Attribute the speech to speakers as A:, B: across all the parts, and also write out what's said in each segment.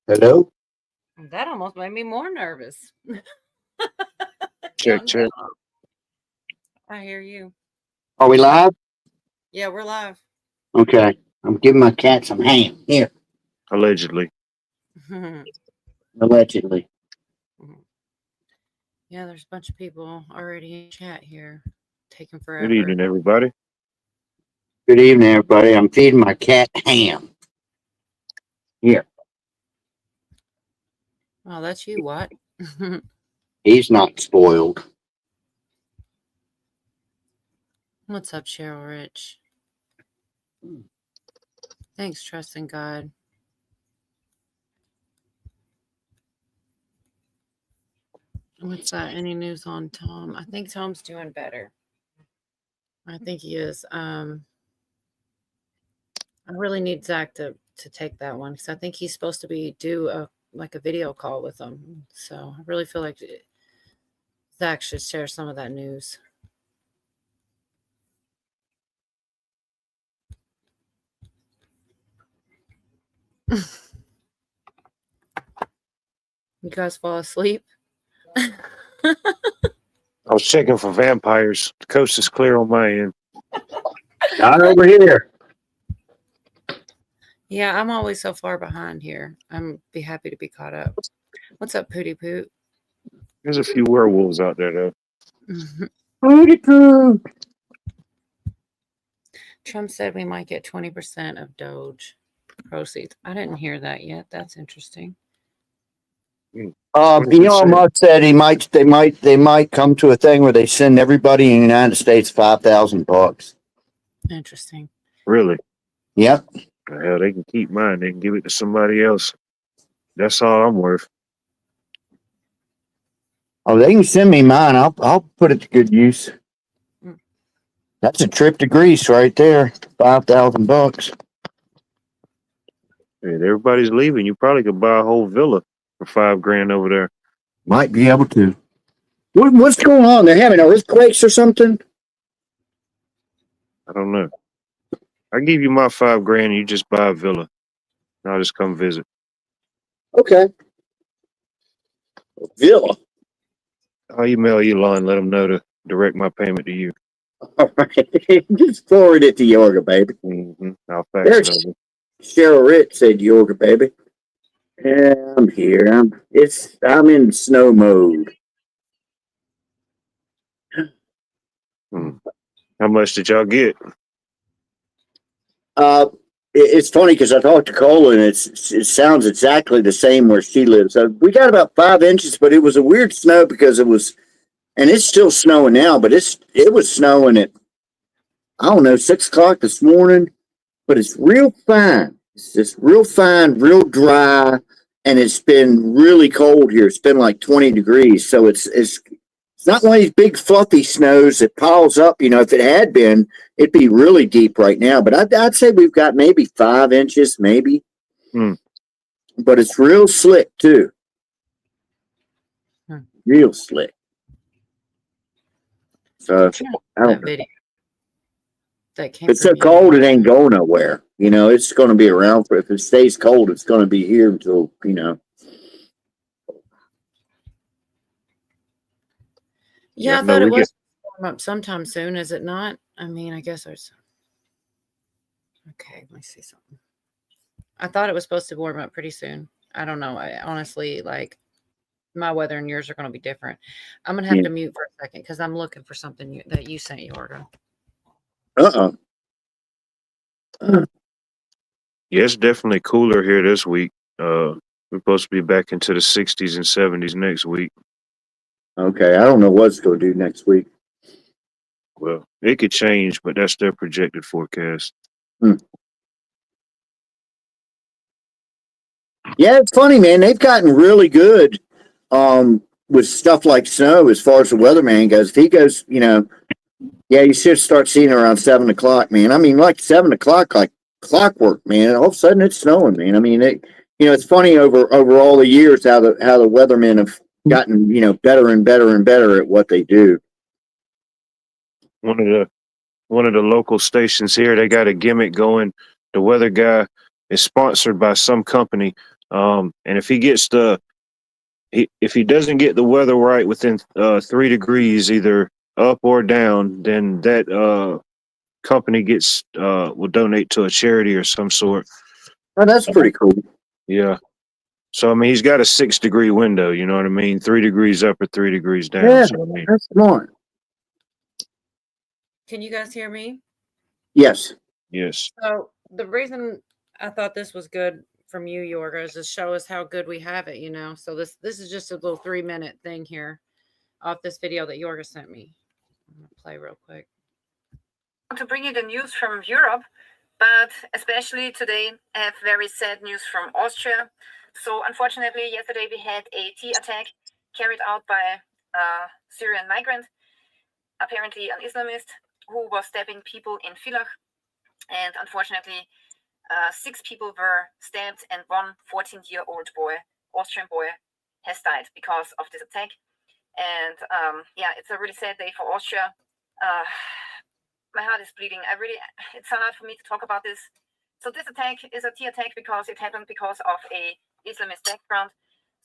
A: Hello?
B: That almost made me more nervous.
C: Check,
B: Calm
C: check.
B: down. I hear you.
A: Are we live?
B: Yeah, we're live.
A: Okay. I'm giving my cat some ham. Here,
C: Allegedly.
A: allegedly.
B: Yeah, there's a bunch of people already in chat here. Taking
C: Good
B: forever.
C: evening, everybody.
A: Good evening, everybody. I'm feeding my cat ham. Here.
B: Oh, that's you, what?
A: He's not spoiled.
B: What's up, Cheryl Rich? Thanks, trust in God. What's that? Any news on Tom? I think Tom's doing better. I think he is. I really need Zach to take that one because I think he's supposed to do a video call with them. So I really feel like Zach should share some of that news. You guys fall asleep?
C: I was checking for vampires. The coast is clear on my end.
A: Not over here.
B: Yeah, I'm always so far behind here. I'm be happy to be caught up. What's up, Pooty Poot?
C: There's a few werewolves out there, though.
A: Booty poo.
B: Trump said we might get 20% of Doge proceeds. I didn't hear that yet. That's interesting.
C: What did he
A: Elon
C: say?
A: Musk said they might come to a thing where they send everybody in the United States $5,000.
B: Interesting.
C: Really?
A: Yep.
C: Hell, they can keep mine. They can give it to somebody else. That's all I'm worth.
A: Oh, they can send me mine. I'll put it to good use.
B: Mm.
A: That's a trip to Greece right there. $5,000.
C: Hey, everybody's leaving. You probably could buy a whole villa for $5,000 over there.
A: Might be able to. What's going on? They're having earthquakes or something?
C: I don't know. I give you my $5,000 and you just buy a villa. And I'll just come visit.
A: Okay. Villa.
C: I'll email Elon and let him know to direct my payment to you.
A: All right. Just forward it to Yorga, baby.
C: I'll fax
A: There's
C: it over.
A: Cheryl Rich said Yorga, baby. Yeah, I'm here. I'm in snow mode.
C: How much did y'all get?
A: It's funny because I talked to Cole and it sounds exactly the same where she lives. We got about 5 inches, but it was a weird snow because it was, and it's still snowing now, but it was snowing at, I don't know, 6 o'clock this morning, but it's real fine. It's just real fine, real dry, and it's been really cold here. It's been like 20 degrees, so it's not one of these big fluffy snows that piles up. You know, if it had been, it'd be really deep right now. But I'd say we've got maybe 5 inches, maybe.
C: Hmm.
A: But it's real slick too. Real slick. So I don't
B: That
A: know.
B: video that came
A: If it's so
B: from you.
A: cold, it ain't going nowhere. You know, it's going to be around for. If it stays cold, it's going to be here until
B: Yeah, I
C: No,
B: thought it
C: we
B: was warm up sometime soon, is it not? I mean, I guess there's. Okay, let me see something. I thought it was supposed to warm up pretty soon. I don't know. I honestly, like, my weather and yours are going to be different. I'm going to have
A: Yeah.
B: to mute for a second because I'm looking for something that you sent, Yorga.
C: Yeah, it's definitely cooler here this week. We're supposed to be back into the 60s and 70s next week.
A: Okay, I don't know what it's going to do next week.
C: Well, it could change, but that's their projected forecast.
A: Yeah, it's funny, man. They've gotten really good with stuff like snow as far as the weatherman goes. If he goes, yeah, you should start seeing it around 7 o'clock, man. I mean, like 7 o'clock, like clockwork, man. All of a sudden, it's snowing, man. I mean, it's funny over all the years how the weathermen have gotten better and better and better at what they do.
C: One of the local stations here, they got a gimmick going. The weather guy is sponsored by some company. And if he gets if he doesn't get the weather right within 3 degrees, either up or down, then that company will donate to a charity or some sort.
A: Oh, that's pretty cool.
C: Yeah. So I mean, he's got a 6 degree window. You know what I mean? 3 degrees up or 3 degrees down.
A: Yeah,
C: So, I mean,
A: that's smart.
B: Can you guys hear me?
A: Yes.
C: yes.
B: So the reason I thought this was good from you, Yorga, is to show us how good we have it, you know. So this is just a little 3-minute thing here off this video that Yorga sent me. I'm gonna play real quick.
D: To bring you the news from Europe, but especially today I have very sad news from Austria. So unfortunately, yesterday we had a tea attack carried out by a Syrian migrant, apparently an Islamist, who was stabbing people in Villach. And unfortunately, 6 people were stabbed and one 14-year-old boy, Austrian boy, has died because of this attack. And yeah, it's a really sad day for Austria. My heart is bleeding. It's so hard for me to talk about this. So this attack is a tea attack because it happened because of a Islamist background.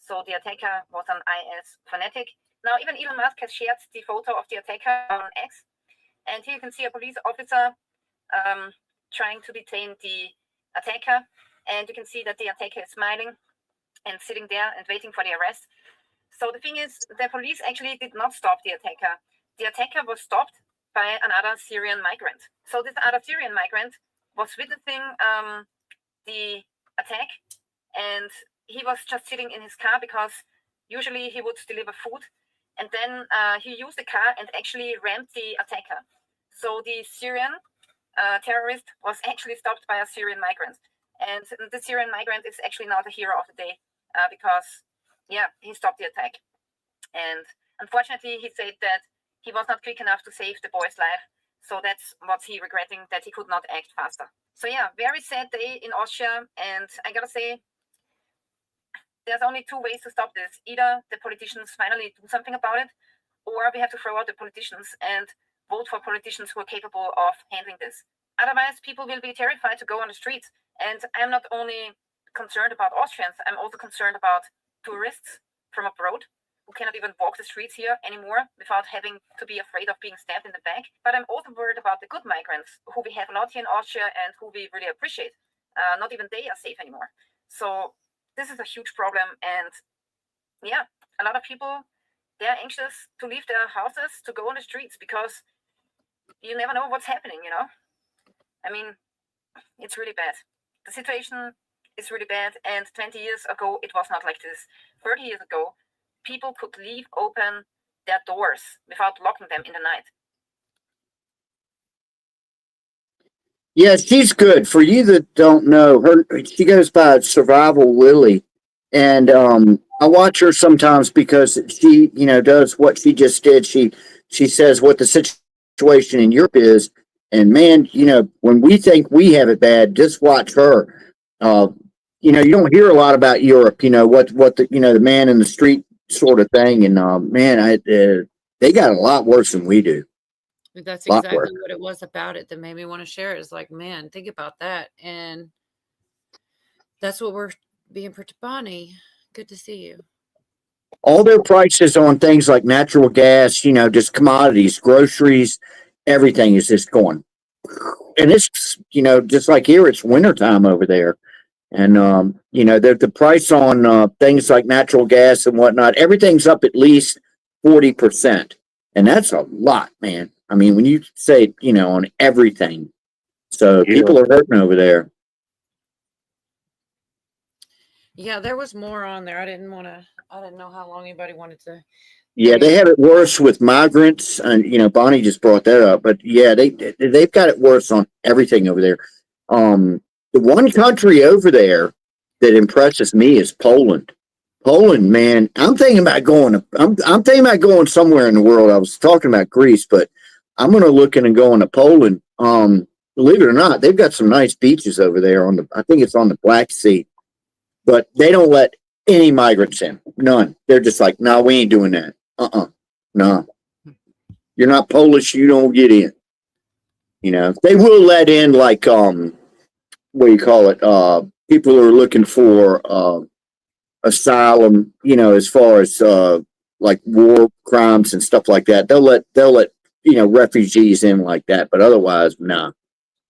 D: So the attacker was an IS fanatic. Now even Elon Musk has shared the photo of the attacker on X. And here you can see a police officer trying to detain the attacker. And you can see that the attacker is smiling and sitting there and waiting for the arrest. So the thing is, the police actually did not stop the attacker. The attacker was stopped by another Syrian migrant. So this other Syrian migrant was witnessing the attack, and he was just sitting in his car because usually he would deliver food, and then he used the car and actually rammed the attacker. So the Syrian terrorist was actually stopped by a Syrian migrant, and the Syrian migrant is actually now the hero of the day because, yeah, he stopped the attack. And unfortunately, he said that he was not quick enough to save the boy's life. So that's what he regretting, that he could not act faster. So yeah, very sad day in Austria. And I gotta say, there's only 2 ways to stop this. Either the politicians finally do something about it, or we have to throw out the politicians and vote for politicians who are capable of handling this. Otherwise, people will be terrified to go on the streets. And I'm not only concerned about Austrians, I'm also concerned about tourists from abroad who cannot even walk the streets here anymore without having to be afraid of being stabbed in the back. But I'm also worried about the good migrants who we have a lot here in Austria and who we really appreciate. Not even they are safe anymore. So this is a huge problem. And yeah, a lot of people, they're anxious to leave their houses to go on the streets because you never know what's happening, you know? I mean, it's really bad. The situation is really bad. And 20 years ago, it was not like this. 30 years ago, people could leave open their doors without locking them in the night.
A: Yeah, she's good. For you that don't know her, she goes by Survival Lily, and I watch her sometimes because she, does what she just did. She says what the situation in Europe is, and man, when we think we have it bad, just watch her. You don't hear a lot about Europe. What the the man in the street sort of thing, and man, they got a lot worse than we do.
B: That's exactly what it was about it that made me want to share it. Is like, man, think about that. And that's what we're being for Bonnie. Good to see you.
A: All their prices on things like natural gas, just commodities, groceries, everything is just going. And it's, just like here, it's wintertime over there. And, the price on things like natural gas and whatnot, everything's up at least 40%. And that's a lot, man. I mean, when you say, on everything. So people are hurting over there.
B: Yeah, there was more on there. I didn't know how long anybody wanted to.
A: Yeah, they have it worse with migrants. And, Bonnie just brought that up. But yeah, they've got it worse on everything over there. The one country over there that impresses me is Poland. Poland, man, I'm thinking about going. I'm thinking about going somewhere in the world. I was talking about Greece, but I'm going to look in and going to Poland. Believe it or not, they've got some nice beaches over there I think it's on the Black Sea, but they don't let any migrants in. None. They're just like, no, we ain't doing that. No. You're not Polish. You don't get in. They will let in like, what do you call it? People who are looking for asylum, as far as like war crimes and stuff like that. They'll let refugees in like that, but otherwise, no.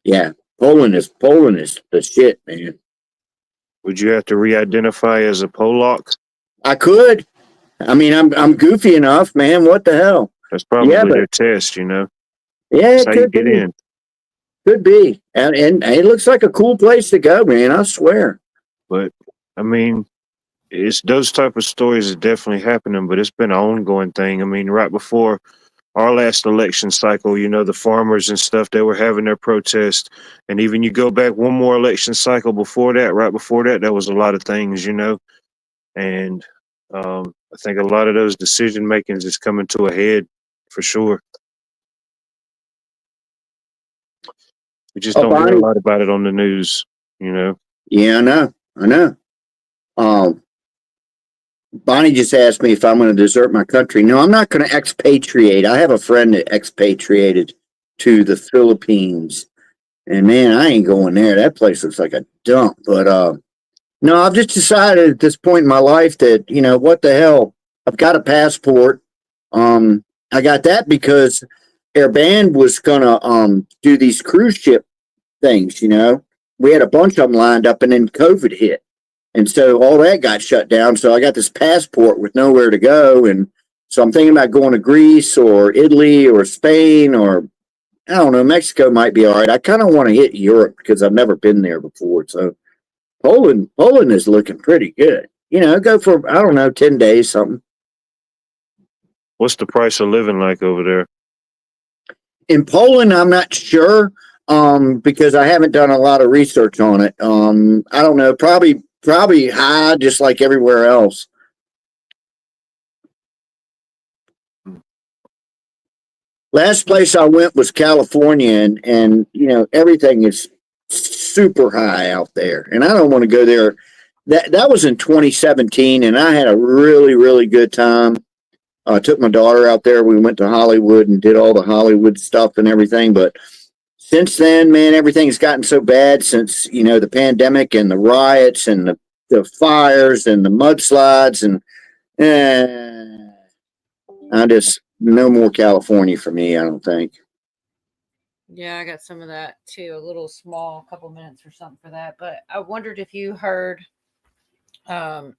A: Yeah, Poland is the shit, man.
C: Would you have to re-identify as a Polak?
A: I could. I mean, I'm goofy enough, man. What the hell?
C: That's probably
A: Yeah, but
C: their test,
A: yeah,
C: That's
A: it
C: how you
A: could
C: get
A: be.
C: in.
A: Could be, and it looks like a cool place to go, man. I swear.
C: But I mean, it's those type of stories are definitely happening, but it's been an ongoing thing. I mean, right before our last election cycle, the farmers and stuff, they were having their protest. And even you go back one more election cycle before that, right before that, there was a lot of things, And I think a lot of those decision makings is coming to a head for sure. We just
A: Oh,
C: don't hear a
A: Bonnie.
C: lot about it on the news,
A: Yeah, I know. Um, Bonnie just asked me if I'm going to desert my country. No, I'm not going to expatriate. I have a friend that expatriated to the Philippines, and man, I ain't going there. That place looks like a dump. But no, I've just decided at this point in my life that what the hell. I've got a passport. I got that because Airband was going to do these cruise ship things. We had a bunch of them lined up, and then COVID hit. And so all that got shut down. So I got this passport with nowhere to go. And so I'm thinking about going to Greece or Italy or Spain or I don't know, Mexico might be all right. I kind of want to hit Europe because I've never been there before. So Poland is looking pretty good. Go for, I don't know, 10 days, something.
C: What's the price of living like over there?
A: In Poland, I'm not sure because I haven't done a lot of research on it. I don't know, probably high, just like everywhere else. Last place I went was California, and everything is super high out there, and I don't want to go there. That was in 2017, and I had a really, really good time. I took my daughter out there. We went to Hollywood and did all the Hollywood stuff and everything. But since then, man, everything's gotten so bad since the pandemic and the riots and the fires and the mudslides and I just no more California for me. I don't think.
B: Yeah, I got some of that too. A little small, couple minutes or something for that. But I wondered if you heard Tom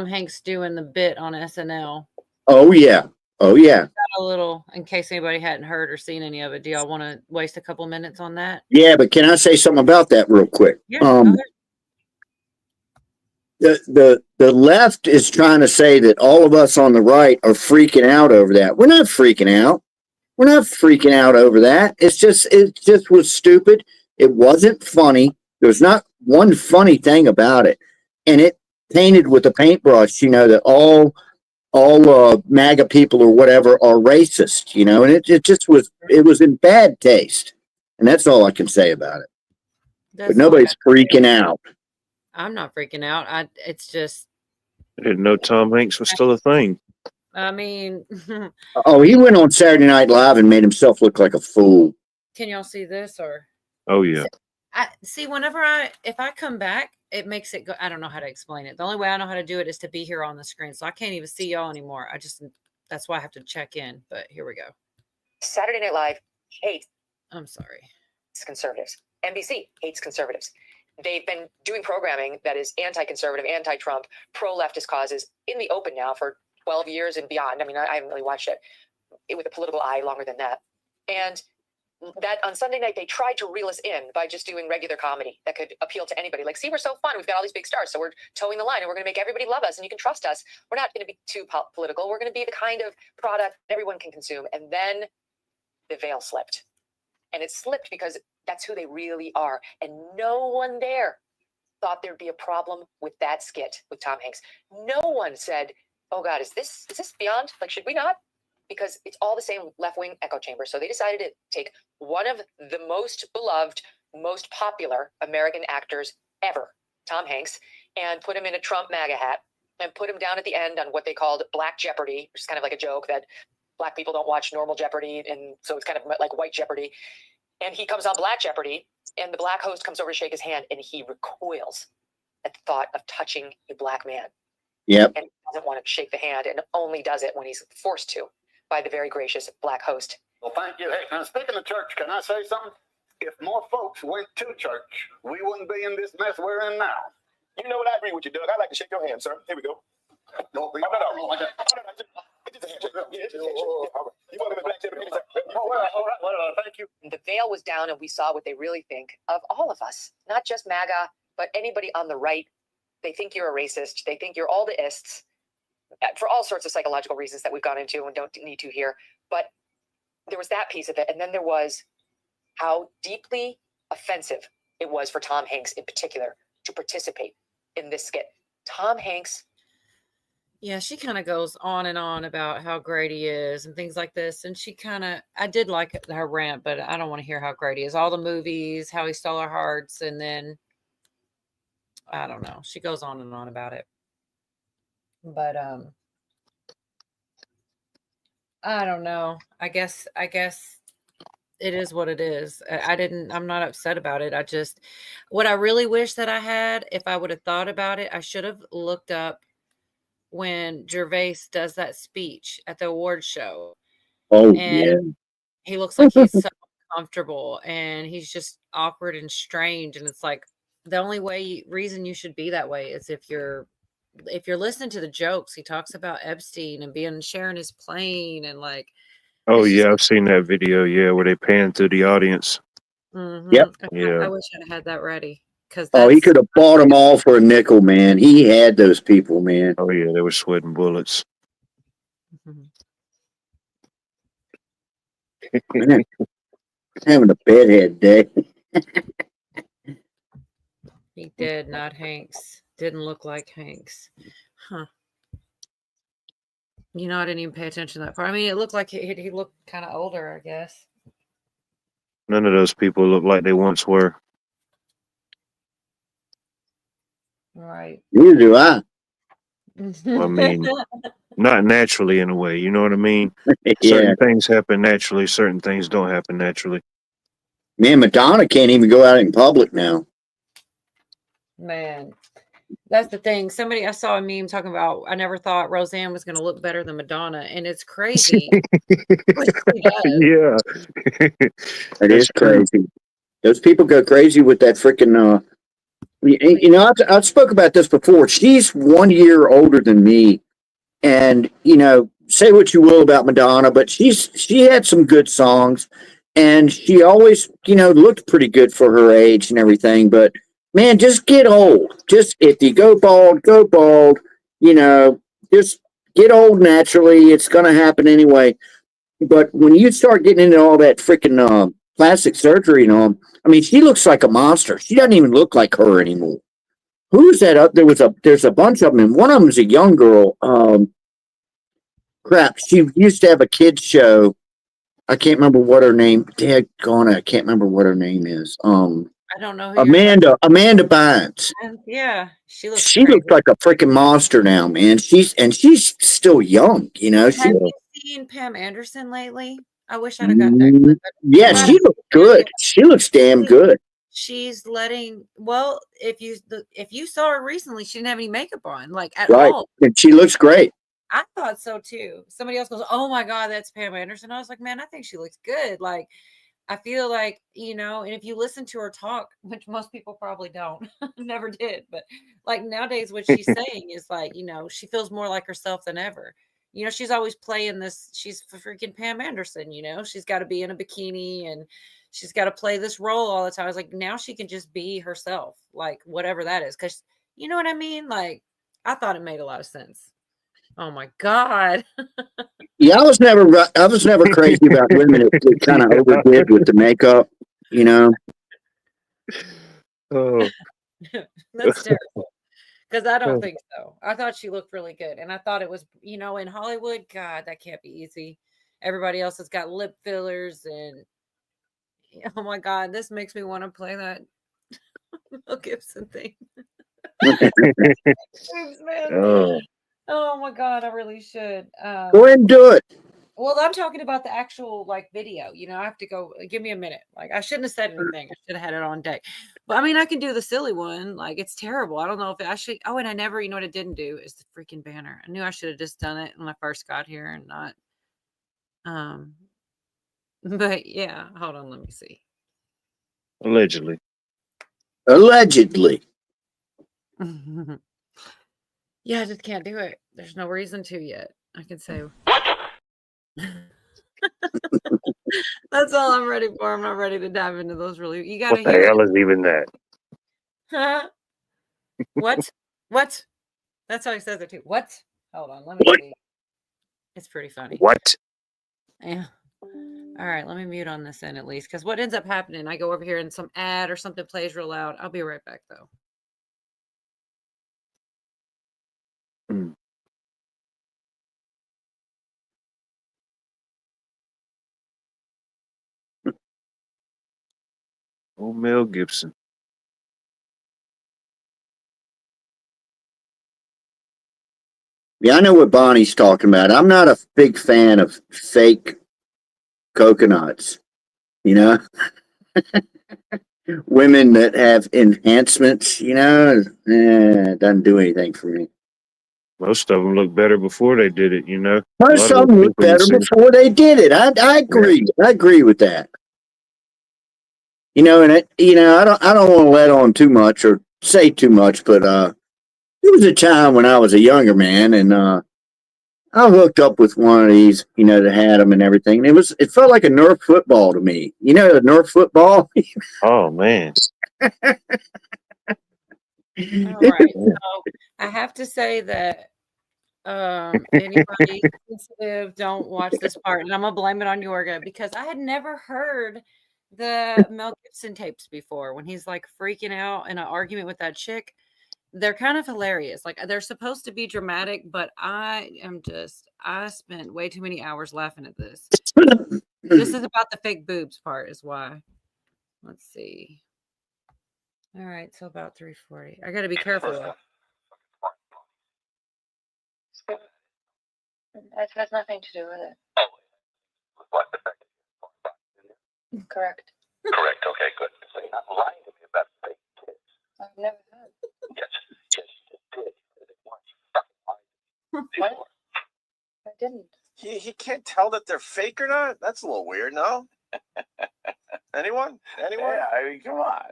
B: Hanks doing the bit on SNL.
A: Oh yeah.
B: Got a little, in case anybody hadn't heard or seen any of it. Do y'all want to waste a couple minutes on that?
A: Yeah, but can I say something about that real quick?
B: Yeah. Go ahead.
A: The left is trying to say that all of us on the right are freaking out over that. We're not freaking out. We're not freaking out over that. It just was stupid. It wasn't funny. There's not one funny thing about it, and it painted with a paintbrush. That all MAGA people or whatever are racist. And it just was. It was in bad taste, and that's all I can say about it. But nobody's freaking out.
B: I'm not freaking out. It's just.
C: I didn't know Tom Hanks was still a thing.
B: I mean.
A: Oh, he went on Saturday Night Live and made himself look like a fool.
B: Can y'all see this or?
C: Oh yeah.
B: I see. If I come back, it makes it go. I don't know how to explain it. The only way I know how to do it is to be here on the screen, so I can't even see y'all anymore. That's why I have to check in. But here we go.
E: Saturday Night Live hates.
B: I'm sorry.
E: Conservatives. NBC hates conservatives. They've been doing programming that is anti-conservative, anti-Trump, pro-leftist causes in the open now for 12 years and beyond. I mean, I haven't really watched it with a political eye longer than that. And that on Sunday night, they tried to reel us in by just doing regular comedy that could appeal to anybody. Like, see, we're so fun. We've got all these big stars. So we're towing the line and we're going to make everybody love us and you can trust us. We're not going to be too political. We're going to be the kind of product everyone can consume. And then the veil slipped. And it slipped because that's who they really are. And no one there thought there'd be a problem with that skit with Tom Hanks. No one said, oh God, is this beyond? Like, should we not? Because it's all the same left-wing echo chamber. So they decided to take one of the most beloved, most popular American actors ever, Tom Hanks, and put him in a Trump MAGA hat and put him down at the end on what they called Black Jeopardy, which is kind of like a joke that Black people don't watch normal Jeopardy. And so it's kind of like white Jeopardy. And he comes on Black Jeopardy and the Black host comes over to shake his hand and he recoils. at the thought of touching a black man.
A: Yep.
E: And doesn't want to shake the hand and only does it when he's forced to by the very gracious black host.
F: Well, thank you. Hey, now speaking of church, can I say something? If more folks went to church, we wouldn't be in this mess we're in now.
G: You know what? I agree with you, Doug. I'd like to shake your hand, sir. Here we go.
F: Don't be.
G: No. It's just a handshake. Yeah, it's just a handshake. All right. You want to be black table anytime?
F: All right. Well, thank you.
E: The veil was down and we saw what they really think of all of us, not just MAGA, but anybody on the right. They think you're a racist. They think you're all the ists for all sorts of psychological reasons that we've gone into and don't need to here. But there was that piece of it. And then there was how deeply offensive it was for Tom Hanks in particular to participate in this skit. Tom Hanks.
B: Yeah, she kind of goes on and on about how great he is and things like this. And I did like her rant, but I don't want to hear how great he is. All the movies, how he stole our hearts. And then, I don't know. She goes on and on about it. But, I don't know. I guess it is what it is. I'm not upset about it. What I really wish that I had, if I would have thought about it, I should have looked up when Gervais does that speech at the award show.
A: Oh,
B: And
A: yeah.
B: he looks like he's so uncomfortable and he's just awkward and strange. And it's like the only reason you should be that way is if you're listening to the jokes. He talks about Epstein and sharing his plane and like.
C: Oh
B: It's
C: yeah,
B: just-
C: I've seen that video. Yeah, where they pan through the audience.
B: Mhm.
A: Yep.
C: Yeah.
B: I wish I'd had that ready because
A: Oh, he could have bought them all for a nickel, man. He had those people, man.
C: Oh yeah, they were sweating bullets.
A: Man, having a bedhead day.
B: He did, not Hanks. Didn't look like Hanks. Huh. You know, I didn't even pay attention to that part. I mean, it looked like he looked kind of older, I guess.
C: None of those people look like they once were.
B: Right.
A: Neither do I.
C: I mean, not naturally in a way. You know what I mean?
A: Yeah.
C: Certain things happen naturally. Certain things don't happen naturally.
A: Man, Madonna can't even go out in public now.
B: Man, that's the thing. I saw a meme talking about, I never thought Roseanne was going to look better than Madonna. And it's crazy. What she does.
C: Yeah.
A: It is crazy. Those people go crazy with that freaking, you know, I've spoke about this before. She's 1 year older than me. And, you know, say what you will about Madonna, but she had some good songs and she always, you know, looked pretty good for her age and everything. But man, just get old. Just if you go bald, you know, just get old naturally. It's going to happen anyway. But when you start getting into all that freaking plastic surgery and all, I mean, she looks like a monster. She doesn't even look like her anymore. Who's that up? There's a bunch of them, and one of them is a young girl. Crap, she used to have a kids show. I can't remember what her name. Daggone it, I can't remember what her name is.
B: I don't know who
A: Amanda Bynes.
B: Yeah, she looks
A: She looks like a freaking monster now, man. She's still young, you know.
B: Have you seen Pam Anderson lately? I wish I'd have got that clip.
A: Yeah, she looks good. She looks damn good.
B: She's if you saw her recently, she didn't have any makeup on, like at
A: Right.
B: all.
A: And she looks great.
B: I thought so too. Somebody else goes, "Oh my God, that's Pam Anderson." I was like, "Man, I think she looks good." Like, I feel like, you know, and if you listen to her talk, which most people probably don't, never did, but like nowadays, what she's saying is like, you know, she feels more like herself than ever. You know, she's always playing this. She's freaking Pam Anderson. You know, she's got to be in a bikini and she's got to play this role all the time. I was like, now she can just be herself, like whatever that is, because you know what I mean. Like, I thought it made a lot of sense. Oh my God.
A: Yeah, I was never crazy about women that kind of overdid with the makeup, you know.
C: Oh,
B: That's terrible. Because I don't think so. I thought she looked really good. And I thought it was, you know, in Hollywood, God, that can't be easy. Everybody else has got lip fillers and oh my God, this makes me want to play that Mel Gibson thing. Thanks, man.
C: oh.
B: Oh my God, I really should.
A: Go ahead and do it.
B: Well, I'm talking about the actual like video. I have to go. Give me a minute. Like I shouldn't have said anything. I should have had it on deck. But I mean, I can do the silly one. Like it's terrible. I don't know if I should. Oh, and I never. You know what I didn't do is the freaking banner. I knew I should have just done it when I first got here and not. But yeah, hold on. Let me see.
C: Allegedly.
A: Allegedly.
B: Yeah, I just can't do it. There's no reason to yet. I can say. That's all I'm ready for. I'm not ready to dive into those really. You gotta
C: What the
B: hear
C: hell
B: it.
C: is even that?
B: Huh? What? What? That's how he says it too. What? Hold on. Let me
C: What?
B: see. It's pretty funny.
C: What?
B: Yeah. All right. Let me mute on this end at least. Because what ends up happening, I go over here and some ad or something plays real loud. I'll be right back though.
C: Old Mel Gibson.
A: Yeah, I know what Bonnie's talking about. I'm not a big fan of fake coconuts. Women that have enhancements, doesn't do anything for me.
C: Most of them look better before they did it,
A: Most
C: A lot
A: of them
C: those
A: look
C: people you
A: better
C: see-
A: before they did it. I agree. I agree with that. And I don't want to let on too much or say too much, but there was a time when I was a younger man and I hooked up with one of these, that had them and everything. And it felt like a Nerf football to me. The Nerf football.
C: Oh man.
B: All right. So I have to say that anybody sensitive, don't watch this part. And I'm gonna blame it on Yorga because I had never heard the Mel Gibson tapes before when he's like freaking out in an argument with that chick. They're kind of hilarious. Like they're supposed to be dramatic, but I spent way too many hours laughing at this. This is about the fake boobs part is why. Let's see. All right, so about 3:40. I got to be careful though.
D: It has nothing to do with it.
G: What?
D: Correct.
G: Correct. Okay, good. So you're not lying to me about fake kids.
D: I've never had.
G: Yes, you did. You did it once. You fucking lied.
D: What? I didn't.
H: He can't tell that they're fake or not? That's a little weird, no? Anyone?
G: Yeah, I mean, come on.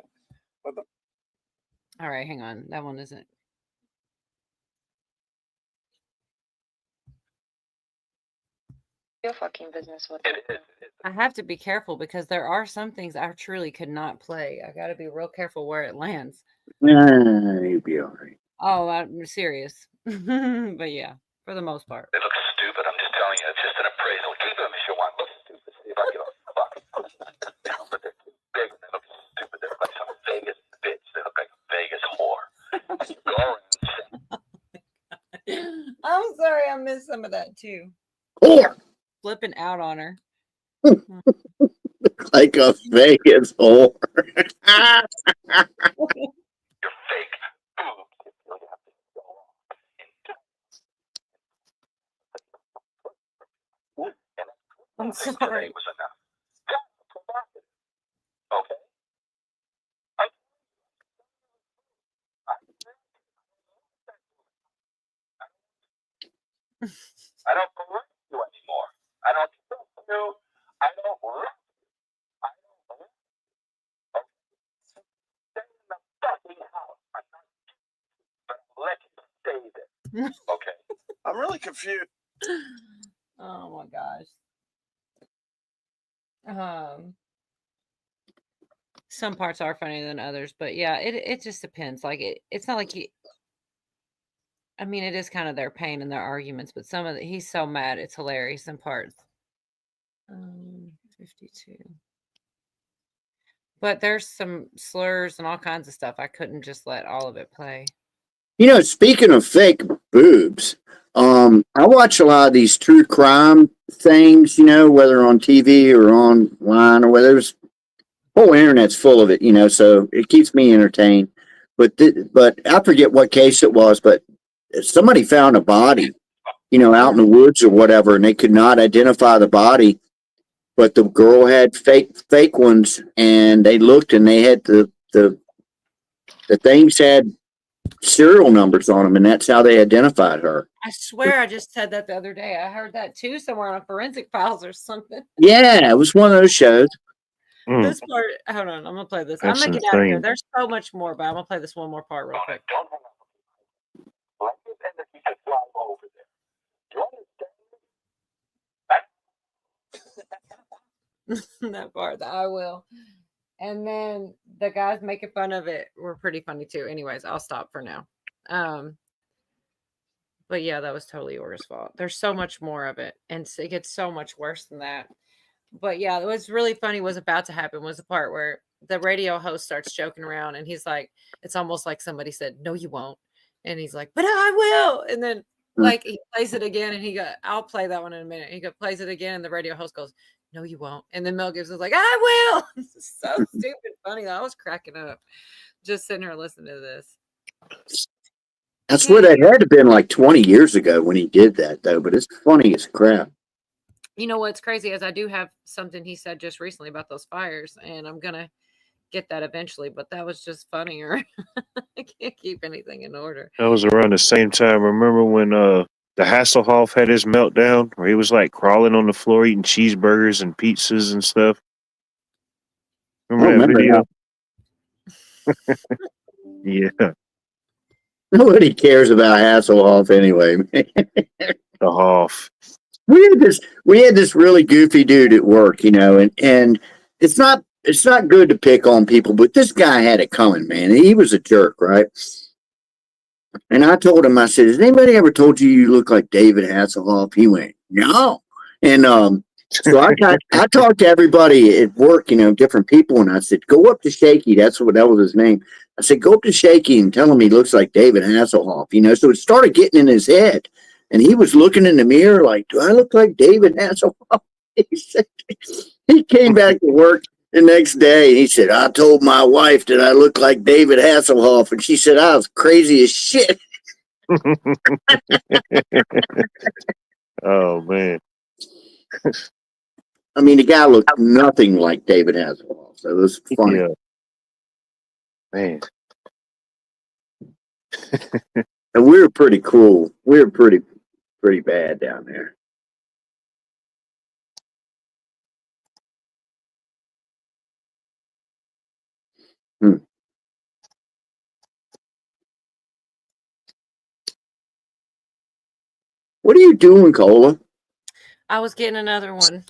B: All right, hang on. That one isn't.
D: Your fucking business with
G: It is.
B: I have to be careful because there are some things I truly could not play. I got to be real careful where it lands.
A: You'll be all right.
B: Oh, I'm serious. But yeah, for the most part.
G: It looks stupid. I'm just telling you. It's just an appraisal. Keep them if you want. Look stupid. See if I give a fuck. But they're too big and they look stupid. They look like some Vegas bitch. They look like a Vegas whore. You go around.
B: I'm sorry, I missed some of that too.
A: Whore.
B: Flipping out on her.
A: Like a Vegas whore.
G: You're fake. Boobs. You really have to go on.
B: I'm
G: Today
B: sorry.
G: was enough. Okay. I don't believe you anymore. I don't trust you. I don't believe you. I don't believe you. Okay. Stay in the fucking house. I'm not, but I'll let you stay there. Okay.
H: I'm really confused.
B: Oh my gosh. Some parts are funnier than others, but yeah, it just depends. Like it's not like I mean, it is kind of their pain and their arguments, but some of he's so mad, it's hilarious in parts. 52. But there's some slurs and all kinds of stuff. I couldn't just let all of it play.
A: Speaking of fake boobs, I watch a lot of these true crime things, whether on TV or online or whether the whole internet's full of it, so it keeps me entertained. But I forget what case it was, but somebody found a body out in the woods or whatever, and they could not identify the body. But the girl had fake ones, and they looked, and they had the things had serial numbers on them, and that's how they identified her.
B: I swear I just said that the other day. I heard that too somewhere on Forensic Files or something.
A: Yeah, it was one of those shows.
C: Mm.
B: This part, hold on, I'm gonna play this.
C: That's
B: I'm gonna get out of here.
C: insane.
B: There's so much more, but I'm gonna play this one more part real quick.
G: Don't hang up. Like this energy to fly over there. You understand?
B: That part, I will. And then the guys making fun of it were pretty funny too. Anyways, I'll stop for now. But yeah, that was totally Yorga's fault. There's so much more of it, and it gets so much worse than that. But yeah, what's really funny was about to happen was the part where the radio host starts joking around, and he's like, it's almost like somebody said, "No, you won't," and he's like, "But I will," and then like he plays it again, and I'll play that one in a minute. He plays it again, and the radio host goes, "No, you won't," and then Mel Gibson's like, "I will." It's so stupid funny. I was cracking up just sitting here listening to this.
A: That's what it had to been like 20 years ago when he did that, though. But it's funny as crap.
B: You know what's crazy is I do have something he said just recently about those fires, and I'm gonna get that eventually. But that was just funnier. I can't keep anything in order.
C: That was around the same time. Remember when the Hasselhoff had his meltdown where he was like crawling on the floor eating cheeseburgers and pizzas and stuff? Remember that video? Yeah.
A: Nobody cares about Hasselhoff anyway.
C: The Hoff.
A: We had this really goofy dude at work, and it's not good to pick on people, but this guy had it coming, man. He was a jerk, right? And I told him, I said, "Has anybody ever told you look like David Hasselhoff?" He went, "No." And so I talked to everybody at work, different people, and I said, "Go up to Shaky." That was his name. I said, "Go up to Shaky and tell him he looks like David Hasselhoff." So it started getting in his head, and he was looking in the mirror like, "Do I look like David Hasselhoff?" He came back to work the next day, and he said, "I told my wife that I look like David Hasselhoff, and she said I was crazy as shit."
C: Oh man.
A: I mean, the guy looked nothing like David Hasselhoff, so it was funny.
C: Yeah. Man.
A: And we were pretty cool. We were pretty bad down there. What are you doing, Cola?
B: I was getting another one,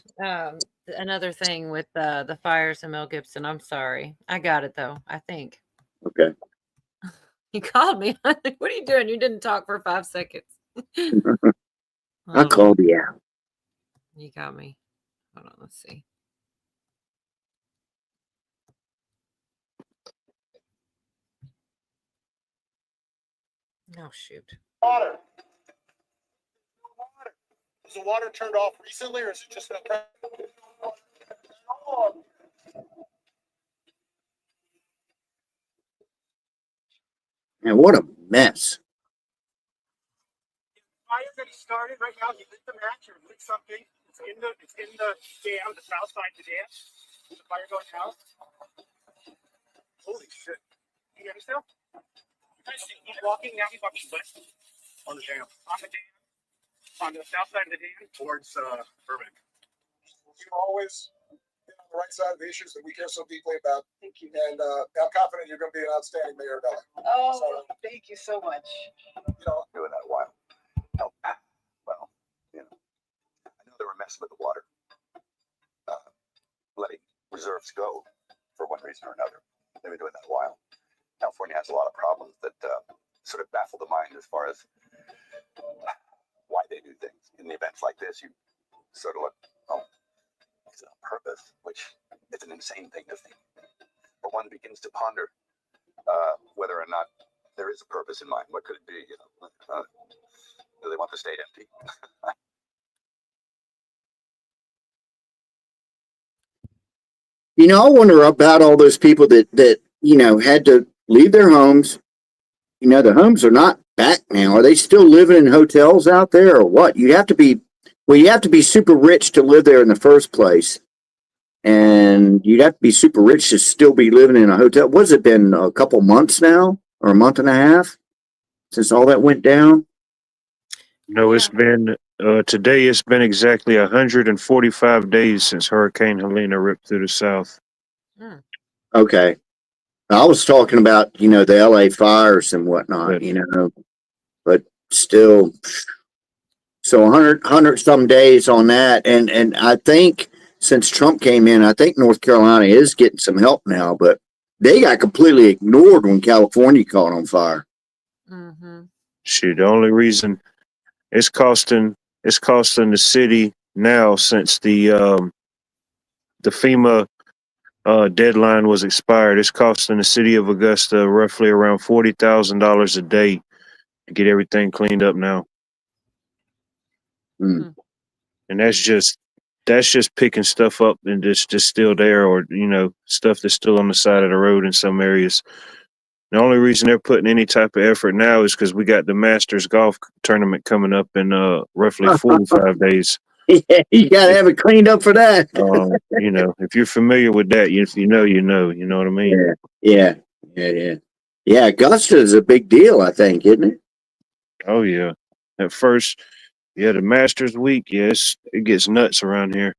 B: another thing with the fires and Mel Gibson. I'm sorry. I got it though, I think.
A: Okay.
B: You called me. What are you doing? You didn't talk for 5 seconds.
A: I called you out.
B: You got me. Hold on, let's see. Oh shoot.
I: Water. Was the water turned off recently, or is it just a
A: Man, what a mess.
I: fire that started right now? You lit the match or lit something? It's in the dam, the south side of the dam. Is the fire going out? Holy shit! You hear me still? He's walking now. He's walking west on the dam. On the south side of the dam towards Burbank.
J: You always been on the right side of the issues that we care so deeply about. Thank you. And I'm confident you're going to be an outstanding mayor of LA.
K: Oh, thank you so much.
F: Doing that a while. Oh, well, I know they were messing with the water, letting reserves go for one reason or another. They've been doing that a while. California has a lot of problems that sort of baffle the mind as far as why they do things. In events like this, you sort of look, oh, it's on purpose, which is an insane thing to think. But one begins to ponder whether or not there is a purpose in mind. What could it be? Do they want the state empty?
A: I wonder about all those people that had to leave their homes. The homes are not back now. Are they still living in hotels out there or what? You have to be super rich to live there in the first place. And you'd have to be super rich to still be living in a hotel. What's it been, a couple months now or a month and a half since all that went down?
C: No, it's been today. It's been exactly 145 days since Hurricane Helena ripped through the South.
A: Okay. I was talking about, the LA fires and whatnot, but still, so 100 some days on that. And I think since Trump came in, I think North Carolina is getting some help now, but they got completely ignored when California caught on fire.
B: Mm-hmm.
C: Shoot, the only reason it's costing the city now, since the FEMA deadline was expired, it's costing the city of Augusta roughly around $40,000 a day to get everything cleaned up now.
A: Mm.
C: And that's just picking stuff up and just still there, or stuff that's still on the side of the road in some areas. The only reason they're putting any type of effort now is because we got the Masters golf tournament coming up in roughly 45 days.
A: Yeah, you gotta have it cleaned up for that.
C: If you're familiar with that, if you know what I mean?
A: Yeah. Augusta is a big deal, I think, isn't it?
C: Oh yeah. At first, the Masters week, yes, it gets nuts around here.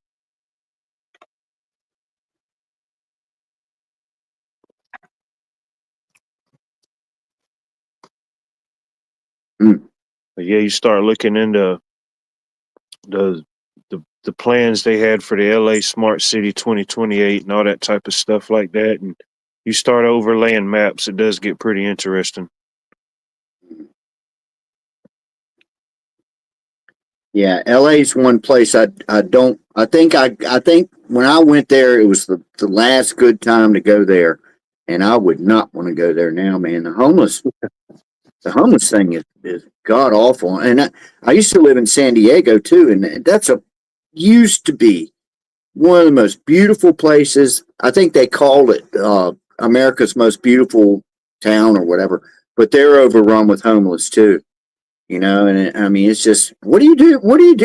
C: But yeah, you start looking into the plans they had for the LA Smart City 2028 and all that type of stuff like that, and you start overlaying maps, it does get pretty interesting.
A: Yeah, LA's one place I think when I went there, it was the last good time to go there, and I would not want to go there now, man. The homeless thing is god awful. And I used to live in San Diego too, and used to be one of the most beautiful places. I think they called it America's most beautiful town or whatever, but they're overrun with homeless too. And I mean, it's just, what do you do?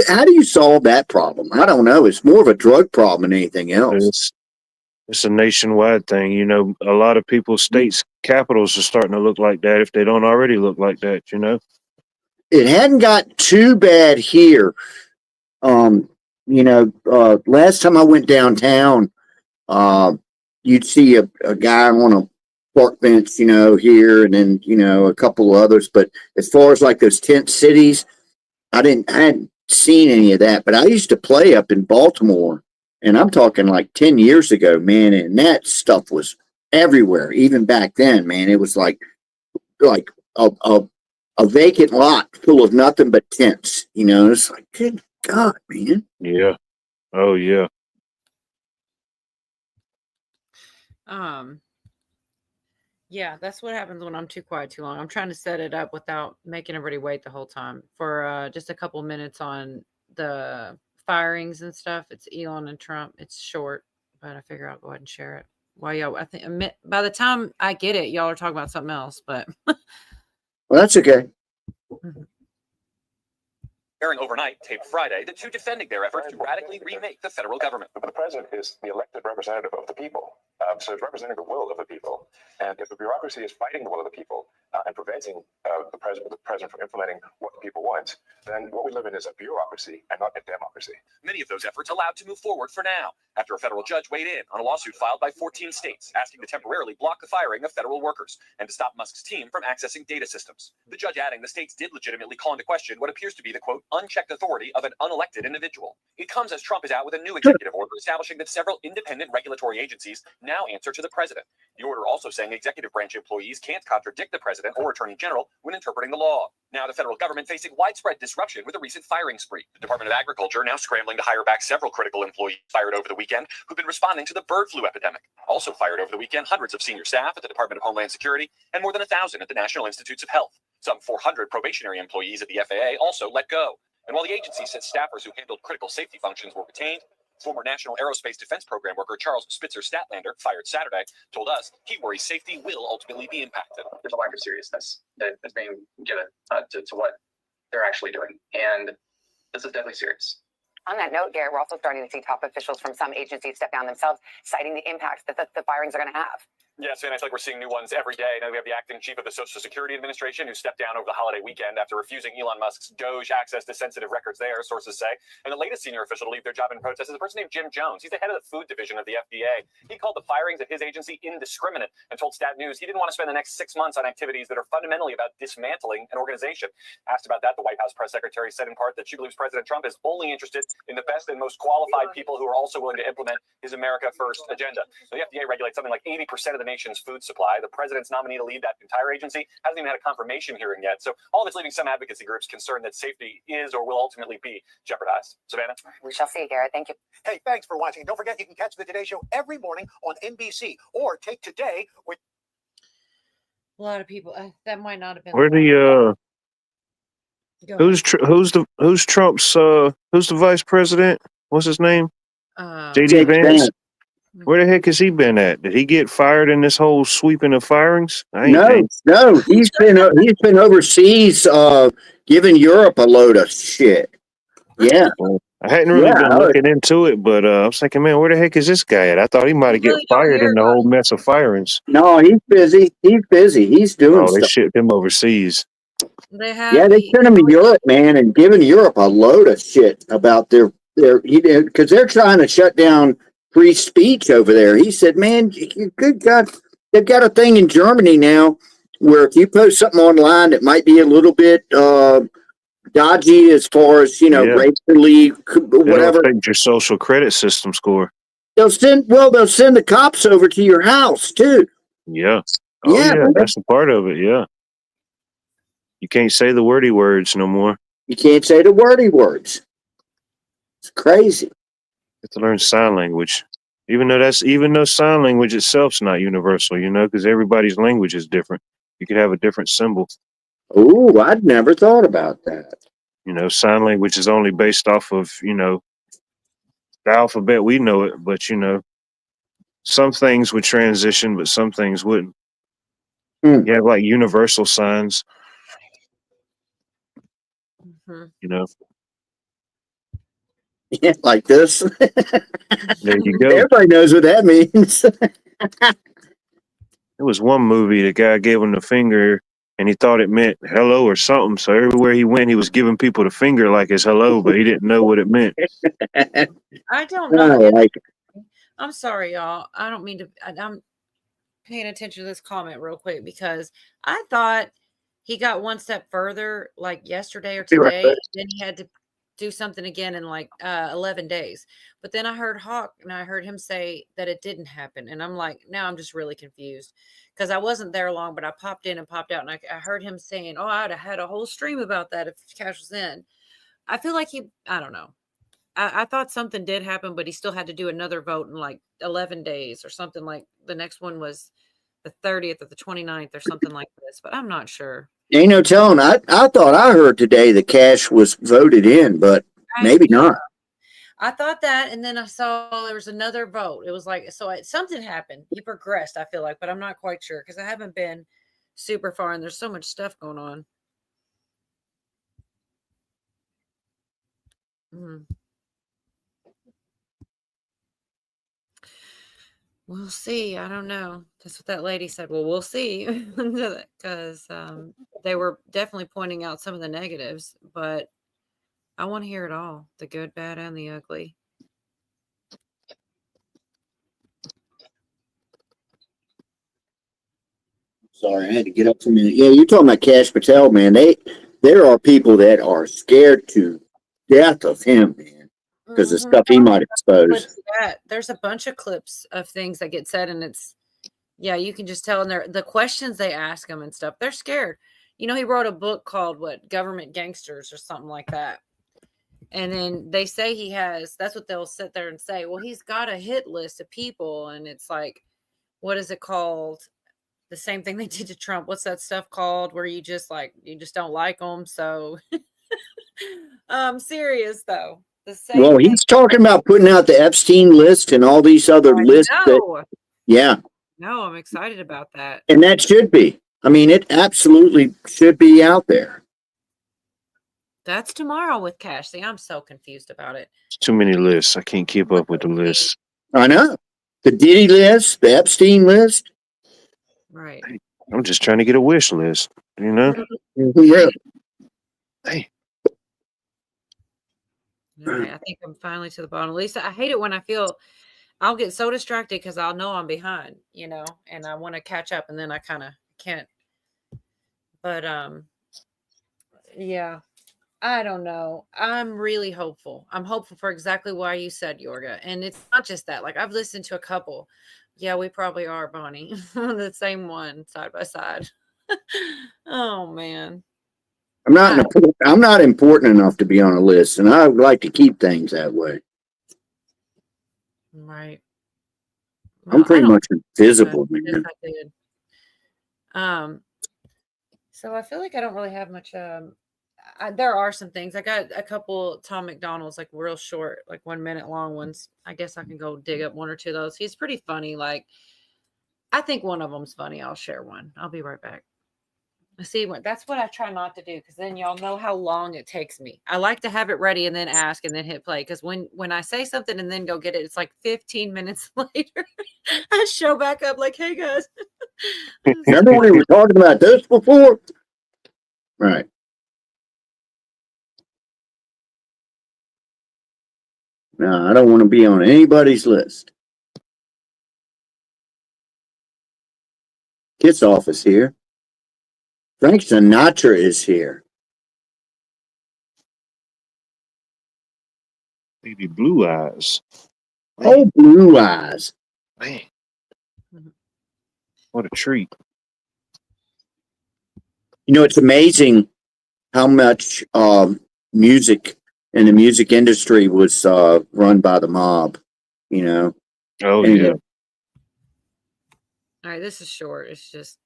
A: How do you solve that problem? I don't know. It's more of a drug problem than anything else.
C: It's a nationwide thing. A lot of people's states' capitals are starting to look like that if they don't already look like that,
A: It hadn't got too bad here. Last time I went downtown, you'd see a guy on a park bench, here, and then, a couple of others. But as far as like those tent cities, I hadn't seen any of that. But I used to play up in Baltimore, and I'm talking like 10 years ago, man, and that stuff was everywhere. Even back then, man, it was like a vacant lot full of nothing but tents. It's like, good God, man.
C: Yeah. Oh yeah.
B: Yeah, that's what happens when I'm too quiet too long. I'm trying to set it up without making everybody wait the whole time for just a couple minutes on the firings and stuff. It's Elon and Trump. It's short, but I figure I'll go ahead and share it. I think by the time I get it, y'all are talking about something else, but
A: well, that's okay.
L: Airing overnight, taped Friday, the two defending their efforts to radically remake the federal government.
M: But the president is the elected representative of the people. So he's representing the will of the people. And if the bureaucracy is fighting the will of the people and preventing the president from implementing what the people want, then what we live in is a bureaucracy and not a democracy.
L: Many of those efforts allowed to move forward for now, after a federal judge weighed in on a lawsuit filed by 14 states asking to temporarily block the firing of federal workers and to stop Musk's team from accessing data systems. The judge adding the states did legitimately call into question what appears to be the, quote, unchecked authority of an unelected individual. It comes as Trump is out with a new executive order establishing that several independent regulatory agencies now answer to the president. The order also saying executive branch employees can't contradict the president or attorney general when interpreting the law. Now the federal government facing widespread disruption with a recent firing spree. The Department of Agriculture now scrambling to hire back several critical employees fired over the weekend who've been responding to the bird flu epidemic. Also fired over the weekend, hundreds of senior staff at the Department of Homeland Security and more than 1,000 at the National Institutes of Health. Some 400 probationary employees at the FAA also let go. And while the agency said staffers who handled critical safety functions were retained, Former National Aerospace Defense Program worker Charles Spitzer Statlander, fired Saturday, told us he worries safety will ultimately be impacted.
N: There's a lack of seriousness that's being given to what they're actually doing. And this is deadly serious.
E: On that note, Garrett, we're also starting to see top officials from some agencies step down themselves, citing the impacts that the firings are going to have.
L: Yes, and I feel like we're seeing new ones every day. Now we have the acting chief of the Social Security Administration who stepped down over the holiday weekend after refusing Elon Musk's Doge access to sensitive records there, sources say. And the latest senior official to leave their job in protest is a person named Jim Jones. He's the head of the food division of the FDA. He called the firings at his agency indiscriminate and told Stat News he didn't want to spend the next 6 months on activities that are fundamentally about dismantling an organization. Asked about that, the White House press secretary said in part that she believes President Trump is only interested in the best and most qualified people who are also willing to implement his America First agenda. So the FDA regulates something like 80% of the nation's food supply. The president's nominee to lead that entire agency hasn't even had a confirmation hearing yet. So all of it's leaving some advocacy groups concerned that safety is or will ultimately be jeopardized. Savannah?
E: We shall see, Garrett. Thank you.
I: Hey, thanks for watching. Don't forget, you can catch the Today Show every morning on NBC or take Today with
B: A lot of people that might not have been.
C: Where the
B: Go
C: who's Trump's who's the vice president? What's his name? J.D. Vance. Where the heck has he been at? Did he get fired in this whole sweeping of firings?
A: No, he's been overseas, giving Europe a load of shit. Yeah,
C: I hadn't really been looking into it, but I was thinking, man, where the heck is this guy at? I thought he might have get fired in the whole mess of firings.
A: No, he's busy. He's doing
C: They
A: stuff.
C: shipped him overseas.
B: They have.
A: Yeah, they sent him to Europe, man, and giving Europe a load of shit about their because they're trying to shut down free speech over there. He said, man, good God, they've got a thing in Germany now where if you post something online that might be a little bit dodgy as far as, racially, whatever.
C: It'll affect your social credit system score.
A: They'll send the cops over to your house too.
C: Yeah. Oh, yeah, that's a part of it, yeah. You can't say the wordy words no more.
A: You can't say the wordy words. It's crazy.
C: You have to learn sign language. Even though sign language itself's not universal, because everybody's language is different. You could have a different symbol.
A: Oh, I'd never thought about that.
C: Sign language is only based off of, the alphabet we know it, but some things would transition, but some things wouldn't. You have like universal signs.
A: Yeah, like this.
C: There you go.
A: Everybody knows what that means.
C: There was one movie, the guy gave him the finger and he thought it meant hello or something. So everywhere he went, he was giving people the finger like it's hello, but he didn't know what it meant.
B: I don't know.
A: Like,
B: I'm sorry, y'all. I don't mean to. I'm paying attention to this comment real quick because I thought he got one step further, like yesterday or today.
A: Right.
B: Then he had to do something again in like 11 days. But then I heard Hawk and I heard him say that it didn't happen. And I'm like, now I'm just really confused because I wasn't there long, but I popped in and popped out. And I heard him saying, oh, I'd have had a whole stream about that if Cash was in. I feel like I don't know. I thought something did happen, but he still had to do another vote in like 11 days or something. Like the next one was the 30th or the 29th or something like this, but I'm not sure.
A: Ain't no telling. I thought I heard today the Cash was voted in, but maybe not.
B: I thought that, and then I saw there was another vote. It was like, something happened. He progressed, I feel like, but I'm not quite sure because I haven't been super far and there's so much stuff going on. We'll see. I don't know. That's what that lady said. Well, we'll see because they were definitely pointing out some of the negatives, but I want to hear it all, the good, bad, and the ugly.
A: Sorry, I had to get up for a minute. Yeah, you're talking about Cash Patel, man. There are people that are scared to death of him, man, because the stuff he might expose.
B: There's a bunch of clips of things that get said, and it's, you can just tell. And the questions they ask him and stuff, they're scared. He wrote a book called Government Gangsters or something like that. And then they say he has, that's what they'll sit there and say. Well, he's got a hit list of people. And it's like, what is it called? The same thing they did to Trump. What's that stuff called where you just don't like them? So I'm serious though. The same
A: Well,
B: thing.
A: he's talking about putting out the Epstein list and all these other lists. Yeah,
B: No, I'm excited about that.
A: and that should be. I mean, it absolutely should be out there.
B: That's tomorrow with Cash. See, I'm so confused about it.
C: It's too many lists. I can't keep up with the lists.
A: I know. The Diddy list, the Epstein list.
B: Right.
C: I'm just trying to get a wish list, you know?
A: Yeah.
C: Hey.
B: Okay, I think I'm finally to the bottom. Lisa, I hate it when I feel I'll get so distracted because I'll know I'm behind, you know, and I want to catch up and then I kind of can't. But yeah, I don't know. I'm really hopeful. I'm hopeful for exactly why you said, Yorga. And it's not just that. Like I've listened to a couple. Yeah, we probably are, Bonnie. The same one side by side. Oh man.
A: I'm not important enough to be on a list, and I would like to keep things that way.
B: Right.
A: I'm pretty much invisible,
B: Yes,
A: man.
B: I did. So I feel like I don't really have much. There are some things. I got a couple Tom McDonald's, like real short, like 1 minute long ones. I guess I can go dig up one or two of those. He's pretty funny. Like, I think one of them's funny. I'll share one. I'll be right back. See, that's what I try not to do, because then y'all know how long it takes me. I like to have it ready and then ask and then hit play, because when I say something and then go get it, it's like 15 minutes later. I show back up like, hey guys.
A: Remember when we were talking about this before? Right. No, I don't want to be on anybody's list. Kiss off is here. Frank Sinatra is here.
C: Baby Blue Eyes.
A: Oh, Blue Eyes.
C: Man. What a treat.
A: You know, it's amazing how much music in the music industry was run by the mob, you know?
C: Oh,
A: And-
C: yeah.
B: All right, this is short. It's just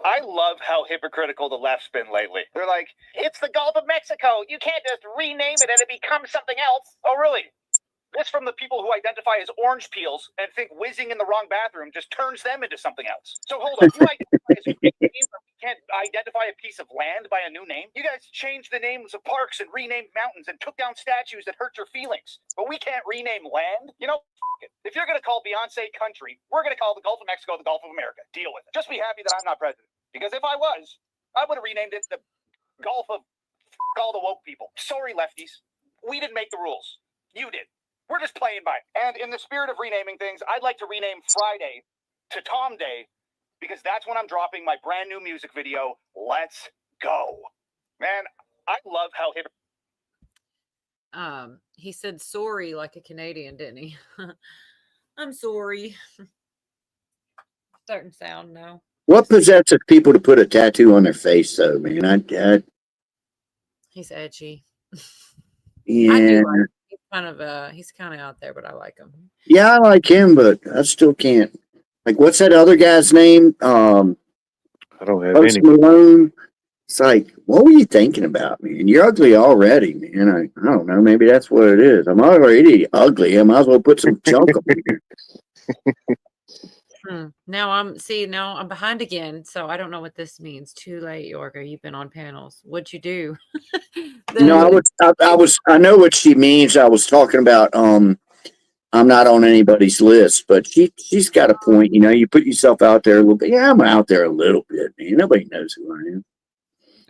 I: I love how hypocritical the left's been lately. They're like, it's the Gulf of Mexico. You can't just rename it and it becomes something else. Oh, really? This from the people who identify as orange peels and think whizzing in the wrong bathroom just turns them into something else. So hold on. You identify as a name, but we can't identify a piece of land by a new name? You guys changed the names of parks and renamed mountains and took down statues that hurt your feelings. But we can't rename land? You know, f- it. If you're going to call Beyonce country, we're going to call the Gulf of Mexico the Gulf of America. Deal with it. Just be happy that I'm not president. Because if I was, I would have renamed it the Gulf of all the woke people. Sorry, lefties. We didn't make the rules. You did. We're just playing by it. And in the spirit of renaming things, I'd like to rename Friday to Tom Day, because that's when I'm dropping my brand new music video, Let's Go. Man, I love how hip.
B: he said sorry like a Canadian, didn't he? I'm sorry. Certain sound, no.
A: What possesses people to put a tattoo on their face, though, man? I
B: He's edgy. I
A: yeah,
B: do like him. He's kind of out there, but I like him.
A: yeah, I like him, but I still can't. Like, what's that other guy's name?
C: I don't have
A: Post
C: any.
A: Malone. It's like, what were you thinking about, man? You're ugly already, man. I don't know. Maybe that's what it is. I'm already ugly. I might as well put some junk on here.
B: Now I'm behind again, so I don't know what this means. Too late, Yorga. You've been on panels. What'd you do?
A: No, I know what she means. I was talking about, I'm not on anybody's list, but she's got a point. You know, you put yourself out there a little bit. Yeah, I'm out there a little bit, man. Nobody knows who I am.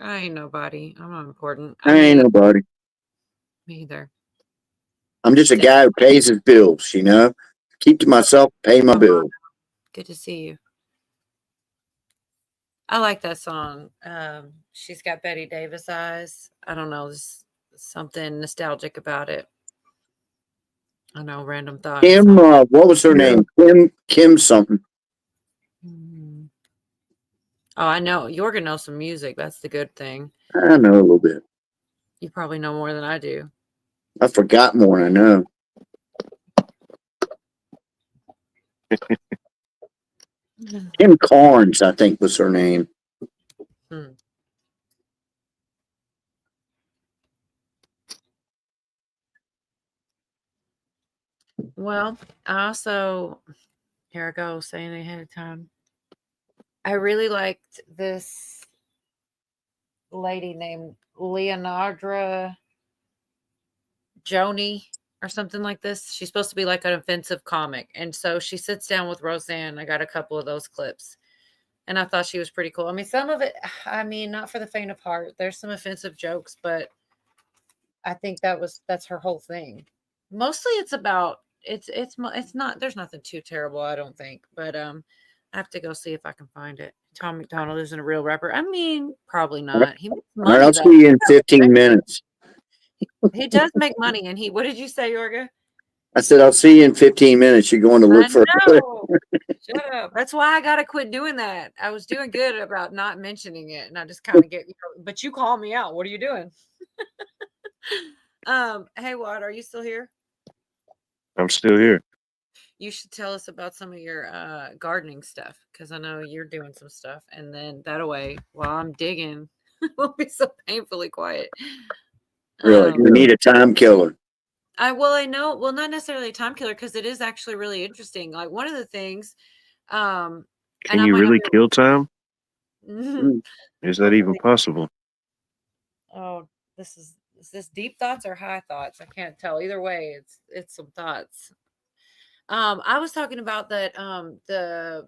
B: I ain't nobody. I'm not important.
A: I ain't nobody.
B: Me either.
A: I'm just a guy who pays his bills, you know? Keep to myself, pay my bills.
B: Good to see you. I like that song. She's got Betty Davis eyes. I don't know. There's something nostalgic about it. I know, random thoughts.
A: Kim, what was her name? Kim something.
B: Oh, I know. Yorga knows some music. That's the good thing.
A: I know a little bit.
B: You probably know more than I do.
A: I forgot more than I know. Kim Carnes, I think, was her name.
B: Well, I also, here I go saying it ahead of time. I really liked this lady named Leonardra Joni or something like this. She's supposed to be like an offensive comic. And so she sits down with Roseanne. I got a couple of those clips. And I thought she was pretty cool. I mean, some of it, I mean, not for the faint of heart. There's some offensive jokes, but I think that's her whole thing. Mostly it's about it's not, there's nothing too terrible, I don't think. But I have to go see if I can find it. Tom McDonald isn't a real rapper. I mean, probably not. He makes
A: All right,
B: money
A: I'll
B: though.
A: see you in 15 minutes.
B: He does make money, and what did you say, Yorga?
A: I said, I'll see you in 15 minutes. You're going to look for
B: know. Shut up. That's why I gotta quit doing that. I was doing good about not mentioning it, and I just kind of get. But you call me out. What are you doing? Hey, Watt, are you still here?
C: I'm still here.
B: You should tell us about some of your gardening stuff, because I know you're doing some stuff, and then that way, while I'm digging, we'll be so painfully quiet.
A: Really, we need a time killer.
B: I know. Well, not necessarily a time killer, because it is actually really interesting. Like one of the things,
C: can you really kill time?
B: Mm-hmm.
C: Is that even possible?
B: Oh, is this deep thoughts or high thoughts? I can't tell. Either way, it's some thoughts. I was talking about that the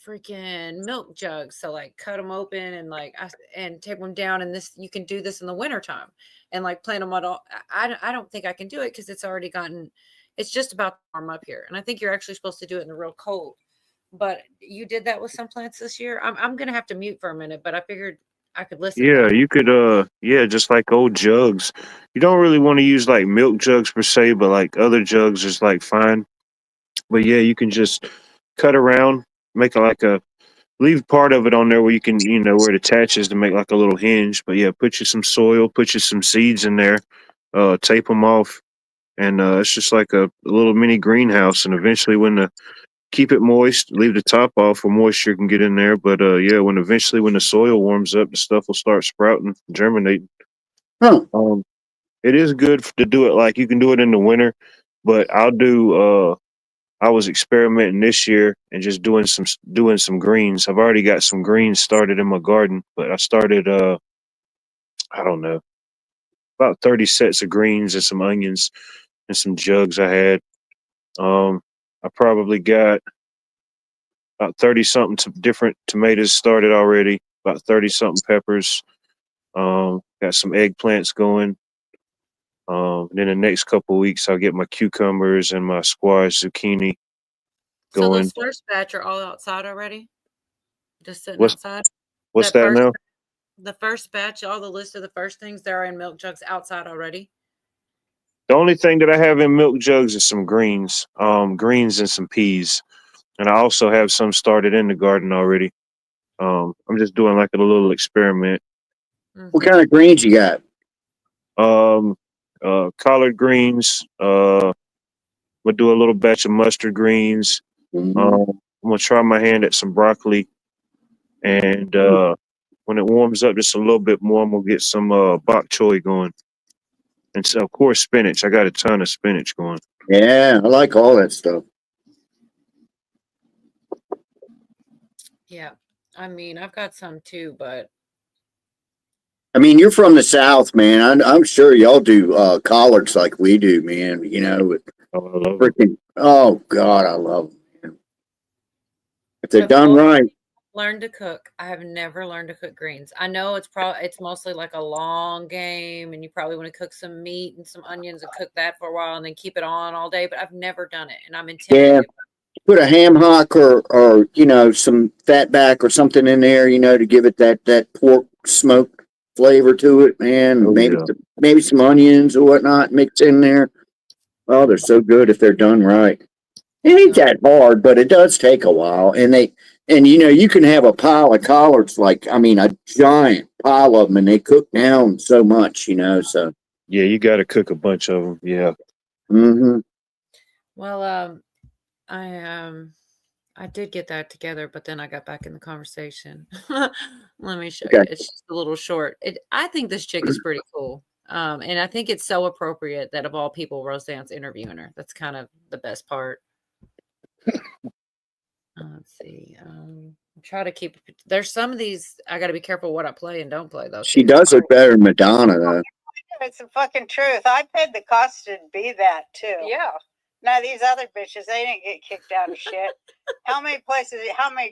B: freaking milk jugs. So like cut them open and take them down, and this you can do this in the wintertime and like plant them all. I don't think I can do it because it's just about to warm up here, and I think you're actually supposed to do it in the real cold. But you did that with some plants this year. I'm gonna have to mute for a minute, but I figured I could listen.
C: Yeah, you could just like old jugs. You don't really want to use like milk jugs per se, but like other jugs is like fine. But yeah, you can just cut around, make leave part of it on there where you can, where it attaches to make like a little hinge. But yeah, put you some soil, put you some seeds in there, tape them off, and it's just like a little mini greenhouse. And eventually keep it moist, leave the top off where moisture can get in there. But yeah, when the soil warms up, the stuff will start sprouting, germinating.
A: Huh.
C: It is good to do it like you can do it in the winter, but I was experimenting this year and just doing some greens. I've already got some greens started in my garden, but I started I don't know, about 30 sets of greens and some onions and some jugs I had. I probably got about 30 something different tomatoes started already, about 30 something peppers. Got some eggplants going. Then the next couple of weeks I'll get my cucumbers and my squash, zucchini going.
B: So those first batch are all outside already? Just sitting outside?
C: What's that now?
B: The first batch, all the list of the first things, they're in milk jugs outside already?
C: The only thing that I have in milk jugs is some greens and some peas. And I also have some started in the garden already. I'm just doing like a little experiment.
A: What kind of greens you got?
C: Collard greens. We'll do a little batch of mustard greens. I'm gonna try my hand at some broccoli, and when it warms up just a little bit more, I'm gonna get some bok choy going, and so of course spinach. I got a ton of spinach going.
A: Yeah, I like all that stuff.
B: Yeah, I mean, I've got some too, but
A: I mean, you're from the South, man. I'm sure y'all do collards like we do, man. Oh God, I love them, man. If they're done right.
B: Learn to cook. I have never learned to cook greens. I know it's mostly like a long game, and you probably want to cook some meat and some onions and cook that for a while and then keep it on all day. But I've never done it, and I'm intimidated.
A: Yeah. Put a ham hock or some fat back or something in there, to give it that pork smoke flavor to it, man. Maybe some onions or whatnot mixed in there. Oh, they're so good if they're done right. It ain't that hard, but it does take a while. And you can have a pile of collards, a giant pile of them, and they cook down so much, so.
C: Yeah, you got to cook a bunch of them. Yeah.
A: Mm-hmm.
B: Well, I did get that together, but then I got back in the conversation. Let me show you. It's just a little short. I think this chick is pretty cool. And I think it's so appropriate that of all people, Roseanne's interviewing her. That's kind of the best part. Let's see. Try to keep. There's some of these. I got to be careful what I play and don't play though.
A: She does look better than Madonna, though.
K: It's the fucking truth. I paid the cost to be that too.
B: Yeah.
K: Now these other bitches, they didn't get kicked out of shit. How many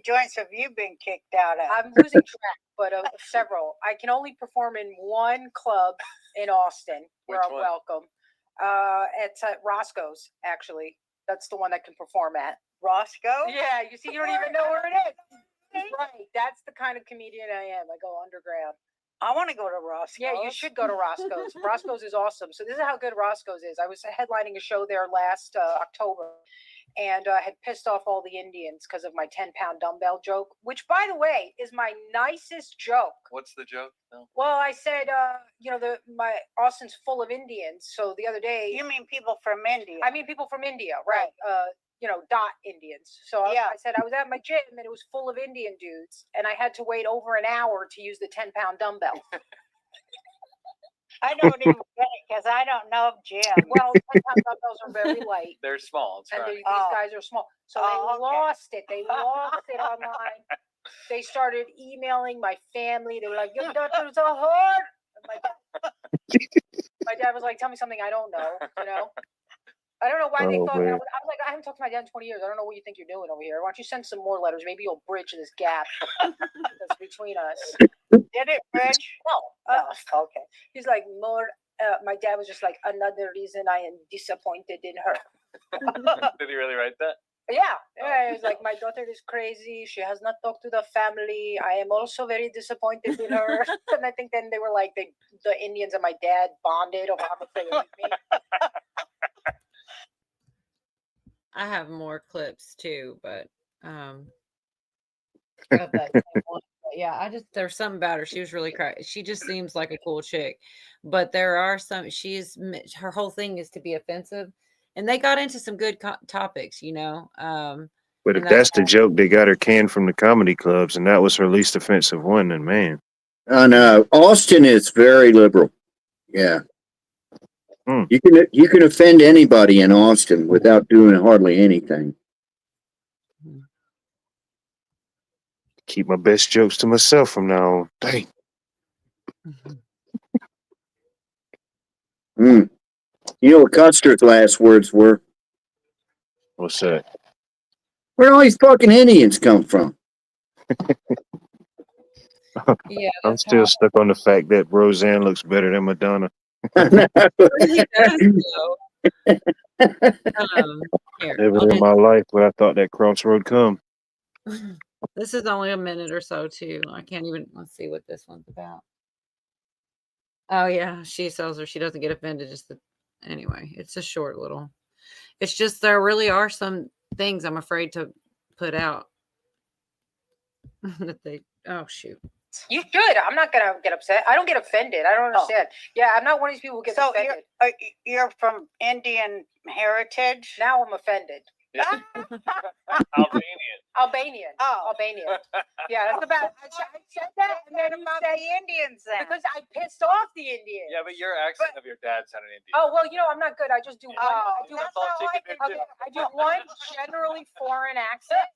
K: joints have you been kicked out of?
O: I'm losing track, but several. I can only perform in one club in Austin where
H: Which
O: I'm
H: one?
O: welcome. It's at Roscoe's, actually. That's the one I can perform at.
K: Roscoe?
O: Yeah, you see, you don't even know where it is. Right. That's the kind of comedian I am. I go underground.
K: I want to go to Roscoe's.
O: Yeah, you should go to Roscoe's. Roscoe's is awesome. So this is how good Roscoe's is. I was headlining a show there last October, and had pissed off all the Indians because of my 10-pound dumbbell joke, which, by the way, is my nicest joke.
H: What's the joke? No.
O: Well, I said, my Austin's full of Indians. So the other day,
K: You mean people from India?
O: I mean people from India, right? Dot Indians. So I said I was at my gym and it was full of Indian dudes, and I had to wait over an hour to use the 10-pound dumbbell.
K: I don't even get it because I don't know of gym.
O: Well, 10-pound dumbbells are very light.
H: They're small. That's
O: And
H: right.
O: these guys are small. So they lost it. They lost it online. They started emailing my family. They were like, your daughter's a whore. And my dad was like, tell me something I don't know, I don't know why they
C: Oh,
O: thought
C: man.
O: that. I was like, I haven't talked to my dad in 20 years. I don't know what you think you're doing over here. Why don't you send some more letters? Maybe you'll bridge this gap that's between us.
K: Did it, Rich?
O: No. Okay. He's like, more. My dad was just like, another reason I am disappointed in her.
H: Did he really write that?
O: Yeah. It's like, my daughter is crazy. She has not talked to the family. I am also very disappointed in her. And I think then they were like, the Indians and my dad bonded over how much they like me. I have more clips too, but of that same one. But yeah, there's something about her. She was really she just seems like a cool chick. But there are some. Her whole thing is to be offensive, and they got into some good topics,
C: But if
O: and
C: that's the joke, they got her canned from the comedy clubs, and that was her least offensive one. And man,
A: I know Austin is very liberal. Yeah. You can offend anybody in Austin without doing hardly anything.
C: keep my best jokes to myself from now on. Dang.
A: You know what Custer's last words were?
C: What's that?
A: Where all these fucking Indians come from?
B: Yeah,
C: I'm still stuck on the fact that Roseanne looks better than Madonna.
B: Here,
C: Never
B: I'll
C: in my life would I thought that crossroad come.
B: This is only a minute or so too. I can't even. Let's see what this one's about. Oh yeah, she tells her she doesn't get offended. Anyway, it's a short little. It's just there really are some things I'm afraid to put out. That they. Oh shoot. You should. I'm not gonna get upset. I don't get offended. I don't understand. Yeah, I'm not one of these people who get offended.
K: You're from Indian heritage?
O: Now I'm offended. Albanian. Oh, Albanian. Yeah, that's about. I said that, and then
K: about the Indians then.
O: because I pissed off the Indians.
H: Yeah, but your accent of your dad sounded Indian.
O: Oh well, I'm not good. I just do one. I do
H: that's all chicken
O: okay, I do one generally foreign accent,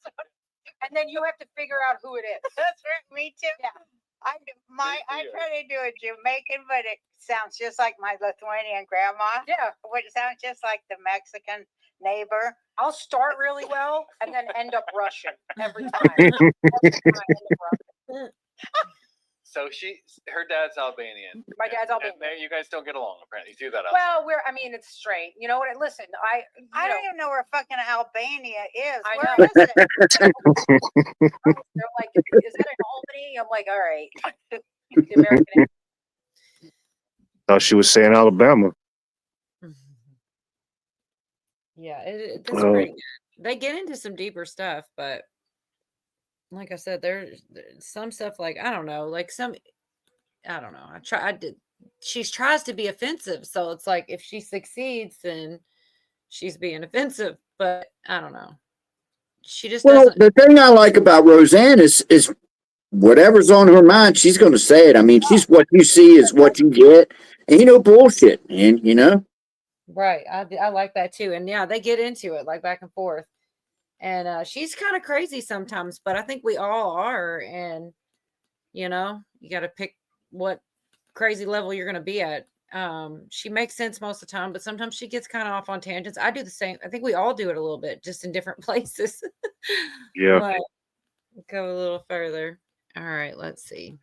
O: and then you have to figure out who it is.
K: That's right. Me too.
O: Yeah.
K: I try to do a Jamaican, but it sounds just like my Lithuanian grandma.
O: Yeah.
K: Which sounds just like the Mexican neighbor.
O: I'll start really well and then end up Russian every time. Every time I end up Russian.
H: So her dad's Albanian.
O: My dad's Albanian.
H: And you guys don't get along, apparently. You do that.
O: Well, it's straight. You know what? Listen, I
K: don't even know where fucking Albania is.
O: I
K: Where
O: know.
K: is it?
O: They're like, is that in Albany? I'm like, all right. The American.
C: Thought she was saying Alabama.
B: Yeah, it's pretty good. They get into some deeper stuff, but like I said, there's some stuff like I don't know. She tries to be offensive, so it's like if she succeeds, then she's being offensive. But I don't know. She just
A: Well,
B: doesn't.
A: the thing I like about Roseanne is whatever's on her mind, she's going to say it. I mean, she's what you see is what you get. Ain't no bullshit, and you know.
B: Right. I like that too. And yeah, they get into it like back and forth. And she's kind of crazy sometimes, but I think we all are. And you know, you got to pick what crazy level you're going to be at. She makes sense most of the time, but sometimes she gets kind of off on tangents. I do the same. I think we all do it a little bit, just in different places.
C: Yeah.
B: Like, go a little further. All right, let's see.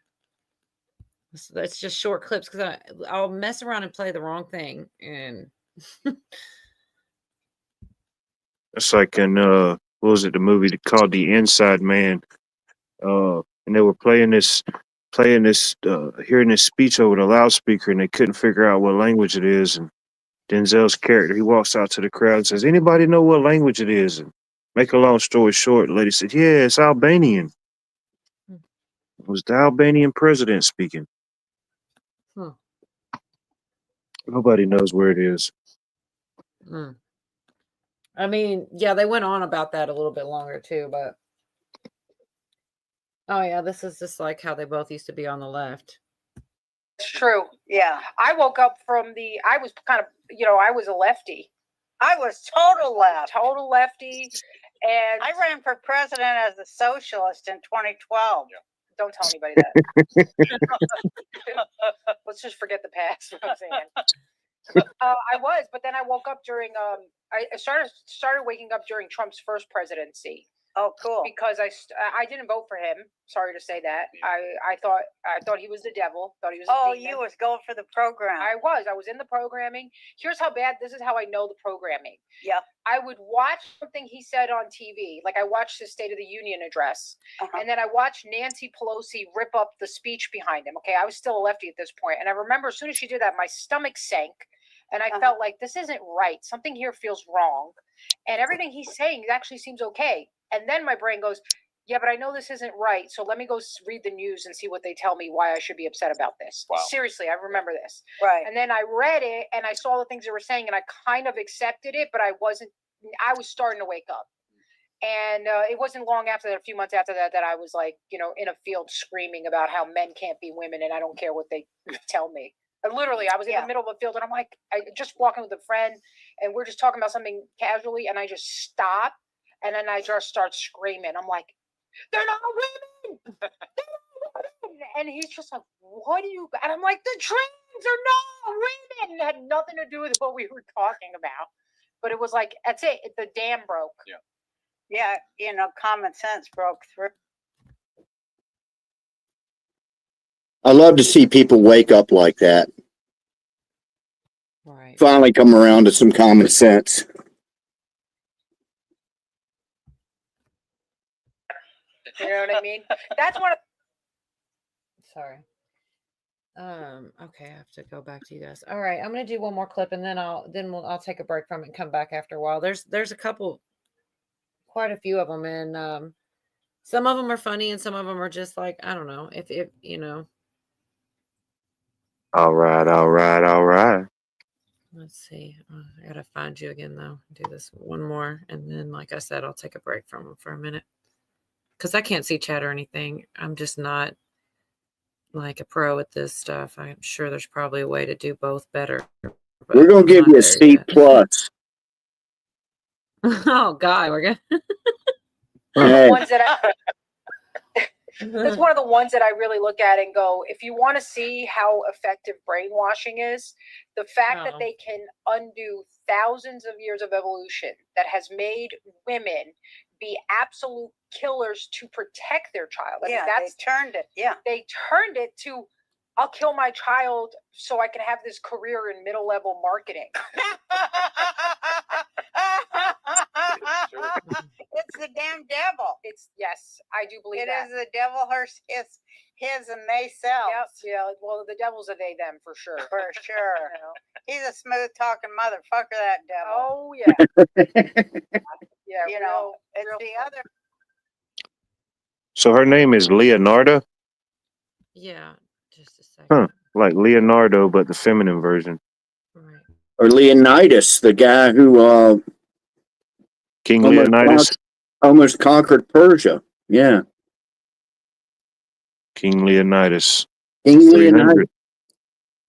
B: So that's just short clips because I'll mess around and play the wrong thing. And
C: It's like in what was it, the movie called The Inside Man? And they were hearing this speech over the loudspeaker, and they couldn't figure out what language it is. And Denzel's character, he walks out to the crowd and says, "Anybody know what language it is?" And make a long story short, the lady said, "Yeah, it's Albanian." It was the Albanian president speaking.
B: Hmm.
C: Nobody knows where it is.
B: I mean, yeah, they went on about that a little bit longer too, but oh yeah, this is just like how they both used to be on the left.
P: It's true.
K: Yeah.
P: I woke up from I was kind of, I was a lefty.
K: I was total left.
P: Total lefty. And
K: I ran for president as a socialist in 2012.
P: don't tell anybody that. Let's just forget the past. What I'm saying. I was, but then I woke up during I started waking up during Trump's first presidency.
K: Oh, cool.
P: Because I didn't vote for him. Sorry to say that. I thought he was the devil. Thought he was.
K: Oh, you was going for the program.
P: I was in the programming. Here's how bad. This is how I know the programming.
K: Yeah.
P: I would watch something he said on TV. Like I watched his State of the Union address, and then I watched Nancy Pelosi rip up the speech behind him. Okay, I was still a lefty at this point, and I remember as soon as she did that, my stomach sank, and I felt like this isn't right. Something here feels wrong, and everything he's saying actually seems okay. And then my brain goes, yeah, but I know this isn't right. So let me go read the news and see what they tell me why I should be upset about this.
K: Wow.
P: Seriously, I remember this.
K: Right.
P: And then I read it and I saw the things they were saying and I kind of accepted it, but I was starting to wake up. And it wasn't long after that, a few months after that, that I was like, in a field screaming about how men can't be women and I don't care what they tell me. Literally, I was in the middle of a field and I'm like, I just walking with a friend and we're just talking about something casually and I just stop. And then I just start screaming. I'm like, they're not women. They're not women. And he's just like, what do you? And I'm like, the trans are not women. It had nothing to do with what we were talking about. But it was like, that's it. The dam broke.
K: Yeah. Yeah. Common sense broke through.
A: I love to see people wake up like that.
B: Right.
A: Finally come around to some common sense.
P: You know what I mean? That's one of.
B: Sorry. Okay, I have to go back to you guys. All right, I'm gonna do one more clip and then I'll take a break from it and come back after a while. There's quite a few of them, and some of them are funny and some of them are just like, I don't know, if
C: All right.
B: Let's see. I gotta find you again though. Do this one more, and then, like I said, I'll take a break from them for a minute because I can't see chat or anything. I'm just not like a pro at this stuff. I'm sure there's probably a way to do both better.
A: We're gonna give you a C plus.
B: Oh God, we're gonna.
A: Hey.
P: Ones that that's one of the ones that I really look at and go, if you want to see how effective brainwashing is, the fact that they can undo thousands of years of evolution that has made women be absolute killers to protect their child. I mean,
K: they turned it. Yeah.
P: They turned it to, I'll kill my child so I can have this career in middle level marketing.
K: It's the damn devil.
P: Yes, I do believe
K: it
P: that.
K: is the devil, his and they selves.
P: Yep, yeah, well, the devil's a they them for sure.
K: For sure. He's a smooth talking motherfucker, that devil.
P: Oh yeah. Yeah,
K: it's the other.
C: So her name is Leonardo?
B: Yeah, just a second.
C: Huh. Like Leonardo, but the feminine version.
B: Right.
A: Or Leonidas, the guy who
C: King Leonidas
A: almost conquered Persia. Yeah.
C: King Leonidas.
A: King
C: 300.
A: Leonidas.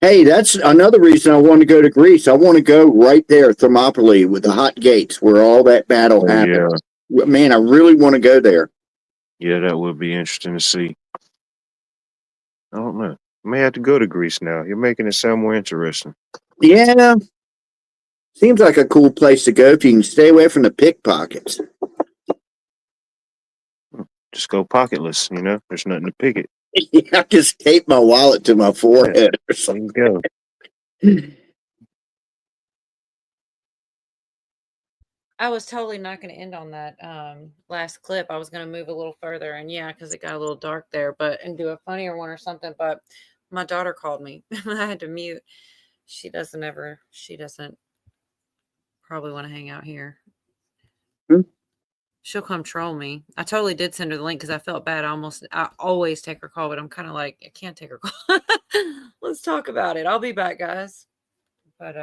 A: Hey, that's another reason I want to go to Greece. I want to go right there, Thermopylae, with the hot gates where all that battle
C: Oh,
A: happened.
C: yeah.
A: Man, I really want to go there.
C: Yeah, that would be interesting to see. I don't know. May have to go to Greece now. You're making it sound more interesting.
A: Yeah, seems like a cool place to go if you can stay away from the pickpockets.
C: Just go pocketless, you know? There's nothing to pick it.
A: I just tape my wallet to my forehead or
C: There
A: something.
C: you go.
B: I was totally not going to end on that last clip. I was going to move a little further, and yeah, because it got a little dark there, and do a funnier one or something. But my daughter called me. I had to mute. She doesn't probably want to hang out here. She'll come troll me. I totally did send her the link because I felt bad. I always take her call, but I'm kind of like, I can't take her call. Let's talk about it. I'll be back, guys. But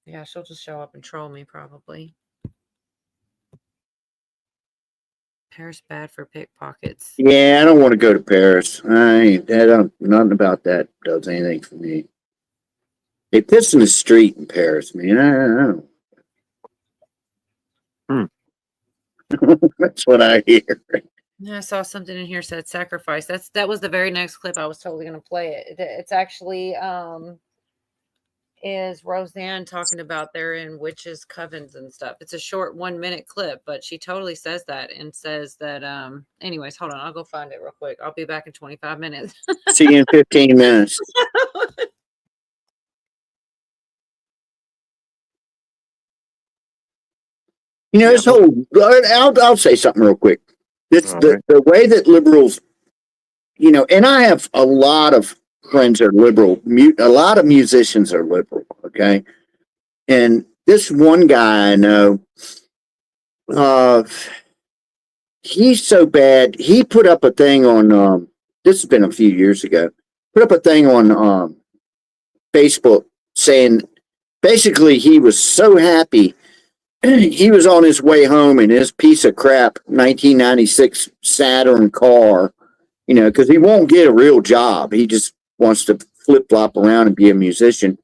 B: yeah, she'll just show up and troll me probably. Paris bad for pickpockets.
A: Yeah, I don't want to go to Paris. Nothing about that does anything for me. They piss in the street in Paris, man. I don't know. That's what I hear.
B: Yeah, I saw something in here said sacrifice. That was the very next clip. I was totally gonna play it. It's actually is Roseanne talking about they're in witches' covens and stuff. It's a short 1-minute clip, but she totally says that and says that anyways, hold on, I'll go find it real quick. I'll be back in 25 minutes.
A: See you in 15 minutes. You know, this whole, I'll say something real quick. The way that liberals, you know, and I have a lot of friends that are liberal, a lot of musicians are liberal, okay? And this one guy I know, he's so bad. He put up a thing on, this has been a few years ago, put up a thing on Facebook saying, basically he was so happy he was on his way home in his piece of crap 1996 Saturn car, you know, because he won't get a real job. He just wants to flip flop around and be a musician.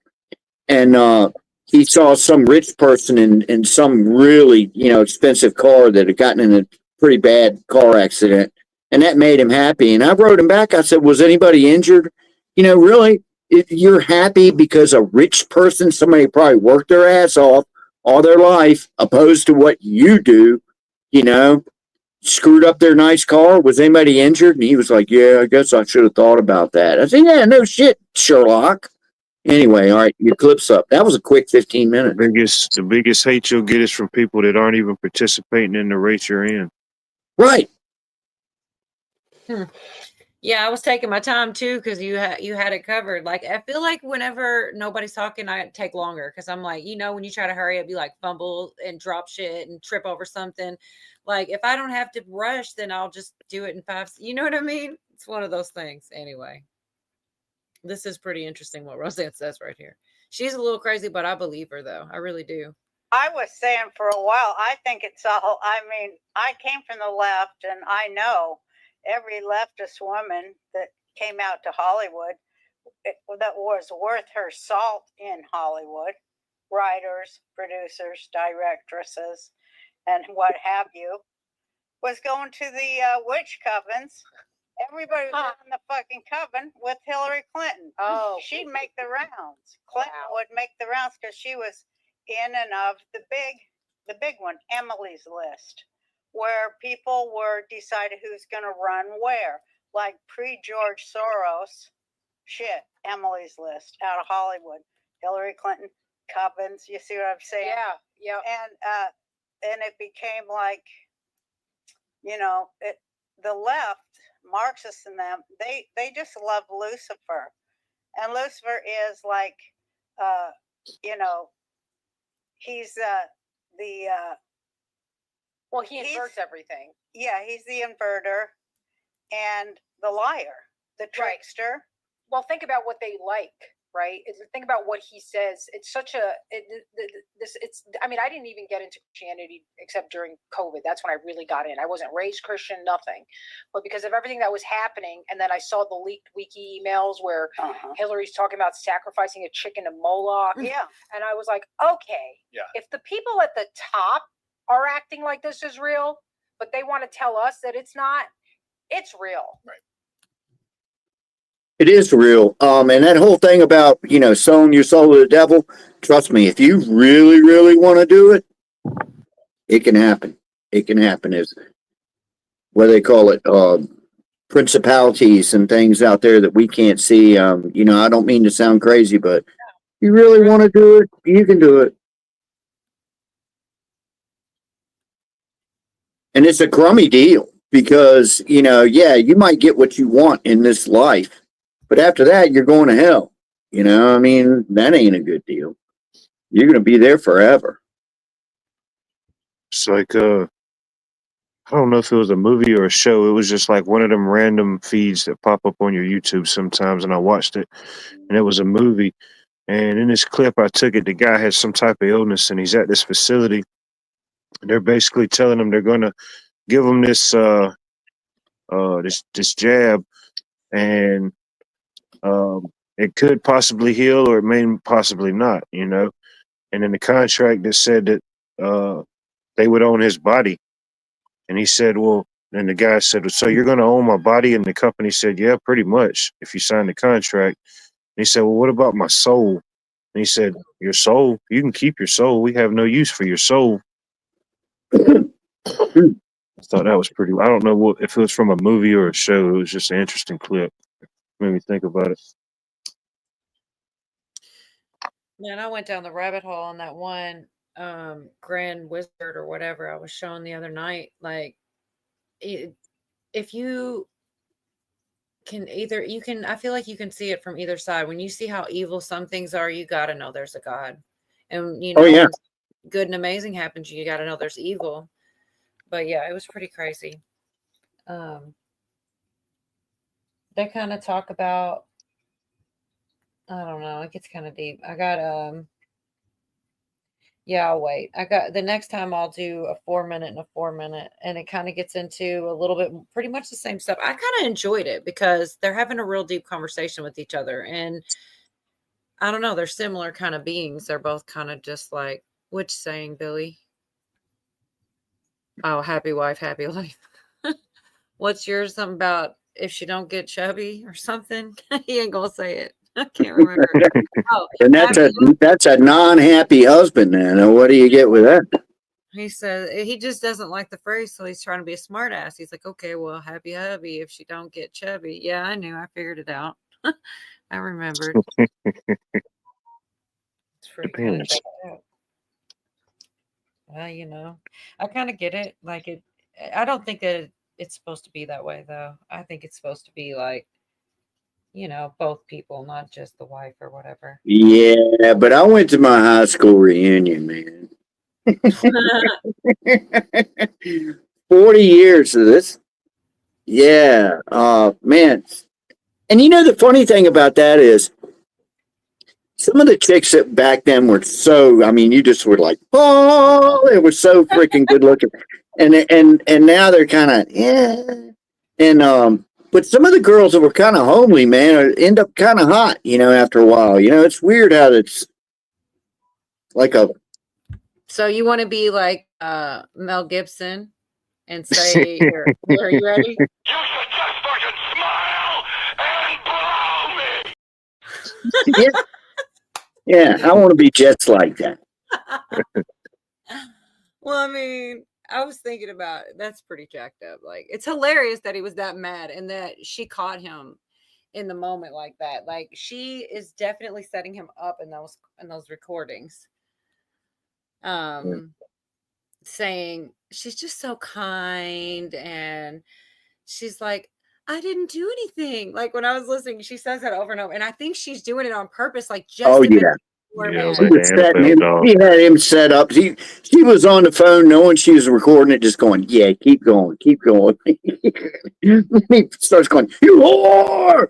A: And he saw some rich person in some really, you know, expensive car that had gotten in a pretty bad car accident. And that made him happy. And I wrote him back. I said, was anybody injured? You know, really, if you're happy because a rich person, somebody probably worked their ass off all their life, opposed to what you do, you know, screwed up their nice car. Was anybody injured? And he was like, yeah, I guess I should have thought about that. I said, yeah, no shit, Sherlock. Anyway, all right, your clip's up. That was a quick 15 minutes.
C: The biggest hate you'll get is from people that aren't even participating in the race you're in.
A: Right.
B: Yeah, I was taking my time too because you had it covered. Like I feel like whenever nobody's talking, I take longer because I'm like, you know, when you try to hurry up, you like fumble and drop shit and trip over something. Like if I don't have to rush, then I'll just do it in 5. You know what I mean? It's one of those things. Anyway, this is pretty interesting what Roseanne says right here. She's a little crazy, but I believe her though. I really do.
K: I was saying for a while, I think it's all, I mean, I came from the left and I know every leftist woman that came out to Hollywood that was worth her salt in Hollywood, writers, producers, directresses, and what have you, was going to the witch covens. Everybody was in the fucking coven with Hillary Clinton.
P: Oh,
K: she'd make the rounds. Clinton would make the rounds because she was in and of the big one, Emily's List, where people were deciding who's going to run where, like pre-George Soros, shit, Emily's List out of Hollywood, Hillary Clinton, covens. You see what I'm saying?
P: Yeah.
K: And it became like, you know, the left, Marxists and them, they just love Lucifer, and Lucifer is like, you know, he's
P: well, he inverts everything.
K: Yeah, he's the inverter and the liar, the trickster.
P: Well, think about what they like. right? Think about what he says. It's such a I mean, I didn't even get into Christianity except during COVID. That's when I really got in. I wasn't raised Christian, nothing, but because of everything that was happening, and then I saw the leaked wiki emails where Hillary's talking about sacrificing a chicken to Moloch.
K: Yeah.
P: And I was like, okay, if the people at the top are acting like this is real, but they want to tell us that it's not, it's real.
H: Right.
A: It is real. And that whole thing about, selling your soul to the devil, trust me, if you really, really want to do it, it can happen. It can happen. Is what they call it, principalities and things out there that we can't see. I don't mean to sound crazy, but if you really want to do it, you can do it. And it's a crummy deal because, you might get what you want in this life. But after that, you're going to hell. That ain't a good deal. You're going to be there forever.
C: It's like, I don't know if it was a movie or a show. It was just like one of them random feeds that pop up on your YouTube sometimes. And I watched it, and it was a movie. And in this clip, I took it, the guy has some type of illness, and he's at this facility. And they're basically telling him they're going to give him this, this jab, and it could possibly heal or it may possibly not, And in the contract that said that they would own his body. And he said, well, and the guy said, so you're going to own my body? And the company said, yeah, pretty much, if you sign the contract. And he said, well, what about my soul? And he said, your soul? You can keep your soul. We have no use for your soul. I thought that was pretty, I don't know if it was from a movie or a show. It was just an interesting clip. Made me think about it.
B: Man, I went down the rabbit hole on that one Grand Wizard or whatever I was showing the other night. Like, if you can I feel like you can see it from either side. When you see how evil some things are, you got to know there's a God. And, when good and amazing happens, you got to know there's evil. But yeah, it was pretty crazy. They kind of talk about, I don't know, it gets kind of deep. I got I'll wait. I got the next time I'll do a 4-minute and a 4-minute, and it kind of gets into a little bit pretty much the same stuff. I kind of enjoyed it because they're having a real deep conversation with each other, and I don't know, they're similar kind of beings. They're both kind of just like, which saying, Billy? Oh, happy wife, happy life. What's yours? Something about if she don't get chubby or something? He ain't gonna say it. I can't remember. Oh,
A: and that's a non-happy husband, then. What do you get with that?
B: He says he just doesn't like the phrase, so he's trying to be a smart ass. He's like, okay, well, happy hubby if she don't get chubby. Yeah, I knew. I figured it out. I remembered. It's pretty kind of checked out. Well, I kind of get it. Like I don't think that it's supposed to be that way, though. I think it's supposed to be like, both people, not just the wife or whatever.
A: Yeah, but I went to my high school reunion, man. 40 years of this. Yeah. Man. And the funny thing about that is some of the chicks that back then were you just were like, oh, they were so freaking good looking. And now they're kind of, yeah. And, but some of the girls that were kind of homely, man, end up kind of hot, after a while. It's weird how it's like a.
B: So you want to be like Mel Gibson and say, here, are you ready?
A: Yeah. Yeah, I want to be just like that.
B: Well, I was thinking about it. That's pretty jacked up. Like, it's hilarious that he was that mad and that she caught him in the moment like that. Like, she is definitely setting him up in those recordings. Saying she's just so kind, and she's like, I didn't do anything. Like, when I was listening, she says that over and over, and I think she's doing it on purpose, like just to make
A: He had him set up. She was on the phone knowing she was recording it, just going, yeah, keep going. He starts going, you whore!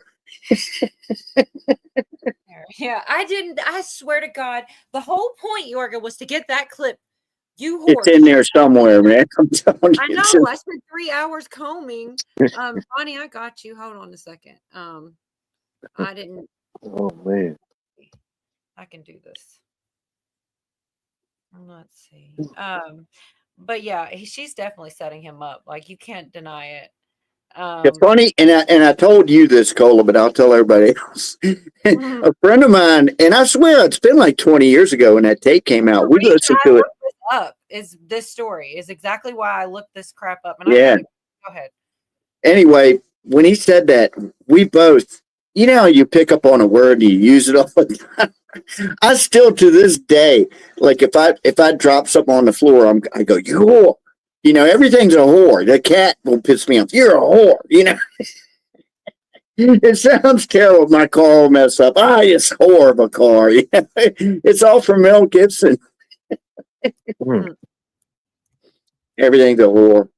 B: Yeah, I didn't. I swear to God, the whole point, Yorga, was to get that clip. You
A: It's
B: whore.
A: in there somewhere, man. I'm telling you.
B: I
A: it's
B: know.
A: in-
B: I spent 3 hours combing. Bonnie, I got you. Hold on a second. I didn't.
C: Oh man.
B: I can do this. Let's see. But yeah, she's definitely setting him up. Like you can't deny it.
A: It's funny, and I told you this, Cola, but I'll tell everybody else. A friend of mine, and I swear it's been like 20 years ago when that tape came out. We listened to it.
B: Up is this story is exactly why I looked this crap up. And
A: Yeah.
B: Go ahead.
A: Anyway, when he said that, we both, you know, how you pick up on a word and you use it all the time. I still to this day, like if I drop something on the floor, I go, you whore. You know, everything's a whore. The cat will piss me off. You're a whore. You know, it sounds terrible. My car will mess up. It's a whore of a car. You know? It's all from Mel Gibson. Everything's a whore.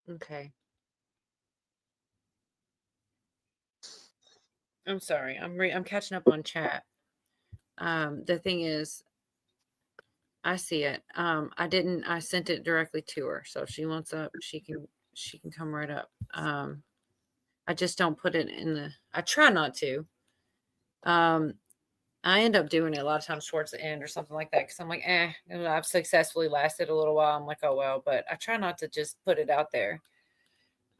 B: Okay. I'm sorry. I'm catching up on chat. The thing is, I see it. I sent it directly to her. So if she wants up, she can come right up. I just don't put it in I try not to. I end up doing it a lot of times towards the end or something like that. Cause I'm like, I've successfully lasted a little while. I'm like, oh, well, but I try not to just put it out there.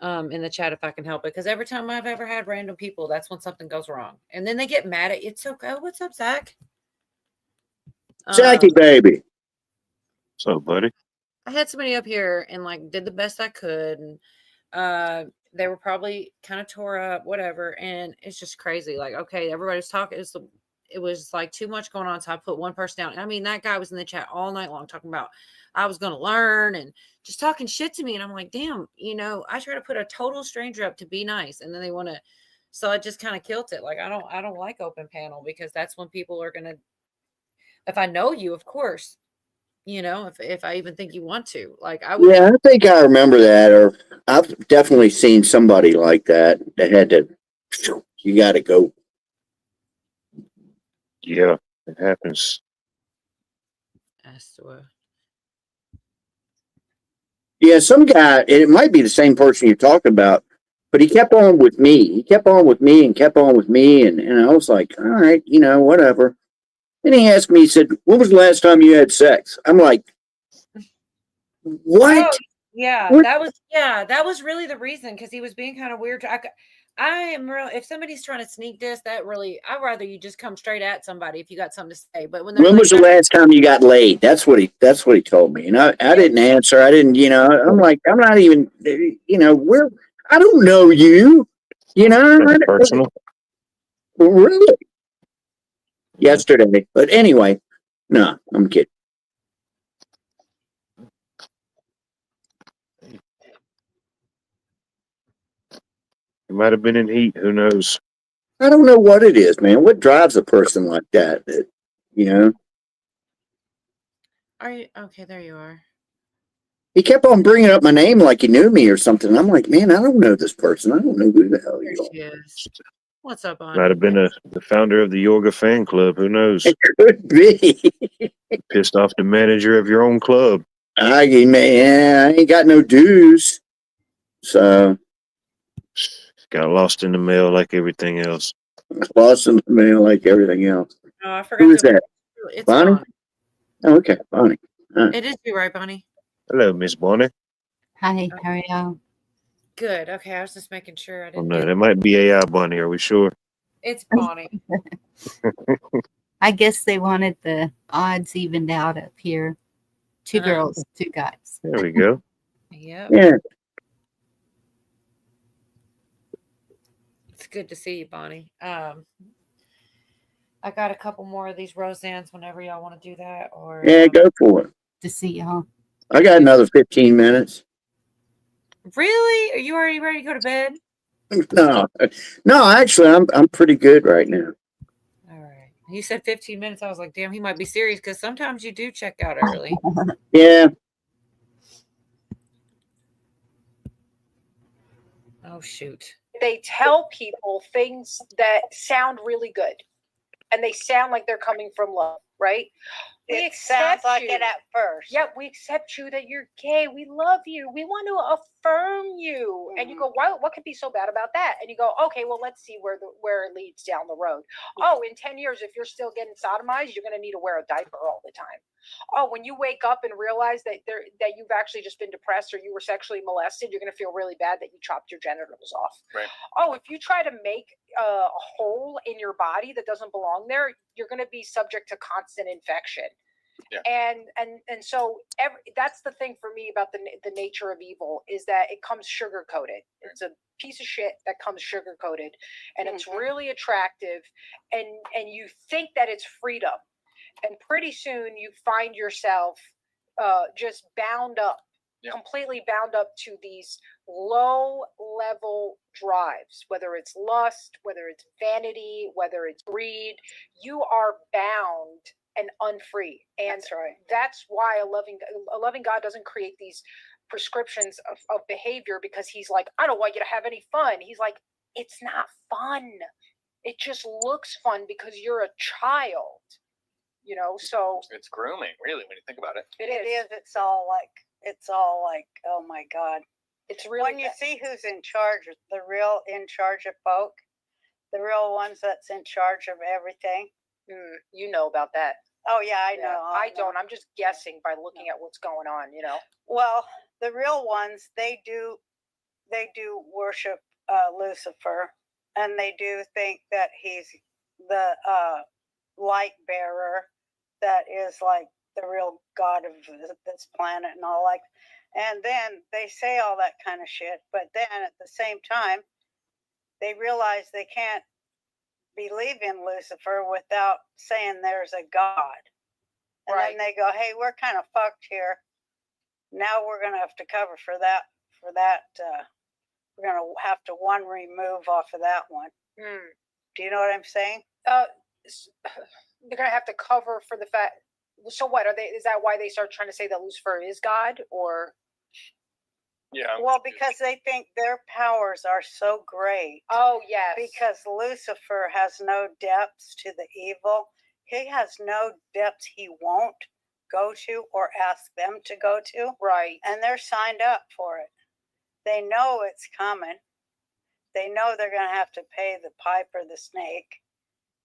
B: In the chat if I can help it. Because every time I've ever had random people, that's when something goes wrong. And then they get mad at you. It's okay. What's up, Zach?
A: Jackie, baby.
C: So, buddy.
B: I had somebody up here and like did the best I could. And they were probably kind of tore up, whatever. And it's just crazy. Like, okay, everybody's talking. It was like too much going on. So I put one person down. I mean, that guy was in the chat all night long talking about I was going to learn and just talking shit to me. And I'm like, damn, you know, I try to put a total stranger up to be nice. And then they want to, so I just kind of killed it. Like, I don't like open panel because that's when people are going to, if I know you, of course, you know, if I even think you want to, like, I would.
A: Yeah, I think I remember that, or I've definitely seen somebody like that had to, you got to go.
C: Yeah, it happens.
A: Yeah, some guy, it might be the same person you're talking about, but he kept on with me. He kept on with me and kept on with me. And I was like, all right, you know, whatever. Then he asked me, he said, when was the last time you had sex? I'm like, what?
B: Oh, yeah,
A: What?
B: that was really the reason because he was being kind of weird. I am real. If somebody's trying to sneak this, I'd rather you just come straight at somebody if you got something to say. But when
A: When was the last time you got laid? That's what he told me. And I didn't answer. I didn't, you know, I'm like, I'm not even, you know, I don't know you, you know.
C: That's personal.
A: Really? Yesterday. But anyway, no, I'm kidding.
C: It might have been in heat. Who knows?
A: I don't know what it is, man. What drives a person like that? You know?
B: Are you okay? There you are.
A: He kept on bringing up my name like he knew me or something. I'm like, man, I don't know this person. I don't know who the hell you are.
B: She is. What's up, on?
C: Might have been the founder of the Yorga fan club. Who knows?
A: It could be.
C: Pissed off the manager of your own club.
A: I ain't got no dues. So.
C: Got lost in the mail like everything else.
A: Lost in the mail like everything else.
B: Oh, I forgot.
A: Who is that?
B: It's
A: Bonnie?
B: Bonnie.
A: Oh, okay, Bonnie.
B: It is you, right, Bonnie?
C: Hello, Miss Bonnie.
Q: Hi, how are y'all?
B: Good. Okay, I was just making sure I
C: Oh
B: didn't.
C: no, that might be AI Bonnie. Are we sure?
B: It's Bonnie.
Q: I guess they wanted the odds evened out up here. Two girls, two guys.
C: There we go.
B: Yep.
A: Yeah.
B: It's good to see you, Bonnie. I got a couple more of these Roseannes whenever y'all want to do that. Or
A: Yeah, go for it.
Q: To see y'all.
A: I got another 15 minutes.
B: Really? Are you already ready to go to bed?
A: No, actually, I'm pretty good right now.
B: All right. You said 15 minutes. I was like, damn, he might be serious because sometimes you do check out early.
A: Yeah.
B: Oh, shoot.
P: they tell people things that sound really good, and they sound like they're coming from love, right?
K: It sounds like it at first.
P: Yep, we accept you that you're gay. We love you. We want to affirm you. And you go, why? What could be so bad about that? And you go, okay, well, let's see where it leads down the road. Oh, in 10 years, if you're still getting sodomized, you're going to need to wear a diaper all the time. Oh, when you wake up and realize that you've actually just been depressed or you were sexually molested, you're going to feel really bad that you chopped your genitals off.
I: Right.
P: Oh, if you try to make a hole in your body that doesn't belong there, you're going to be subject to constant infection.
I: Yeah.
P: And so that's the thing for me about the nature of evil is that it comes sugar coated. It's a piece of shit that comes sugar coated, and it's really attractive, and you think that it's freedom, and pretty soon you find yourself just bound up. Yeah. Completely bound up to these low level drives, whether it's lust, whether it's vanity, whether it's greed. You are bound and unfree. And that's right. That's why a loving God doesn't create these prescriptions of behavior because he's like, I don't want you to have any fun. He's like, it's not fun. It just looks fun because you're a child, you know? So
I: it's grooming, really, when you think about it.
K: It is. It's all like, oh my God.
P: It's really
K: when you see who's in charge, the real in charge of folk, the real ones that's in charge of everything.
P: You know about that.
K: Oh yeah, I know.
P: I don't. I'm just guessing by looking at what's going on, you know.
K: Well, the real ones, they do worship Lucifer, and they do think that he's the light bearer that is like the real god of this planet and all like. And then they say all that kind of shit, but then at the same time, they realize they can't believe in Lucifer without saying there's a God. And then they go, hey, we're kind of fucked here. Now we're going to have to cover for that. We're going to have to remove off of that one. Do you know what I'm saying?
P: They're going to have to cover for the fact. So what are they? Is that why they start trying to say that Lucifer is God, or?
I: Yeah.
K: Well, because they think their powers are so great.
P: Oh, yes.
K: Because Lucifer has no depths to the evil. He has no depths he won't go to or ask them to go to.
P: Right.
K: And they're signed up for it. They know it's coming. They know they're going to have to pay the pipe or the snake.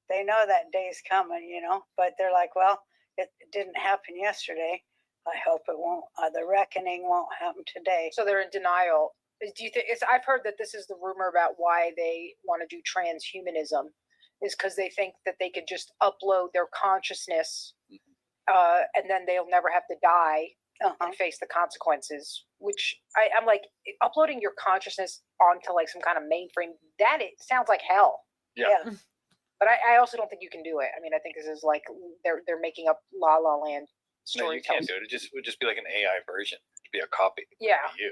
K: They know that day's coming, you know. But they're like, well, it didn't happen yesterday. I hope it won't. The reckoning won't happen today.
P: So they're in denial. Do you think? I've heard that this is the rumor about why they want to do transhumanism, is because they think that they could just upload their consciousness, and then they'll never have to die and face the consequences. Which I'm like, uploading your consciousness onto like some kind of mainframe, it sounds like hell.
I: Yeah.
P: But I also don't think you can do it. I mean, I think this is like they're making up La La Land.
I: No, you can't do it. It would just be like an AI version. It'd be a copy.
P: Yeah.
I: Of you.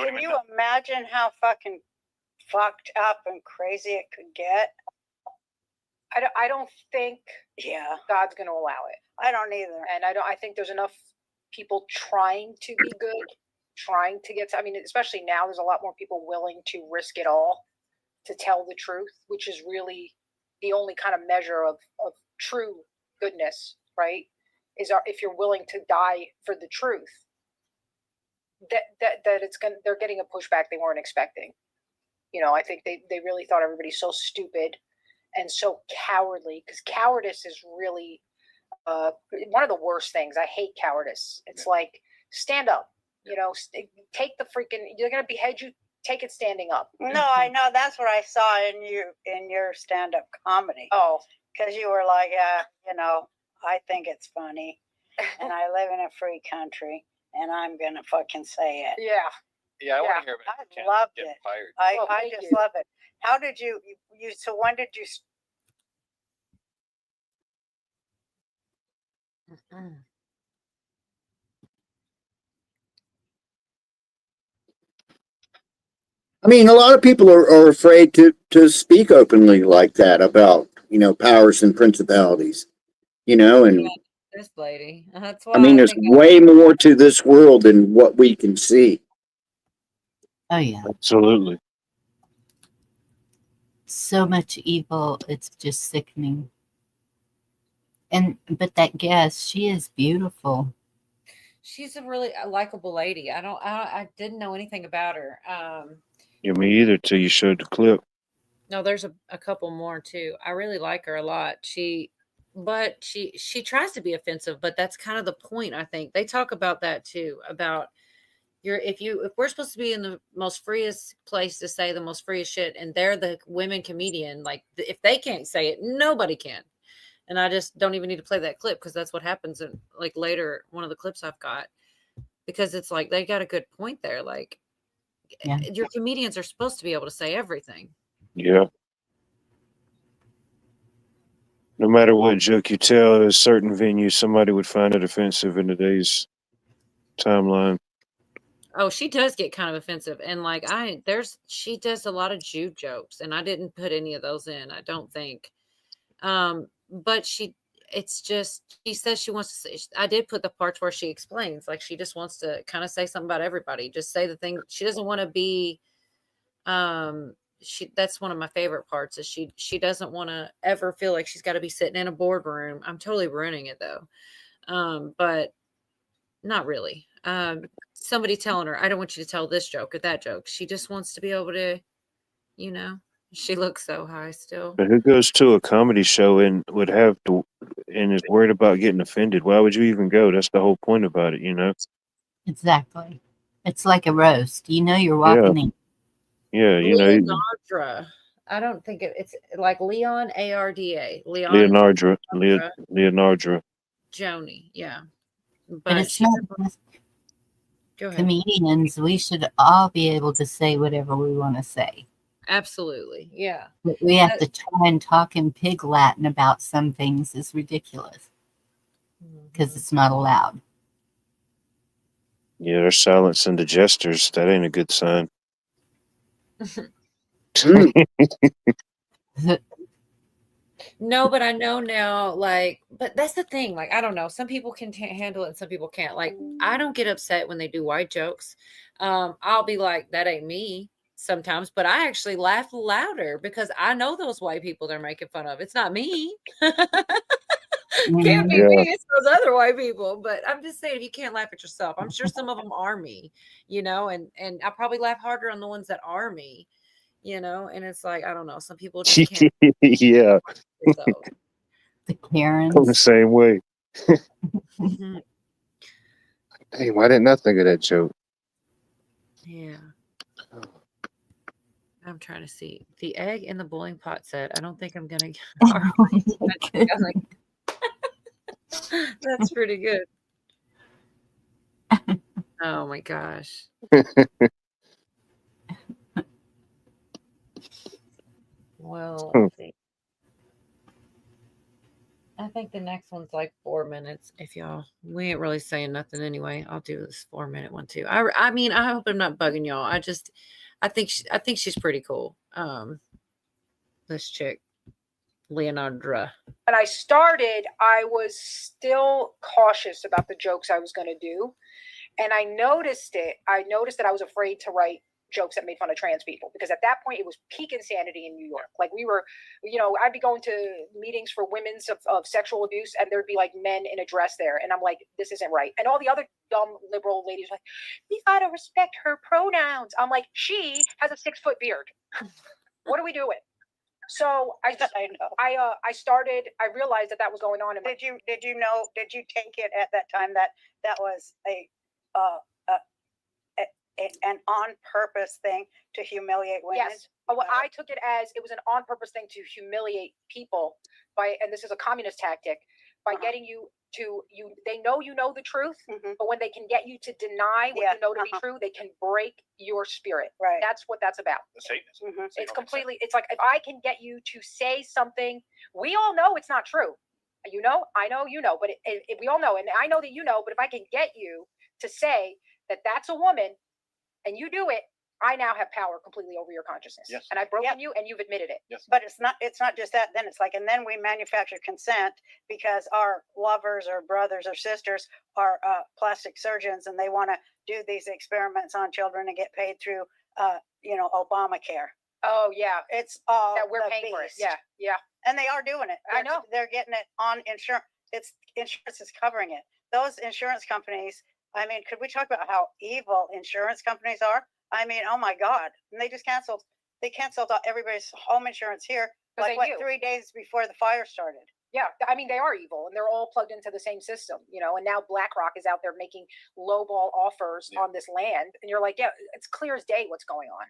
K: Can you imagine how fucking fucked up and crazy it could get?
P: I don't think God's going to allow it.
K: I don't either.
P: And I think there's enough people trying to be good, trying to get to, I mean, especially now, there's a lot more people willing to risk it all to tell the truth, which is really the only kind of measure of true goodness, right? If you're willing to die for the truth, they're getting a pushback they weren't expecting. You know, I think they really thought everybody's so stupid and so cowardly, because cowardice is really one of the worst things. I hate cowardice. It's like, stand up, you know, take the freaking, you're going to behead you, take it standing up.
K: No, I know. That's what I saw in your stand-up comedy.
P: Oh,
K: because you were like, yeah, you know, I think it's funny, and I live in a free country, and I'm gonna fucking say it.
P: Yeah.
I: Yeah, I want to hear about it.
K: I loved it.
I: Fired.
K: I just love it. How did you? So when did you?
A: I mean, a lot of people are afraid to speak openly like that about, you know, powers and principalities, you know, and
O: This lady. That's why
A: I mean, there's way more to this world than what we can see.
Q: Oh yeah.
C: Absolutely.
Q: so much evil. It's just sickening. But that guest, she is beautiful.
B: She's a really likable lady. I didn't know anything about her.
C: Yeah, me either till you showed the clip.
B: No, there's a couple more too. I really like her a lot. But she tries to be offensive, but that's kind of the point. I think they talk about that too, about if we're supposed to be in the most freest place to say the most freest shit, and they're the women comedian, like if they can't say it, nobody can. And I just don't even need to play that clip because that's what happens in like later one of the clips I've got, because it's like they got a good point there. Like your comedians are supposed to be able to say everything.
C: Yeah. No matter what joke you tell at a certain venue, somebody would find it offensive in today's timeline.
B: Oh, she does get kind of offensive. And like she does a lot of Jew jokes, and I didn't put any of those in, I don't think. But she says she wants to say, I did put the parts where she explains, like she just wants to kind of say something about everybody, just say the thing. She doesn't want to be, that's one of my favorite parts is she doesn't want to ever feel like she's got to be sitting in a boardroom. I'm totally ruining it though. But not really. Somebody telling her, I don't want you to tell this joke or that joke. She just wants to be able to, she looks so high still.
C: But who goes to a comedy show and would have to and is worried about getting offended? Why would you even go? That's the whole point about it,
Q: Exactly. It's like a roast. You're walking in.
C: Yeah,
B: Leonardra. I don't think it's like Leon Arda.
C: Leonardra.
B: Joni, yeah.
Q: But it's not just
B: Go ahead.
Q: comedians. We should all be able to say whatever we want to say.
B: Absolutely. Yeah.
Q: But we have to try and talk in pig Latin about some things is ridiculous because it's not allowed.
C: Yeah, they're silencing the jesters. That ain't a good sign.
B: No, but I know now, but that's the thing. Like, I don't know. Some people can handle it and some people can't. Like, I don't get upset when they do white jokes. I'll be like, that ain't me sometimes, but I actually laugh louder because I know those white people they're making fun of. It's not me. Can't be me. It's those other white people. But I'm just saying, if you can't laugh at yourself, I'm sure some of them are me, and I probably laugh harder on the ones that are me. And it's like, I don't know. Some people just can't.
C: Yeah.
Q: The Karens.
C: I'm the same way. Hey, why didn't I think of that joke?
B: Yeah. I'm trying to see. The egg in the boiling pot said, I don't think I'm going to. That's pretty good. Oh my gosh. Well, let's see. I think the next one's like 4 minutes. We ain't really saying nothing anyway. I'll do this 4-minute one too. I mean, I hope I'm not bugging y'all. I think she's pretty cool. This chick, Leonardra.
P: When I started, I was still cautious about the jokes I was going to do. And I noticed it. I noticed that I was afraid to write jokes that made fun of trans people, because at that point it was peak insanity in New York. Like we were, I'd be going to meetings for women's of sexual abuse, and there'd be like men in a dress there. And I'm like, this isn't right. And all the other dumb liberal ladies were like, we got to respect her pronouns. I'm like, she has a 6-foot beard. What are we doing? So I started, I realized that was going on.
K: Did you take it at that time that was an on purpose thing to humiliate women?
P: Yes. Well, I took it as it was an on purpose thing to humiliate people and this is a communist tactic, by getting you to, they know the truth, but when they can get you to deny what you know to be true, they can break your spirit.
K: Right.
P: That's what that's about. It's completely, it's like, if I can get you to say something, we all know it's not true. I know, but we all know, and I know that but if I can get you to say that that's a woman and you do it, I now have power completely over your consciousness. Yes. And I've broken you and you've admitted it.
K: Yes. But it's not just that. Then it's like, and then we manufacture consent because our lovers or brothers or sisters are plastic surgeons and they want to do these experiments on children and get paid through, Obamacare. Oh yeah, it's all
P: that we're
K: the
P: paying for it.
K: beast.
P: Yeah, yeah.
K: And they are doing it.
P: I know.
K: They're getting it on insurance. It's insurance is covering it. Those insurance companies. I mean, could we talk about how evil insurance companies are? I mean, oh my God! And they just canceled. They canceled everybody's home insurance here,
P: 'Cause
K: like
P: they
K: what,
P: do.
K: 3 days before the fire started.
P: Yeah, I mean, they are evil and they're all plugged into the same system, you know, and now BlackRock is out there making lowball offers on this land. And you're like, yeah, it's clear as day what's going on.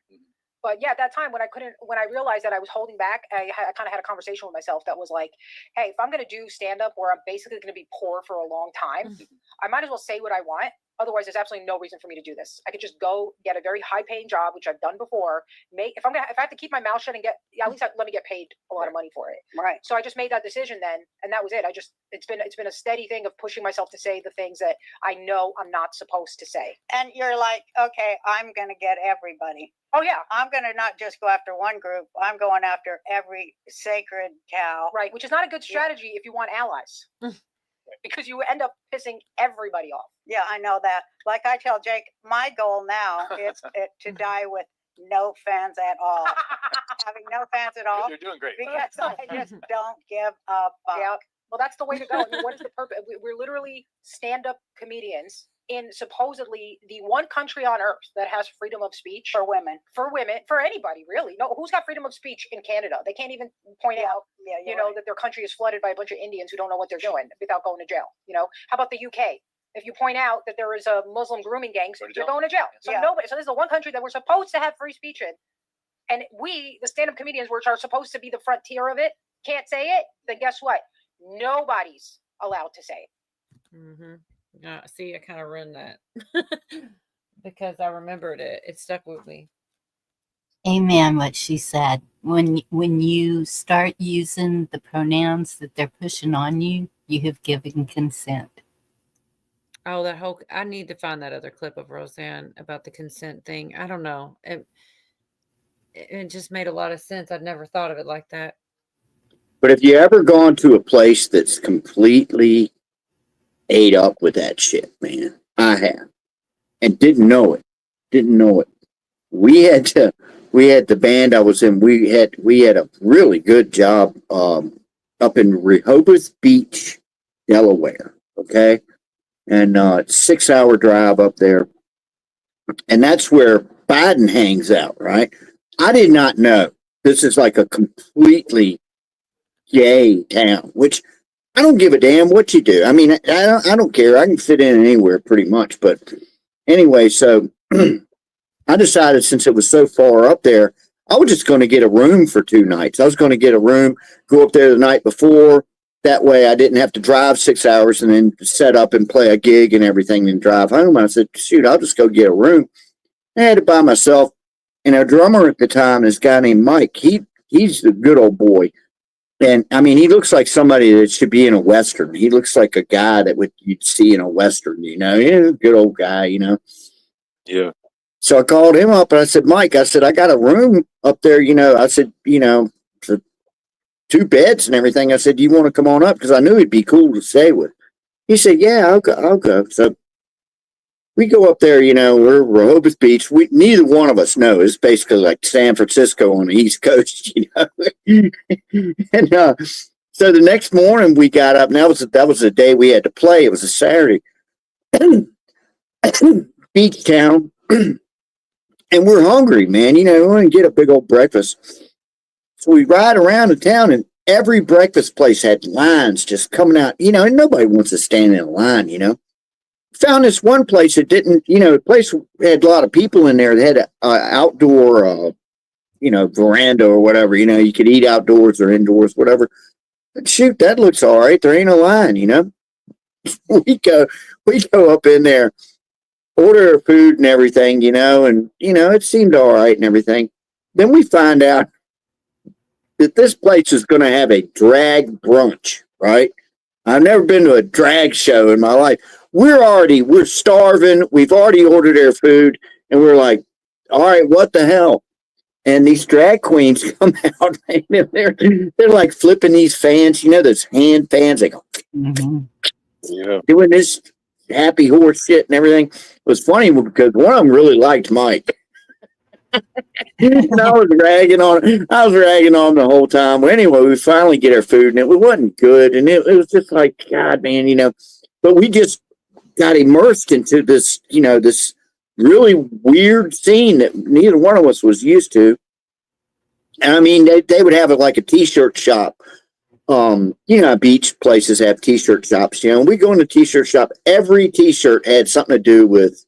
P: But yeah, at that time when I realized that I was holding back, I kind of had a conversation with myself that was like, hey, if I'm going to do stand up where I'm basically going to be poor for a long time, I might as well say what I want. Otherwise, there's absolutely no reason for me to do this. I could just go get a very high paying job, which I've done before. If I have to keep my mouth shut and at least let me get paid a lot of money for it.
K: Right.
P: So I just made that decision then, and that was it. It's been a steady thing of pushing myself to say the things that I know I'm not supposed to say.
K: And you're like, okay, I'm going to get everybody.
P: Oh yeah,
K: I'm going to not just go after one group. I'm going after every sacred cow.
P: right. Which is not a good strategy if you want allies, because you end up pissing everybody off.
K: Yeah, I know that. Like I tell Jake, my goal now is to die with no fans at all. Having no fans at all.
I: You're doing great.
K: Because I just don't give a fuck.
P: Yeah. Well, that's the way to go. I mean, what is the purpose? We're literally stand-up comedians in supposedly the one country on earth that has freedom of speech
K: For women.
P: for anybody, really. No, who's got freedom of speech in Canada? They can't even point out,
K: Yeah,
P: you know, that their country is flooded by a bunch of Indians who don't know what they're doing without going to jail. You know, how about the UK? If you point out that there is a Muslim grooming gang, you're going to jail. So
K: Yeah.
P: nobody. So this is the one country that we're supposed to have free speech in, and we, the stand-up comedians, which are supposed to be the frontier of it, can't say it. Then guess what? Nobody's allowed to say it.
O: Mm-hmm. See, I kind of ruined that because I remembered it. It stuck with me.
Q: Amen. What she said. When you start using the pronouns that they're pushing on you, you have given consent.
O: Oh, I need to find that other clip of Roseanne about the consent thing. I don't know. It just made a lot of sense. I'd never thought of it like that.
A: But if you ever gone to a place that's completely ate up with that shit, man, I have, and didn't know it. We had the band I was in. We had a really good job up in Rehoboth Beach, Delaware. Okay, and 6-hour drive up there, and that's where Biden hangs out. Right? I did not know this is like a completely gay town, which I don't give a damn what you do. I mean, I don't care. I can fit in anywhere pretty much. But anyway, so I decided since it was so far up there, I was just going to get a room for 2 nights. I was going to get a room, go up there the night before. That way I didn't have to drive 6 hours and then set up and play a gig and everything and drive home. I said, shoot, I'll just go get a room. I had it by myself. And our drummer at the time, this guy named Mike, he's a good old boy. And I mean, he looks like somebody that should be in a Western. He looks like a guy that you'd see in a Western, you know. He's a good old guy, you know.
C: Yeah.
A: So I called him up and I said, Mike, I said, I got a room up there, you know. I said, you know, for 2 beds and everything. I said, do you want to come on up? Because I knew he'd be cool to stay with. He said, yeah, I'll go. So we go up there, you know, we're Rehoboth Beach. Neither one of us know. It's basically like San Francisco on the East Coast, you know. And so the next morning we got up, and that was the day we had to play. It was a Saturday. Beach town. And we're hungry, man. You know, we want to get a big old breakfast. So we ride around the town, and every breakfast place had lines just coming out, you know, and nobody wants to stand in a line, you know. Found this one place that didn't, you know, the place had a lot of people in there. They had an outdoor, you know, veranda or whatever, you know, you could eat outdoors or indoors, whatever. But shoot, that looks all right. There ain't a line, you know. We go up in there, order food and everything, you know, and, you know, it seemed all right and everything. Then we find out that this place is going to have a drag brunch, right? I've never been to a drag show in my life. We're starving. We've already ordered our food, and we're like, all right, what the hell? And these drag queens come out, and they're like flipping these fans, you know, those hand fans. They go, doing this happy horse shit and everything. It was funny because one of them really liked Mike. And I was ragging on the whole time. Well, anyway, we finally get our food, and it wasn't good, and it was just like, God, man, But we just got immersed into this, this really weird scene that neither one of us was used to. And I mean, they would have it like a T-shirt shop. Beach places have T-shirt shops. We go in the T-shirt shop. Every T-shirt had something to do with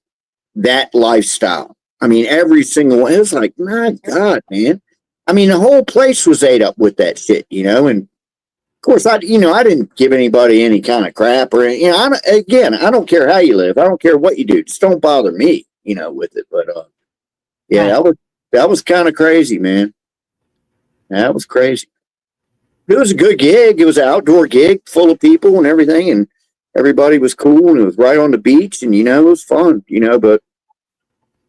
A: that lifestyle. I mean, every single one. It was like, my God, man. I mean, the whole place was ate up with that shit, and of course, I didn't give anybody any kind of crap or, I don't care how you live. I don't care what you do. Just don't bother me, with it. But, yeah, that was kind of crazy, man. That was crazy. It was a good gig. It was an outdoor gig full of people and everything. And everybody was cool. And it was right on the beach. And, it was fun, but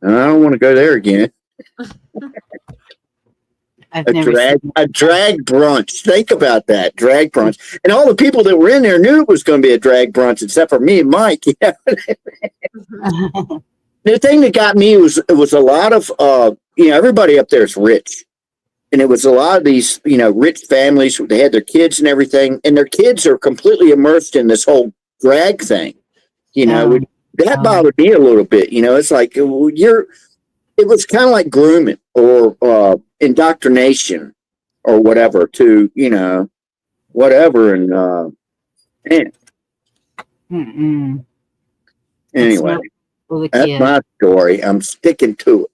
A: I don't want to go there again. A drag brunch. Think about that. Drag brunch. And all the people that were in there knew it was going to be a drag brunch, except for me and Mike. The thing that got me was it was a lot of, everybody up there is rich. And it was a lot of these, rich families. They had their kids and everything. And their kids are completely immersed in this whole drag thing. That bothered me a little bit. It's like it was kind of like grooming or indoctrination or whatever to, whatever. And, man. Anyway, that's my story. I'm sticking to it.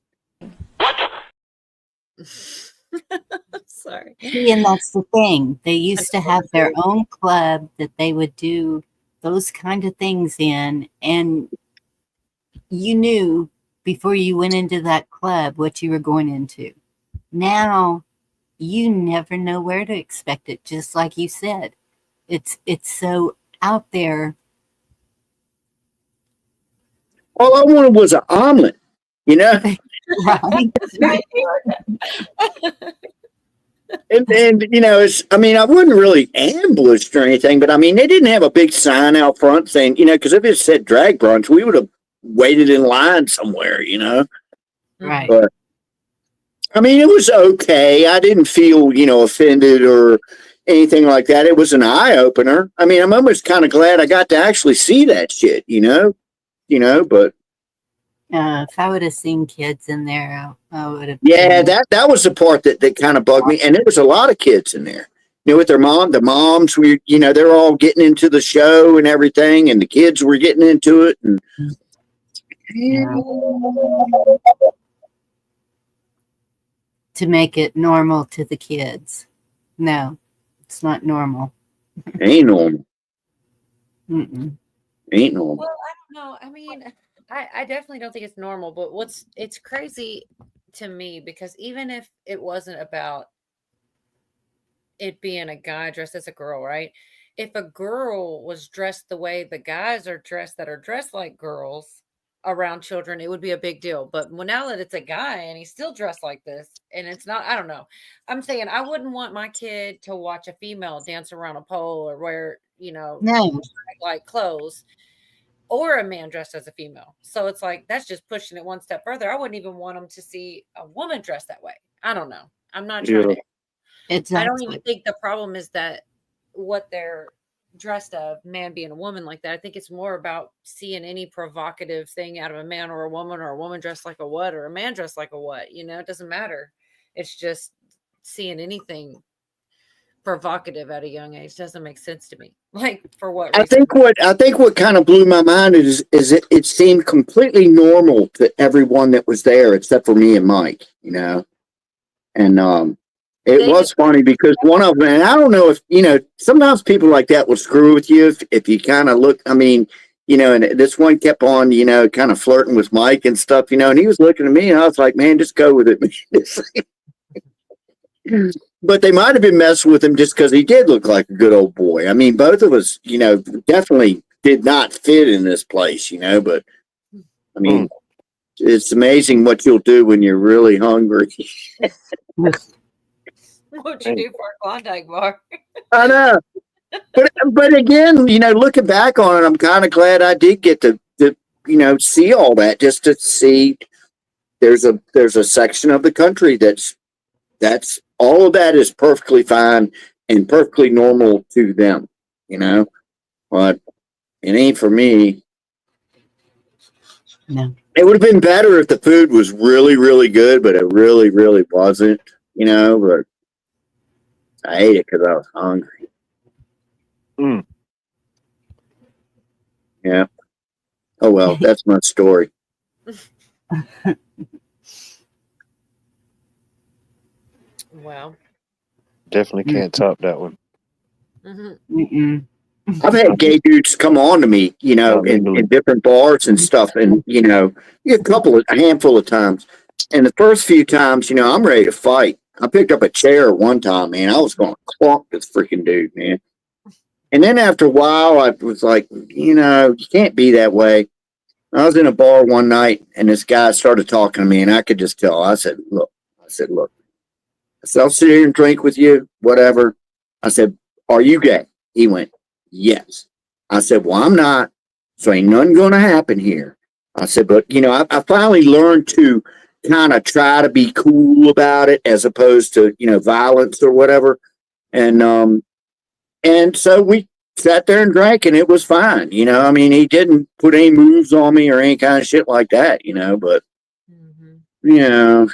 Q: Sorry. And that's the thing. They used to have their own club that they would do those kind of things in, and you knew before you went into that club what you were going into. Now you never know where to expect it, just like you said. It's so out there.
A: All I wanted was an omelet,
Q: Right.
A: And it's, I mean, I wasn't really ambushed or anything, but I mean, they didn't have a big sign out front saying, because if it said drag brunch, we would have waited in line somewhere,
Q: Right.
A: But I mean, it was okay. I didn't feel, offended or anything like that. It was an eye opener. I mean, I'm almost kind of glad I got to actually see that shit, but.
Q: If I would have seen kids in there, I would have.
A: Yeah, that was the part that kind of bugged me. And there was a lot of kids in there, with their the moms were, they're all getting into the show and everything. And the kids were getting into it. And
Q: to make it normal to the kids. No, it's not normal.
A: Ain't normal.
Q: Mm-mm.
A: Ain't normal.
B: Well, I don't know. I mean, I definitely don't think it's normal, but it's crazy to me because even if it wasn't about it being a guy dressed as a girl, right? If a girl was dressed the way the guys are dressed that are dressed like girls around children, it would be a big deal. But now that it's a guy and he's still dressed like this, and it's not, I don't know. I'm saying I wouldn't want my kid to watch a female dance around a pole or wear,
Q: No.
B: like clothes. Or a man dressed as a female. So it's like, that's just pushing it one step further. I wouldn't even want them to see a woman dressed that way. I don't know. I'm not trying to.
Q: Exactly.
B: I don't even think the problem is that what they're dressed of, man being a woman like that. I think it's more about seeing any provocative thing out of a man or a woman dressed like a what, or a man dressed like a what. It doesn't matter. It's just seeing anything provocative at a young age doesn't make sense to me. Like, for what reason?
A: I think what kind of blew my mind is it seemed completely normal to everyone that was there except for me and Mike, and it was funny because one of them, and I don't know if sometimes people like that will screw with you if you kind of look. I mean, and this one kept on kind of flirting with Mike and stuff, and he was looking at me and I was like, man, just go with it. But they might have been messing with him just because he did look like a good old boy. I mean, both of us, definitely did not fit in this place, but I mean, it's amazing what you'll do when you're really hungry.
B: What'd you do for a Klondike bar?
A: I know. But again, looking back on it, I'm kind of glad I did get to see all that just to see there's a section of the country that's all of that is perfectly fine and perfectly normal to them, you know. But it ain't for me.
Q: No.
A: It would have been better if the food was really, really good, but it really, really wasn't, you know. But I ate it because I was hungry.
C: Mm.
A: Yeah. Oh well, that's my story.
B: Well,
C: Definitely can't top that one.
Q: Mm-mm.
A: I've had gay dudes come on to me, you know,
C: Not
A: in
C: legally.
A: different bars and stuff, and you know, a handful of times. And the first few times, you know, I'm ready to fight. I picked up a chair one time, man. I was going to clonk this freaking dude, man. And then after a while, I was like, you know, you can't be that way. I was in a bar one night, and this guy started talking to me, and I could just tell. I said, look. I said, I'll sit here and drink with you, whatever. I said, are you gay? He went, yes. I said, well, I'm not, so ain't nothing going to happen here. I said, but, you know, I finally learned to kind of try to be cool about it as opposed to, you know, violence or whatever. And so we sat there and drank, and it was fine. You know, I mean, he didn't put any moves on me or any kind of shit like that, you know, but, you know,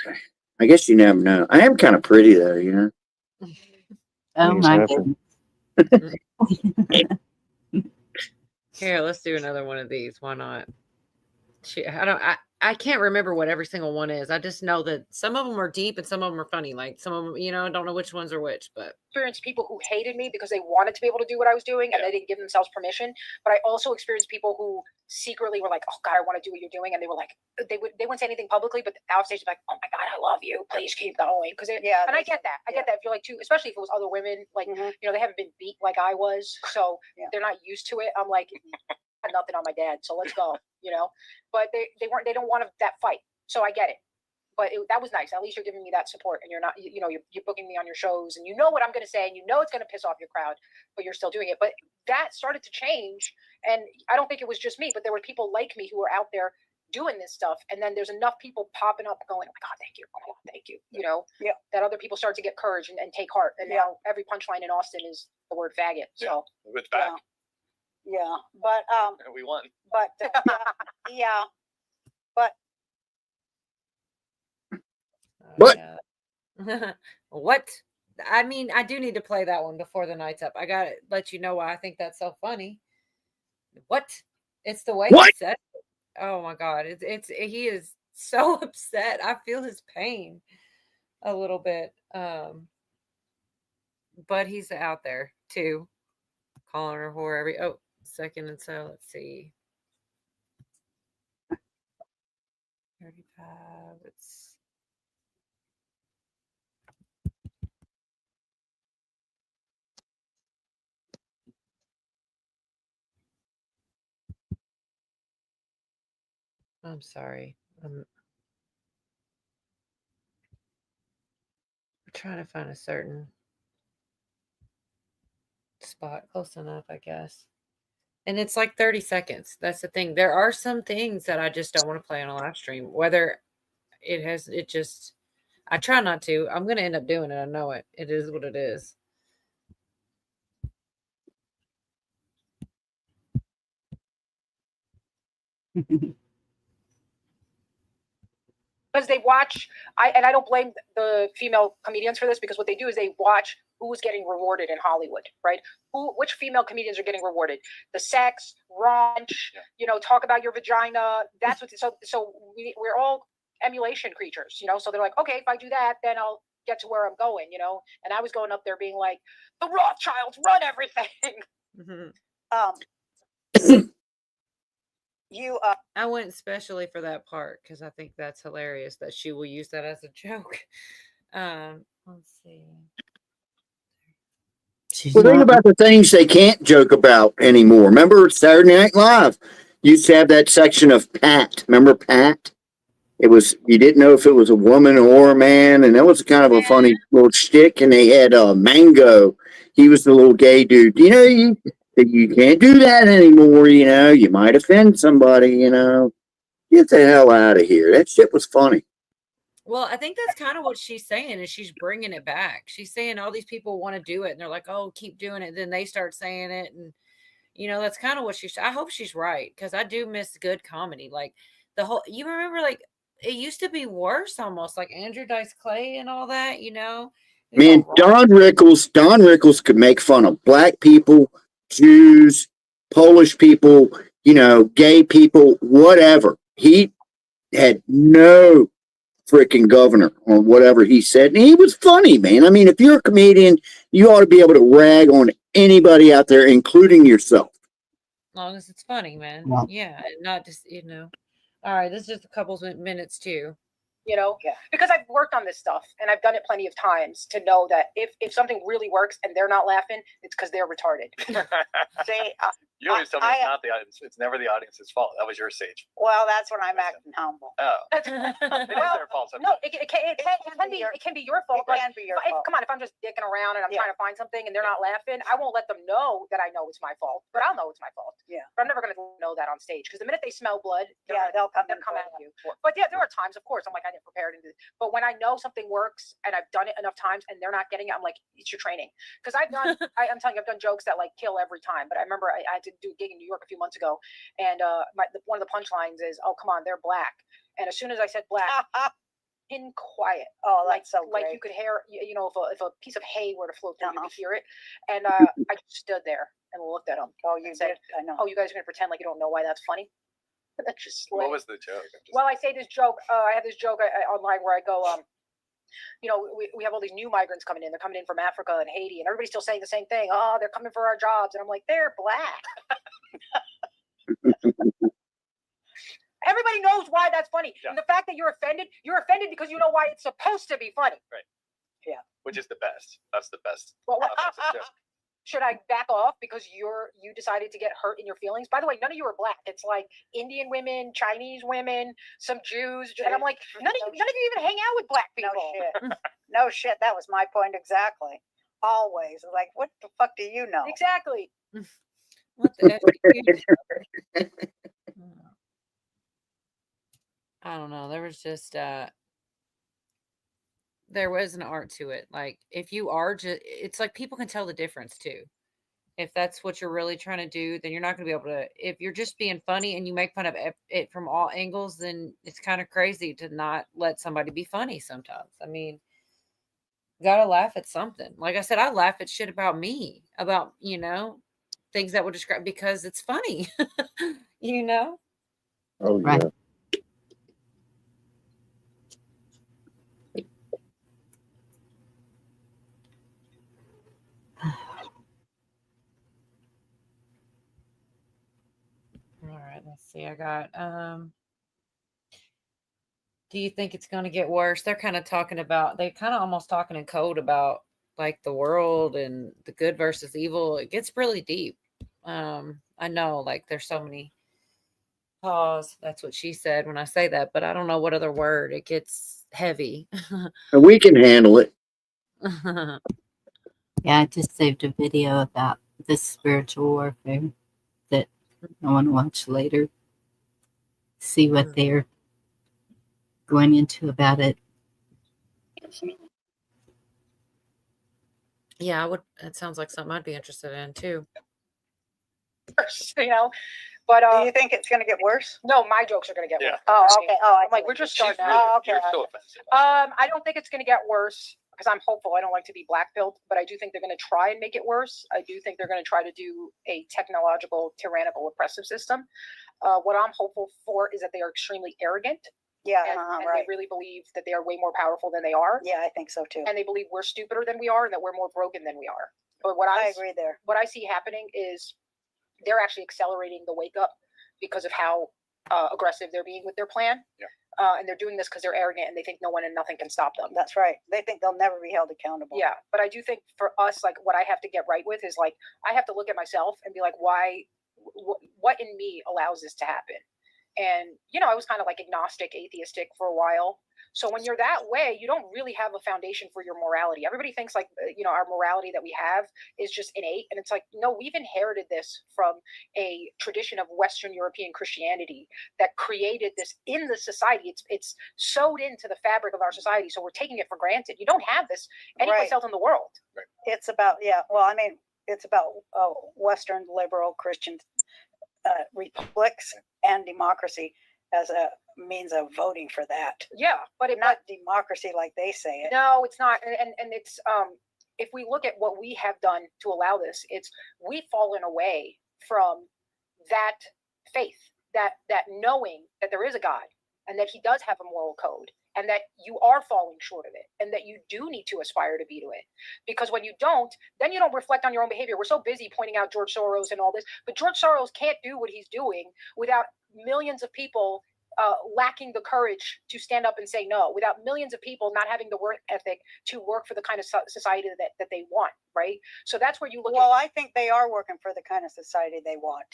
A: I guess you never know. I am kind of pretty, though, you know.
Q: Oh
C: Things
Q: my
C: happen.
Q: goodness.
B: here, let's do another one of these. Why not? Shit, I can't remember what every single one is. I just know that some of them are deep and some of them are funny. Like some of them, you know, I don't know which ones are which, but
P: Experienced people who hated me because they wanted to be able to do what I was doing and they didn't give themselves permission. But I also experienced people who secretly were like, "Oh God, I want to do what you're doing," and they were like, they wouldn't say anything publicly, but outstage like, "Oh my God, I love you. Please keep going." Because and I get that. I get that. If you're like too, especially if it was other women, like you know, they haven't been beat like I was, so they're not used to it. I'm like, I had nothing on my dad, so let's go, you know. But they don't want that fight, so I get it. But that was nice. At least you're giving me that support, and you're not, you know, you're booking me on your shows, and you know what I'm going to say, and you know it's going to piss off your crowd, but you're still doing it. But that started to change, and I don't think it was just me, but there were people like me who were out there doing this stuff, and then there's enough people popping up going, "Oh my God, thank you, oh my God, thank you," you know, that other people start to get courage and take heart, and now every punchline in Austin is the word faggot. So
H: It's back.
K: Yeah, but
H: We won.
K: but yeah, but
A: What?
B: what? I mean, I do need to play that one before the night's up. I gotta let you know why I think that's so funny. What? It's the way he said it. Oh my God. He is so upset. I feel his pain a little bit. But he's out there too. Calling her whore every second. And so let's see. 35. It's I'm sorry. I'm trying to find a certain spot close enough, I guess. And it's like 30 seconds. That's the thing. There are some things that I just don't want to play on a live stream. Whether I try not to. I'm going to end up doing it. I know it. It is what it is.
P: because they watch, I don't blame the female comedians for this, because what they do is they watch who's getting rewarded in Hollywood, right? Which female comedians are getting rewarded? The sex, raunch, you know, talk about your vagina. That's what. So we're all emulation creatures, you know. So they're like, okay, if I do that, then I'll get to where I'm going, you know. And I was going up there being like, the Rothschilds run everything.
B: I went especially for that part because I think that's hilarious that she will use that as a joke. Let's see.
A: Well, think about the things they can't joke about anymore. Remember Saturday Night Live used to have that section of Pat. Remember Pat? It was, you didn't know if it was a woman or a man, and that was kind of a funny little shtick. And they had Mango. He was the little gay dude. You know, you can't do that anymore. You know, you might offend somebody. You know, get the hell out of here. That shit was funny.
B: Well, I think that's kind of what she's saying is she's bringing it back. She's saying all these people want to do it and they're like, oh, keep doing it. Then they start saying it. And, that's kind of what I hope she's right. Cause I do miss good comedy. Like you remember like it used to be worse almost like Andrew Dice Clay and all that, It was
A: Man,
B: all
A: Don Rickles could make fun of black people, Jews, Polish people, gay people, whatever. He had no freaking governor on whatever he said. And he was funny, man. I mean, if you're a comedian, you ought to be able to rag on anybody out there, including yourself.
B: as long as it's funny, man.
Q: Yeah.
B: Yeah. And not just, All right. This is just a couple minutes too.
P: Because I've worked on this stuff and I've done it plenty of times to know that if something really works and they're not laughing, it's because they're retarded.
K: See,
R: You always tell me it's not the audience. It's never the audience's fault. That was your Sage.
K: well, that's when I'm acting humble.
R: Oh, it is
P: Well,
R: their fault.
P: No,
R: sometimes.
P: it can be your fault.
K: It
P: Like,
K: can be your
P: if-
K: fault.
P: Come on, if I'm just dicking around and I'm
K: Yeah.
P: trying to find something and they're not laughing, I won't let them know that I know it's my fault. But I'll know it's my fault.
K: Yeah.
P: But I'm never going to know that on stage because the minute they smell blood,
K: Yeah, they'll come
P: they'll
K: and
P: come
K: play
P: at
K: that.
P: you. But yeah, there are times, of course, I'm like, I didn't prepare to do this. But when I know something works and I've done it enough times and they're not getting it, I'm like, it's your training. Because I've done, I'm telling you, I've done jokes that like kill every time. But I remember I had to do a gig in New York a few months ago, and one of the punchlines is, "Oh, come on, they're black." And as soon as I said black, in quiet.
K: Oh,
P: like
K: that's so
P: like
K: great.
P: you could hear, if a piece of hay were to float through, you
K: Uh-huh.
P: could hear it. And I just stood there and looked at them.
K: Oh, you
P: and said,
K: did. I know.
P: "Oh, you guys are gonna pretend like you don't know why that's funny?" That's just
R: What
P: like,
R: was the joke?
P: well, I say this joke. I have this joke online where I go, we have all these new migrants coming in. They're coming in from Africa and Haiti, and everybody's still saying the same thing. Oh, they're coming for our jobs, and I'm like, they're black. Everybody knows why that's funny.
R: Yeah.
P: And the fact that you're offended because you know why it's supposed to be funny.
R: Which is the best. That's the best.
P: Well,
R: offensive joke.
P: should I back off because you decided to get hurt in your feelings? By the way, none of you are black. It's like Indian women, Chinese women, some Jews, and I'm like, none of you even hang out with black people.
K: No shit. No shit. That was my point exactly. Always. Like, what the fuck do you know?
P: Exactly.
B: What the F do you know? I don't know. There was just there was an art to it. Like if you are just, it's like people can tell the difference too. If that's what you're really trying to do, then you're not going to be able to. If you're just being funny and you make fun of it from all angles, then it's kind of crazy to not let somebody be funny sometimes. I mean, you gotta laugh at something. Like I said, I laugh at shit about me, about things that would describe because it's funny.
A: Oh,
Q: Right.
A: yeah.
B: All right, let's see. I got do you think it's going to get worse? They're kind of almost talking in code about like the world and the good versus evil. It gets really deep. I know like there's so many pause. That's what she said when I say that, but I don't know what other word. It gets heavy.
A: And we can handle it.
Q: Yeah, I just saved a video about this spiritual warfare that I want to watch later. See what they're going into about it.
B: Yeah, I would. That sounds like something I'd be interested in too.
P: But
K: Do you think it's going to get worse?
P: no, my jokes are going to get
R: Yeah.
P: worse.
K: Oh,
P: Trust me.
K: okay. Oh,
P: I'm like, we're just starting
R: Really,
P: out.
K: okay.
R: You're so offensive.
P: I don't think it's going to get worse because I'm hopeful. I don't like to be black-pilled, but I do think they're going to try and make it worse. I do think they're going to try to do a technological, tyrannical, oppressive system. What I'm hopeful for is that they are extremely arrogant
K: Yeah,
P: and
K: right.
P: they really believe that they are way more powerful than they are.
K: Yeah, I think so too.
P: And they believe we're stupider than we are and that we're more broken than we are. But what
K: I
P: I
K: agree there.
P: what I see happening is they're actually accelerating the wake up because of how aggressive they're being with their plan.
R: Yeah.
P: And they're doing this because they're arrogant and they think no one and nothing can stop them.
K: That's right. They think they'll never be held accountable.
P: Yeah. But I do think for us, like what I have to get right with is like, I have to look at myself and be like, why, what in me allows this to happen? And, I was kind of like agnostic, atheistic for a while. So when you're that way, you don't really have a foundation for your morality. Everybody thinks like, our morality that we have is just innate. And it's like, no, we've inherited this from a tradition of Western European Christianity that created this in the society. It's sewed into the fabric of our society. So we're taking it for granted. You don't have this anyplace else in the world.
K: It's about, it's about Western liberal Christian republics and democracy as a means of voting for that.
P: Yeah, but
K: not democracy like they say it.
P: No, it's not. And it's if we look at what we have done to allow this, it's we've fallen away from that faith, that knowing that there is a God and that he does have a moral code and that you are falling short of it and that you do need to aspire to be to it. Because when you don't, then you don't reflect on your own behavior. We're so busy pointing out George Soros and all this, but George Soros can't do what he's doing without millions of people lacking the courage to stand up and say no, without millions of people not having the work ethic to work for the kind of society that they want, right? So that's where you look
K: I think they are working for the kind of society they want.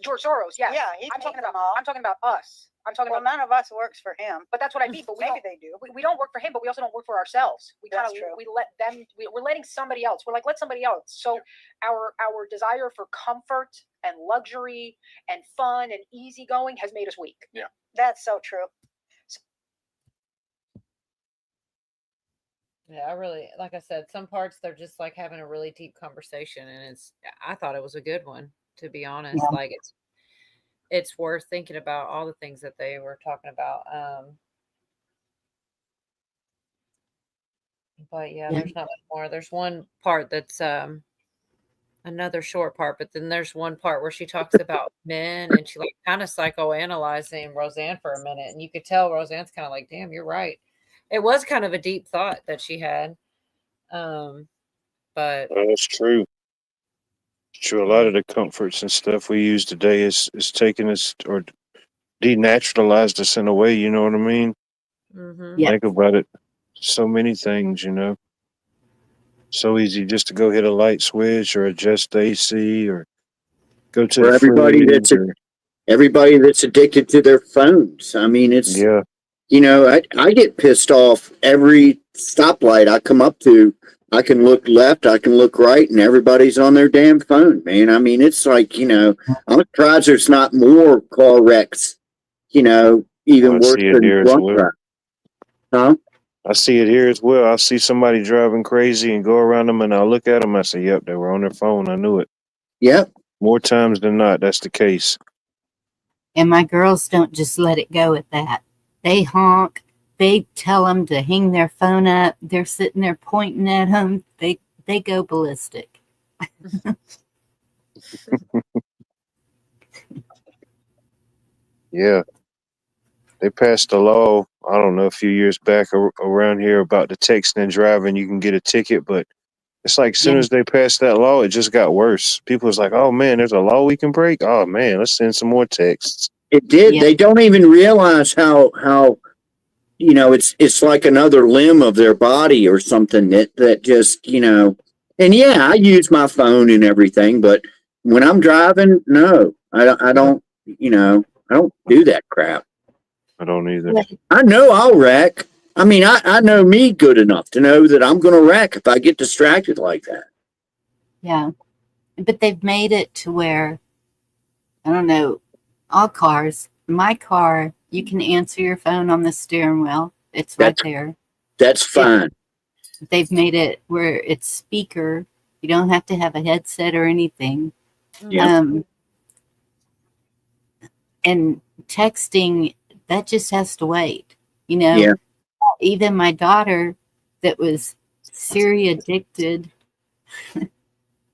P: George Soros, yeah.
K: Yeah,
P: I'm talking about us. I'm talking about
K: none of us works for him.
P: But that's what I mean. But
K: maybe they do.
P: We don't work for him, but we also don't work for ourselves.
K: That's true.
P: We let them. We're letting somebody else. We're like, let somebody else. So our desire for comfort and luxury and fun and easygoing has made us weak.
R: Yeah,
K: that's so true.
O: Yeah, I really, like I said, some parts they're just like having a really deep conversation, and I thought it was a good one, to be honest.
Q: Yeah.
O: Like it's worth thinking about all the things that they were talking about. But yeah, there's not much more. There's one part that's another short part, but then there's one part where she talks about men and she like kind of psychoanalyzing Roseanne for a minute, and you could tell Roseanne's kind of like, damn, you're right. It was kind of a deep thought that she had. But
C: that's true. It's true. A lot of the comforts and stuff we use today is taking us or denaturalized us in a way, you know what I mean?
O: Mm-hmm.
C: Think about it. So many things, so easy just to go hit a light switch or adjust the AC or go to the
A: everybody
C: fridge
A: everybody that's addicted to their phones. I mean, it's I get pissed off every stoplight I come up to. I can look left, I can look right, and everybody's on their damn phone, man. I mean, it's like, I'm surprised there's not more car wrecks, even worse than drunk driving. Huh?
C: I see it here as well. I see somebody driving crazy and go around them, and I look at them. I say, yep, they were on their phone. I knew it.
A: Yep.
C: More times than not, that's the case.
Q: And my girls don't just let it go at that. They honk. They tell them to hang their phone up. They're sitting there pointing at them. They go ballistic.
C: Yeah. They passed a law, I don't know, a few years back around here about the texting and driving. You can get a ticket, but it's like as soon as they passed that law, it just got worse. People was like, oh, man, there's a law we can break? Oh, man, let's send some more texts.
A: It did. Yeah. They don't even realize how it's like another limb of their body or something that just, and yeah, I use my phone and everything, but when I'm driving, no, I don't do that crap.
C: I don't either.
A: I know I'll wreck. I mean, I know me good enough to know that I'm going to wreck if I get distracted like that.
Q: Yeah. But they've made it to where, I don't know, all cars, my car, you can answer your phone on the steering wheel. It's right there.
A: That's fine.
Q: They've made it where it's speaker. You don't have to have a headset or anything.
A: Yeah.
Q: And texting, that just has to wait. Yeah. Even my daughter that was Siri addicted,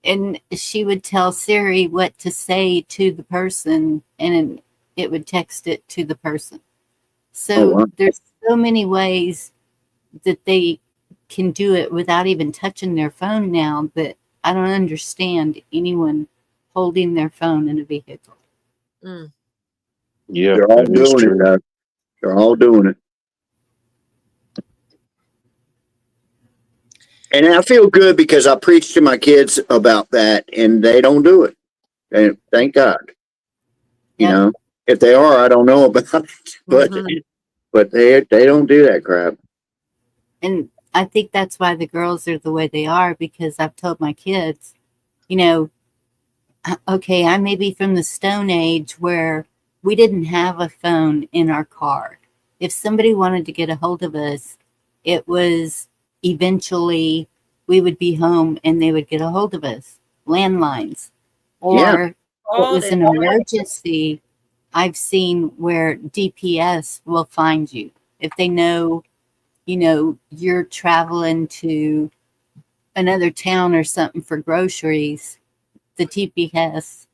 Q: and she would tell Siri what to say to the person, and it would text it to the person. So there's so many ways that they can do it without even touching their phone now that I don't understand anyone holding their phone in a vehicle.
O: Mm.
C: Yeah,
A: they're all doing it, though. They're all doing it. And I feel good because I preach to my kids about that, and they don't do it. And thank God. If they are, I don't know about it. But but they don't do that crap.
Q: And I think that's why the girls are the way they are, because I've told my kids, you know, okay, I may be from the Stone Age where we didn't have a phone in our car. If somebody wanted to get a hold of us, it was eventually we would be home and they would get a hold of us. Landlines.
A: Yeah.
Q: Or it was an emergency. I've seen where DPS will find you. If they know, you know, you're traveling to another town or something for groceries, the DPS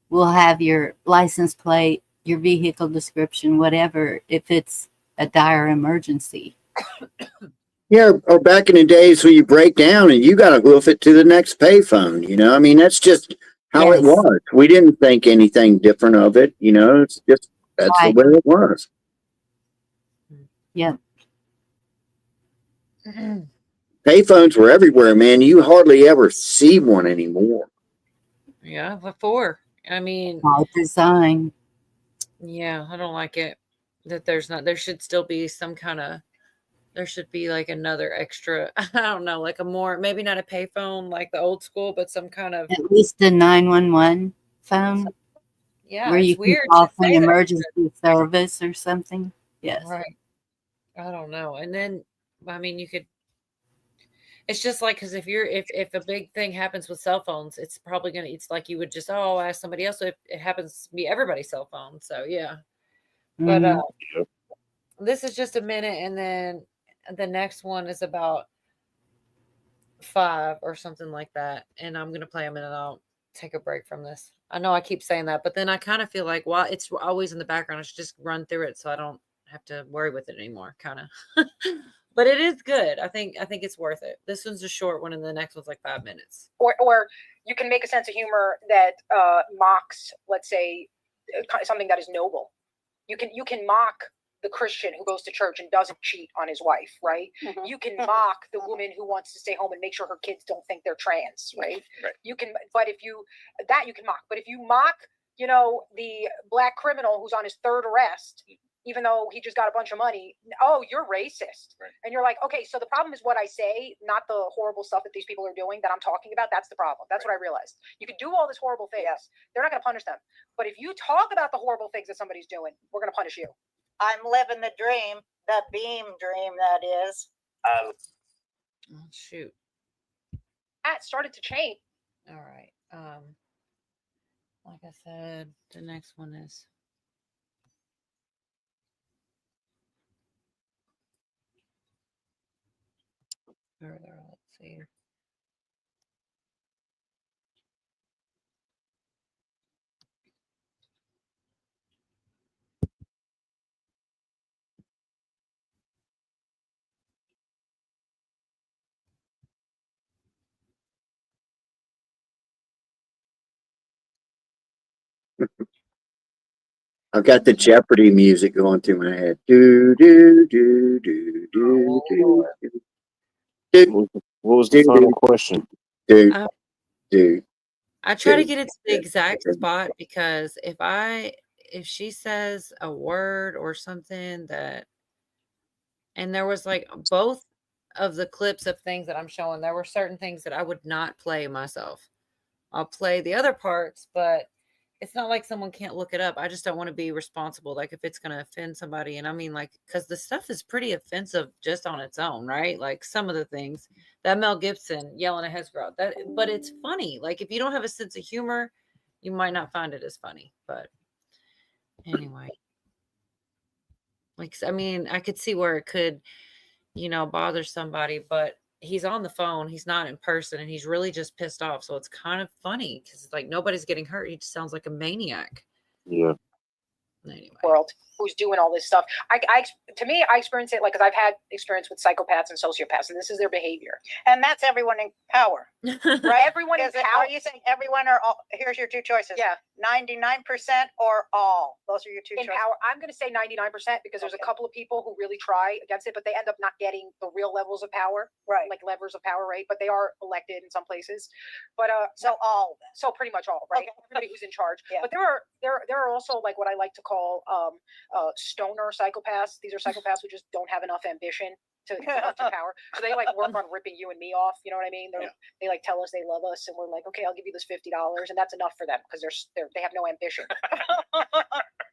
Q: will have your license plate, your vehicle description, whatever, if it's a dire emergency.
A: Yeah, or back in the days when you break down and you got to hoof it to the next payphone. You know, I mean, that's just how it
Q: Yes.
A: was. We didn't think anything different of it. You know, it's just that's
Q: Right.
A: the way it was.
Q: Yep.
A: Payphones were everywhere, man. You hardly ever see one anymore.
B: Yeah, before. I mean,
Q: By design.
B: yeah, I don't like it that there's not, there should still be some kind of, there should be like another extra, I don't know, like a more, maybe not a payphone like the old school, but some kind of,
Q: At least a 911 phone
B: yeah,
Q: where
B: it's
Q: you can
B: weird
Q: call
B: to
Q: for an
B: say that.
Q: emergency service or something. Yes.
B: Right. I don't know. And then, I mean, you could, it's just like, because if you're, if a big thing happens with cell phones, it's probably going to, it's like you would just, oh, ask somebody else. So if it happens to be everybody's cell phone. So yeah. But
Q: Mhm.
B: this is just a minute. And then the next one is about 5 or something like that. And I'm going to play them and then I'll take a break from this. I know I keep saying that, but then I kind of feel like, well, it's always in the background. I should just run through it so I don't have to worry with it anymore, kind of. But it is good. I think it's worth it. This one's a short one and the next one's like 5 minutes.
P: Or you can make a sense of humor that mocks, let's say, something that is noble. You can mock the Christian who goes to church and doesn't cheat on his wife, right?
K: Mhm.
P: You can mock the woman who wants to stay home and make sure her kids don't think they're trans, right?
R: Right.
P: You can, but if you you can mock. But if you mock, you know, the black criminal who's on his 3rd arrest, even though he just got a bunch of money, oh, you're racist.
R: Right.
P: And you're like, okay, so the problem is what I say, not the horrible stuff that these people are doing that I'm talking about. That's the problem. That's what I realized. You can do all this horrible things. They're not going to punish them. But if you talk about the horrible things that somebody's doing, we're going to punish you.
K: I'm living the dream, the beam dream, that is.
B: Oh, shoot.
P: That started to change.
B: All right. Like I said, the next one is further. Let's see.
A: I've got the Jeopardy music going through my head. Do do do do do do.
C: What was the final question?
A: Do
B: Um,
A: do.
B: I try to
A: do,
B: get it to the
A: do,
B: exact
A: do.
B: spot because if she says a word or something that, and there was like both of the clips of things that I'm showing, there were certain things that I would not play myself. I'll play the other parts, but it's not like someone can't look it up. I just don't want to be responsible. Like if it's going to offend somebody. And I mean, like, because the stuff is pretty offensive just on its own, right? Like some of the things that Mel Gibson yelling at Hesgrove, but it's funny. Like if you don't have a sense of humor, you might not find it as funny. But anyway, like, I mean, I could see where it could, bother somebody, but he's on the phone. He's not in person and he's really just pissed off. So it's kind of funny because like nobody's getting hurt. He just sounds like a maniac.
C: Yeah.
B: Anyway.
P: World who's doing all this stuff. To me, I experience it like, because I've had experience with psychopaths and sociopaths, and this is their behavior.
K: And that's everyone in power, right?
P: Everyone in power.
K: Are you saying everyone or all? Here's your 2 choices.
P: Yeah.
K: 99% or all. Those are your 2
P: In
K: choices.
P: power, I'm going to say 99% because there's a couple of people who really try against it, but they end up not getting the real levels of power,
K: Right.
P: like levers of power, right? But they are elected in some places. But
K: So all of them.
P: so pretty much all, right?
K: Okay.
P: Everybody who's in charge.
K: Yeah.
P: But there are also like what I like to call call stoner psychopaths. These are psychopaths who just don't have enough ambition to get up to power. So they like work on ripping you and me off. You know what I mean? They like tell us they love us, and we're like, okay, I'll give you this $50, and that's enough for them because they have no ambition.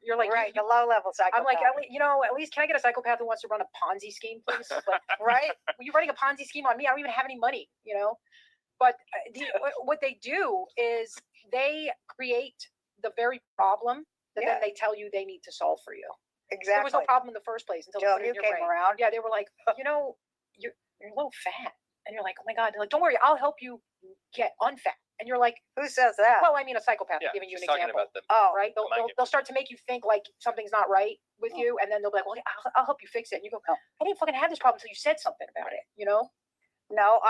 P: You're like,
K: right, the low level psychopath.
P: I'm like, at least can I get a psychopath who wants to run a Ponzi scheme, please? Like, right? You're running a Ponzi scheme on me. I don't even have any money, But what they do is they create the very problem that then they tell you they need to solve for you.
K: Exactly.
P: There was no problem in the first place until
K: you came around.
P: Yeah, they were like, you're a little fat, and you're like, oh my god. They're like, don't worry, I'll help you get unfat. And you're like,
K: who says that?
P: Well, I mean, a psychopath. I'm giving you an example.
R: About them.
K: Oh,
P: right. They'll start to make you think like something's not right with you, and then they'll be like, well, I'll help you fix it. And you go, I didn't fucking have this problem until you said something about it.
K: No,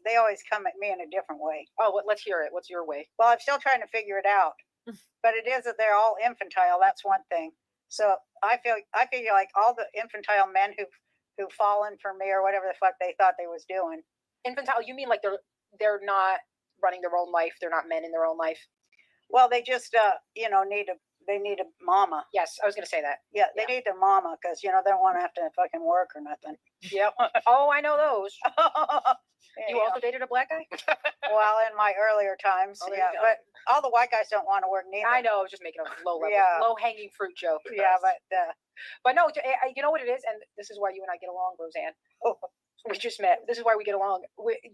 K: they always come at me in a different way.
P: Oh, let's hear it. What's your way?
K: Well, I'm still trying to figure it out, but it is that they're all infantile. That's one thing. So I feel like all the infantile men who've fallen for me or whatever the fuck they thought they was doing.
P: Infantile? You mean like they're not running their own life? They're not men in their own life?
K: Well, they just need a mama.
P: Yes, I was gonna say that.
K: Yeah, they need their mama because they don't want to have to fucking work or nothing.
P: Yep. Oh, I know those. You also dated a black guy?
K: Well, in my earlier times, but all the white guys don't want to work neither.
P: I know, I was just making a low hanging fruit joke.
K: Yeah,
P: but no, you know what it is, and this is why you and I get along, Roseanne. We just met. This is why we get along.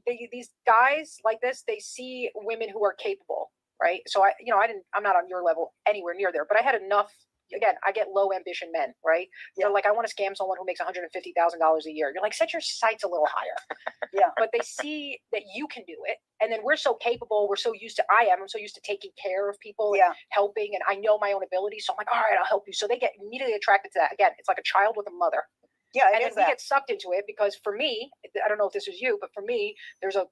P: These guys like this, they see women who are capable, right? So I'm not on your level anywhere near there, but I had enough. Again, I get low ambition men, right? They're like, I want to scam someone who makes $150,000 a year. You're like, set your sights a little higher.
K: Yeah.
P: But they see that you can do it. And then we're so capable. I'm so used to taking care of people and helping. And I know my own ability. So I'm like, all right, I'll help you. So they get immediately attracted to that. Again, it's like a child with a mother.
K: Yeah.
P: And then we get sucked into it because for me, I don't know if this is you, but for me, there's a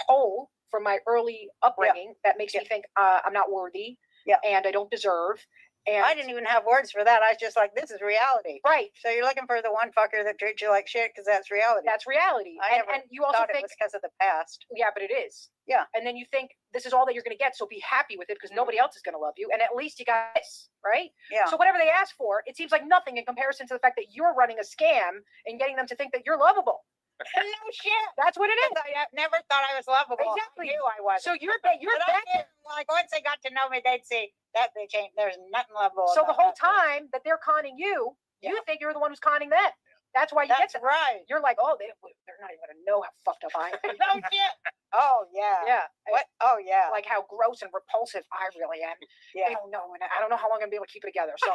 P: hole from my early upbringing that makes me think I'm not worthy and I don't deserve. And
K: I didn't even have words for that. I was just like, this is reality.
P: Right.
K: So you're looking for the one fucker that treats you like shit because that's reality.
P: That's reality. And you also think
K: it was because of the past.
P: Yeah, but it is.
K: Yeah.
P: And then you think this is all that you're going to get. So be happy with it because nobody else is going to love you. And at least you got this, right?
K: Yeah.
P: So whatever they ask for, it seems like nothing in comparison to the fact that you're running a scam and getting them to think that you're lovable.
K: No shit.
P: That's what it is.
K: I never thought I was lovable.
P: Exactly.
K: I knew I was.
P: So you're
K: like once they got to know me, they'd see that bitch ain't. There's nothing lovable.
P: So the whole time that they're conning you, you think you're the one who's conning them. That's why you get them.
K: Right.
P: You're like, oh, they're not even gonna know how fucked up I am.
K: No shit. Oh yeah.
P: Yeah.
K: What? Oh yeah.
P: Like how gross and repulsive I really am.
K: Yeah.
P: They don't know, and I don't know how long I'm gonna be able to keep it together. So,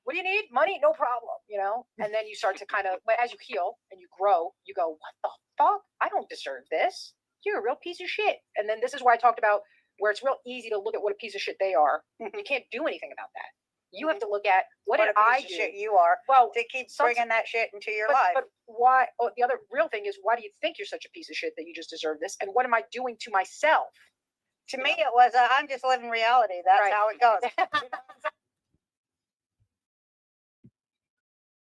P: what do you need? Money? No problem. And then you start to kind of, as you heal and you grow, you go, what the fuck? I don't deserve this. You're a real piece of shit. And then this is why I talked about where it's real easy to look at what a piece of shit they are. You can't do anything about that. You have to look at what did I do?
K: Shit you are.
P: Well,
K: to keep bringing that shit into your
P: life.
K: life.
P: But why? Oh, the other real thing is, why do you think you're such a piece of shit that you just deserve this? And what am I doing to myself?
K: To me, it was I'm just living reality. That's how it goes.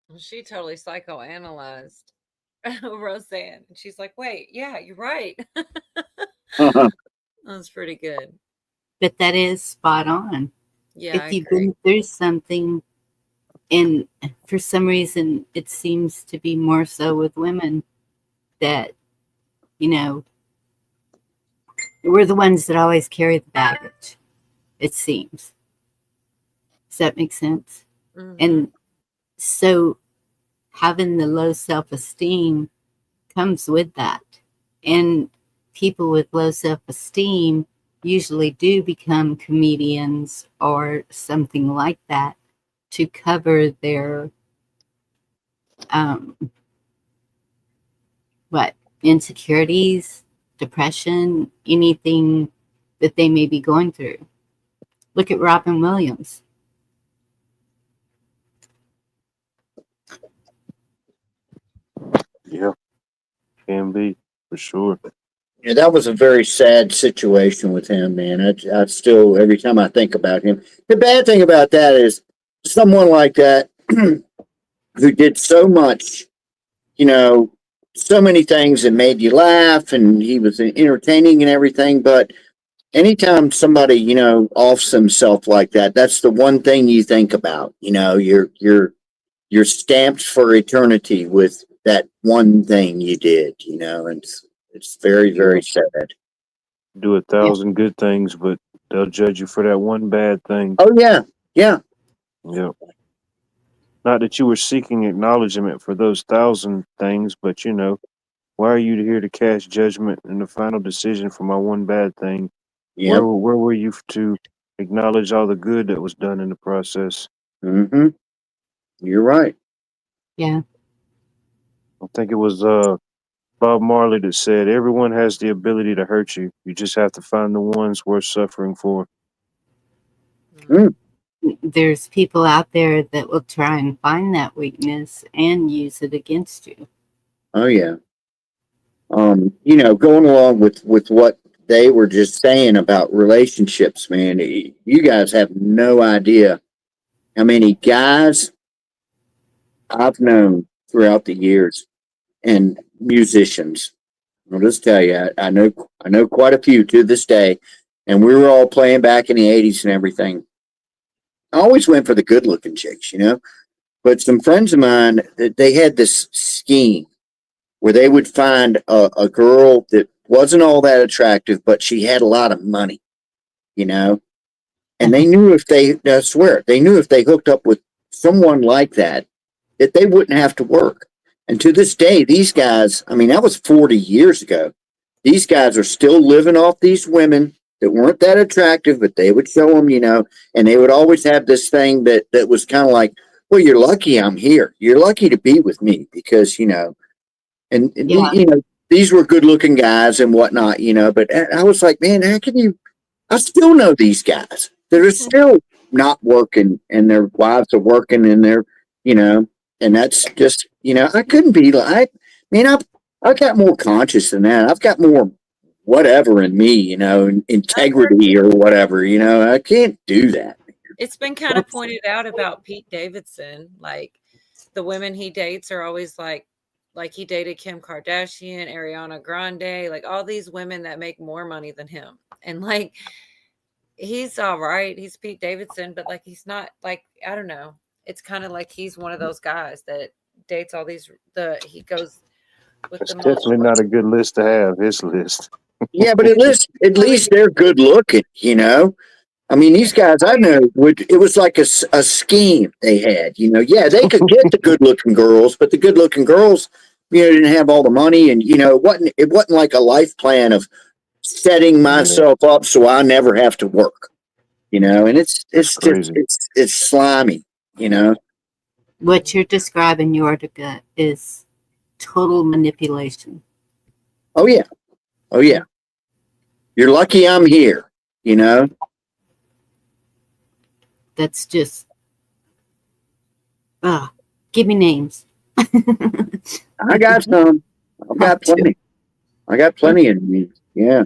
O: Well, she totally psychoanalyzed Roseanne. And she's like, wait, yeah, you're right. That's pretty good.
Q: But that is spot on.
O: Yeah,
Q: if you've been through something, and for some reason it seems to be more so with women, that we're the ones that always carry the baggage, it seems. Does that make sense?
O: Mm-hmm.
Q: And so having the low self-esteem comes with that. And people with low self-esteem usually do become comedians or something like that to cover their insecurities, depression, anything that they may be going through. Look at Robin Williams.
C: Yeah, can be for sure.
A: Yeah, that was a very sad situation with him, man. I still, every time I think about him, the bad thing about that is someone like that who did so much, so many things that made you laugh, and he was entertaining and everything, but anytime somebody, offs themselves like that, that's the one thing you think about. You're stamped for eternity with that one thing you did, and it's very, very sad.
C: Do 1,000 good things, but they'll judge you for that one bad thing.
A: Oh yeah. Yeah.
C: Yeah. Not that you were seeking acknowledgement for those 1,000 things, but why are you here to cast judgment and the final decision for my one bad thing?
A: Yep.
C: Where were you to acknowledge all the good that was done in the process?
A: Mm-hmm. You're right.
Q: Yeah.
C: I think it was Bob Marley that said, everyone has the ability to hurt you. You just have to find the ones worth suffering for.
Q: There's people out there that will try and find that weakness and use it against you.
A: Oh yeah. Going along with what they were just saying about relationships, man, you guys have no idea how many guys I've known throughout the years and musicians. I'll just tell you, I know quite a few to this day, and we were all playing back in the 80s and everything. I always went for the good looking chicks, but some friends of mine, they had this scheme where they would find a girl that wasn't all that attractive, but she had a lot of money, and they knew I swear, they knew if they hooked up with someone like that they wouldn't have to work. And to this day, these guys, that was 40 years ago. These guys are still living off these women that weren't that attractive, but they would show them, and they would always have this thing that was kind of like, well, you're lucky I'm here. You're lucky to be with me because, and these were good looking guys and whatnot, but I was like, man, how can you, I still know these guys that are still not working and their wives are working and they're, and that's just, I couldn't be like, I got more conscious than that. I've got more whatever in me, integrity or whatever, I can't do that.
B: It's been kind of pointed out about Pete Davidson. Like the women he dates are always like he dated Kim Kardashian, Ariana Grande, like all these women that make more money than him. And like, he's all right. He's Pete Davidson, but like, he's not like, I don't know. It's kind of like he's one of those guys that dates all these, he goes with
C: It's
B: the
C: definitely not a good list to have, his list.
A: Yeah, but at least they're good looking, these guys I know it was like a scheme they had, yeah, they could get the good looking girls, but the good looking girls, didn't have all the money and, it wasn't like a life plan of setting myself up so I never have to work, and it's just, it's slimy,
Q: What you're describing, Yorga, is total manipulation.
A: Oh yeah. Oh yeah. You're lucky I'm here,
Q: That's just, give me names.
A: I got some. I've got plenty. I got plenty of me. Yeah.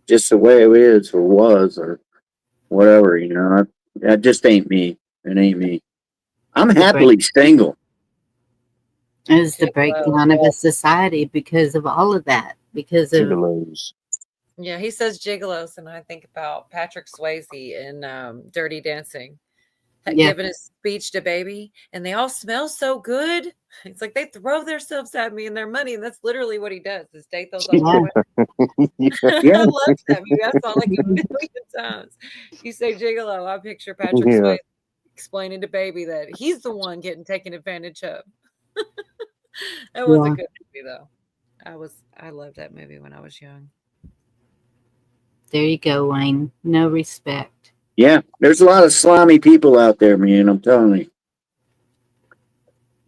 A: Just the way it is or was or whatever, that just ain't me. It ain't me. I'm happily single.
Q: It was the breakdown of a society because of all of that. Because of
C: Gigolos.
B: Yeah, he says gigolos, and I think about Patrick Swayze in Dirty Dancing, giving a speech to Baby, and they all smell so good. It's like they throw themselves at me and their money, and that's literally what he does: is date those other women. I love that movie. I saw it like a million times. You say gigolo, I picture Patrick Swayze explaining to Baby that he's the one getting taken advantage of. That was a good movie, though. I loved that movie when I was young.
Q: There you go, Wayne. No respect.
A: Yeah, there's a lot of slimy people out there, man. I'm telling you.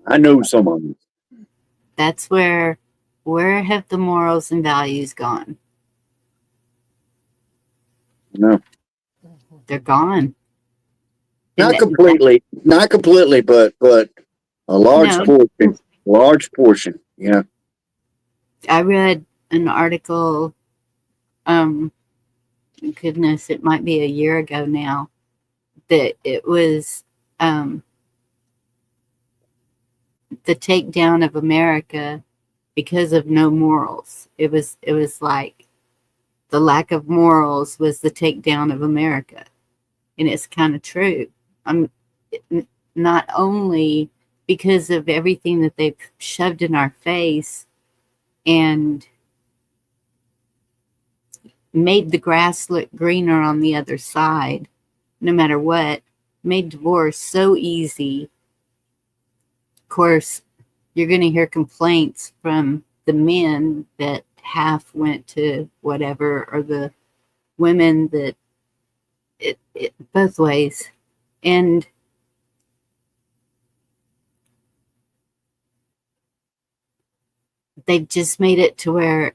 A: I know some of them.
Q: That's where have the morals and values gone?
A: No.
Q: They're gone.
A: Not completely, but a large portion. Yeah.
Q: I read an article, goodness, it might be a year ago now, that it was the takedown of America because of no morals. It was like the lack of morals was the takedown of America. And it's kind of true. Not only because of everything that they've shoved in our face and made the grass look greener on the other side, no matter what, made divorce so easy. Of course, you're going to hear complaints from the men that half went to whatever, or the women that it both ways. And they just made it to where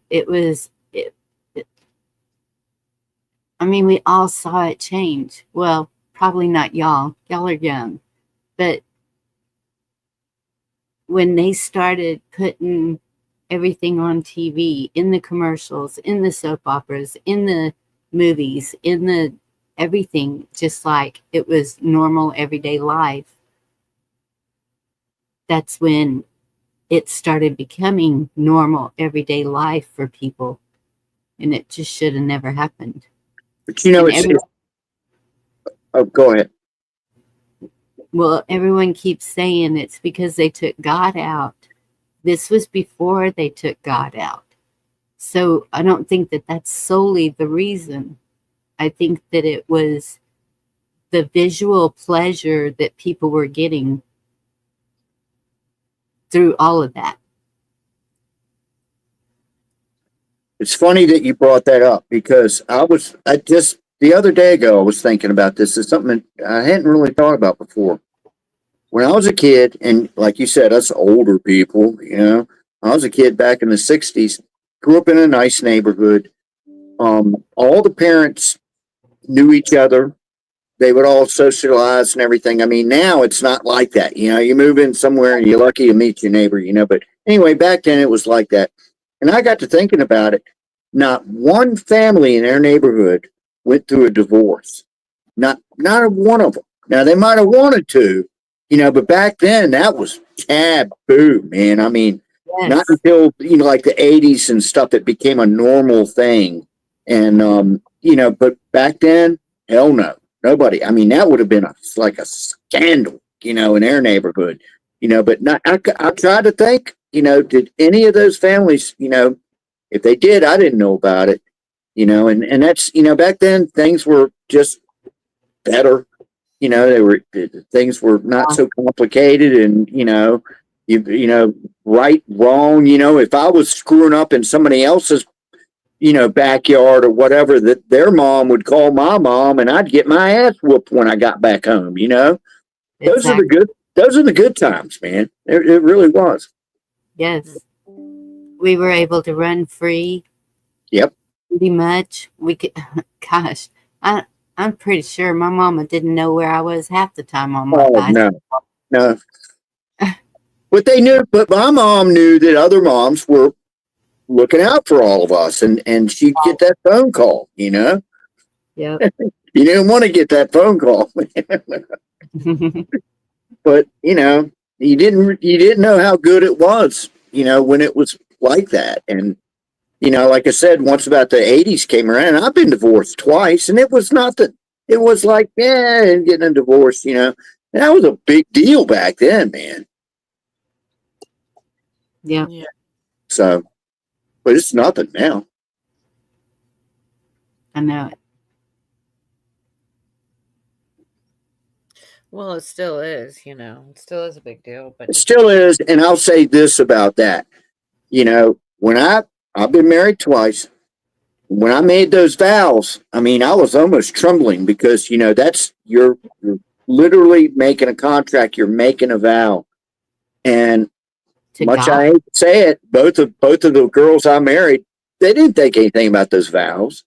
Q: I mean, we all saw it change. Well, probably not y'all. Y'all are young. But when they started putting everything on TV, in the commercials, in the soap operas, in the movies, in the everything, just like it was normal everyday life, that's when it started becoming normal everyday life for people. And it just should have never happened.
A: But you know, oh, go ahead.
Q: Well, everyone keeps saying it's because they took God out. This was before they took God out. So I don't think that that's solely the reason. I think that it was the visual pleasure that people were getting through all of that.
A: It's funny that you brought that up, because I just the other day ago, I was thinking about this. It's something I hadn't really thought about before. When I was a kid, and like you said, us older people, you know, I was a kid back in the 60s, grew up in a nice neighborhood. All the parents knew each other. They would all socialize and everything. I mean, now it's not like that. You know, you move in somewhere and you're lucky to meet your neighbor, you know. But anyway, back then it was like that. And I got to thinking about it. Not one family in their neighborhood went through a divorce. Not one of them. Now, they might have wanted to, you know, but back then that was taboo, man. I mean,
Q: yes.
A: Not until, you know, like the 80s and stuff, it became a normal thing. And, you know, but back then, hell no. Nobody. I mean, that would have been like a scandal, you know, in their neighborhood, you know, but not, I tried to think, you know, did any of those families, you know, if they did, I didn't know about it, you know, and that's, you know, back then things were just better, you know, things were not so complicated, and, you know, you know, right, wrong, you know, if I was screwing up in somebody else's, you know, backyard or whatever, that their mom would call my mom and I'd get my ass whooped when I got back home, you know. Those are the good times, man. It really was.
Q: Yes. We were able to run free.
A: Yep.
Q: Pretty much. We could, gosh, I'm pretty sure my mama didn't know where I was half the time on my bicycle.
A: No. But they knew, but my mom knew that other moms were looking out for all of us, and she'd get that phone call, you know.
Q: Yeah.
A: You didn't want to get that phone call. But, you know, you didn't know how good it was, you know, when it was like that. And, you know, like I said, once about the 80s came around, I've been divorced twice, and it was not that, it was like, yeah, getting a divorce, you know, that was a big deal back then, man.
Q: Yeah.
A: So, but it's nothing now.
Q: I know it.
B: Well, it still is, you know, it still is a big deal, but
A: It still is. And I'll say this about that. You know, when I've been married twice, when I made those vows, I mean, I was almost trembling, because, you know, that's, you're literally making a contract. You're making a vow. And much
Q: God.
A: I hate to say it, both of the girls I married, they didn't think anything about those vows.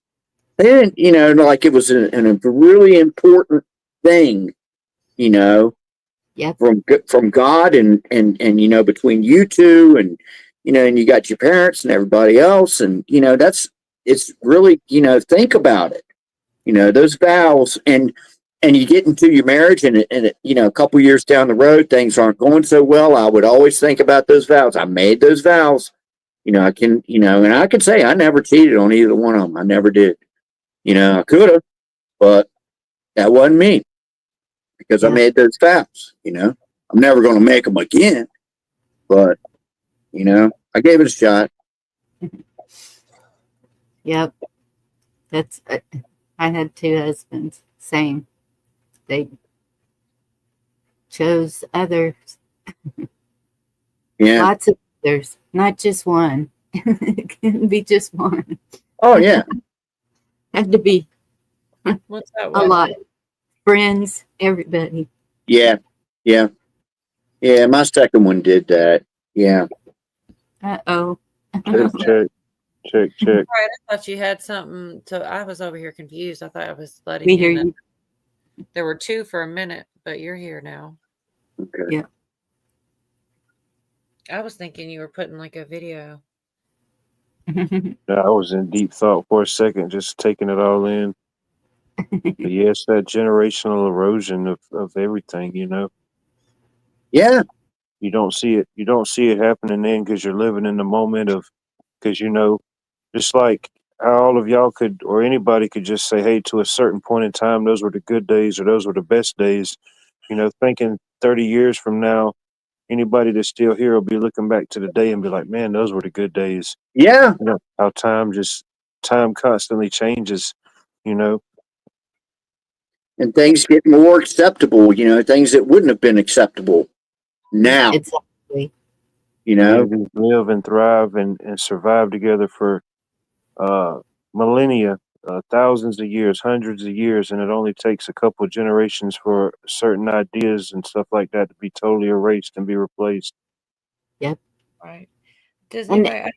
A: They didn't, you know, like it was a really important thing, you know, from God and you know, between you two, and, you know, and you got your parents and everybody else, and, you know, it's really, you know, think about it, you know, those vows, and you get into your marriage, and you know, a couple years down the road, things aren't going so well. I would always think about those vows. I made those vows. I can, and I can say I never cheated on either one of them. I never did. I could have, but that wasn't me because I made those vows. I'm never going to make them again, but I gave it a shot.
Q: Yep. That's, I had 2 husbands. Same. They chose others.
A: Yeah.
Q: Lots of others, not just one. It couldn't be just one.
A: Oh, yeah.
Q: Had to be
B: What's that?
Q: a lot. Friends, everybody.
A: Yeah. Yeah. Yeah. My second one did that. Yeah.
Q: Uh-oh.
C: Check.
B: All right, I thought you had something to. I was over here confused. I thought I was letting
Q: We
B: you
Q: hear
B: know.
Q: you.
B: There were 2 for a minute, but you're here now.
A: Okay.
Q: Yeah.
B: I was thinking you were putting like a video.
C: Yeah, I was in deep thought for a second, just taking it all in. But yes, that generational erosion of everything,
A: Yeah.
C: You don't see it. You don't see it happening then because you're living in the moment of, because just like how all of y'all could, or anybody could just say, hey, to a certain point in time, those were the good days or those were the best days. Thinking 30 years from now, anybody that's still here will be looking back to the day and be like, man, those were the good days.
A: Yeah.
C: How time constantly changes,
A: And things get more acceptable, things that wouldn't have been acceptable now.
Q: Exactly.
C: Communities live and thrive and survive together for millennia, thousands of years, hundreds of years, and it only takes a couple of generations for certain ideas and stuff like that to be totally erased and be replaced.
Q: Yep.
B: Right. Does
Q: And-
B: anybody?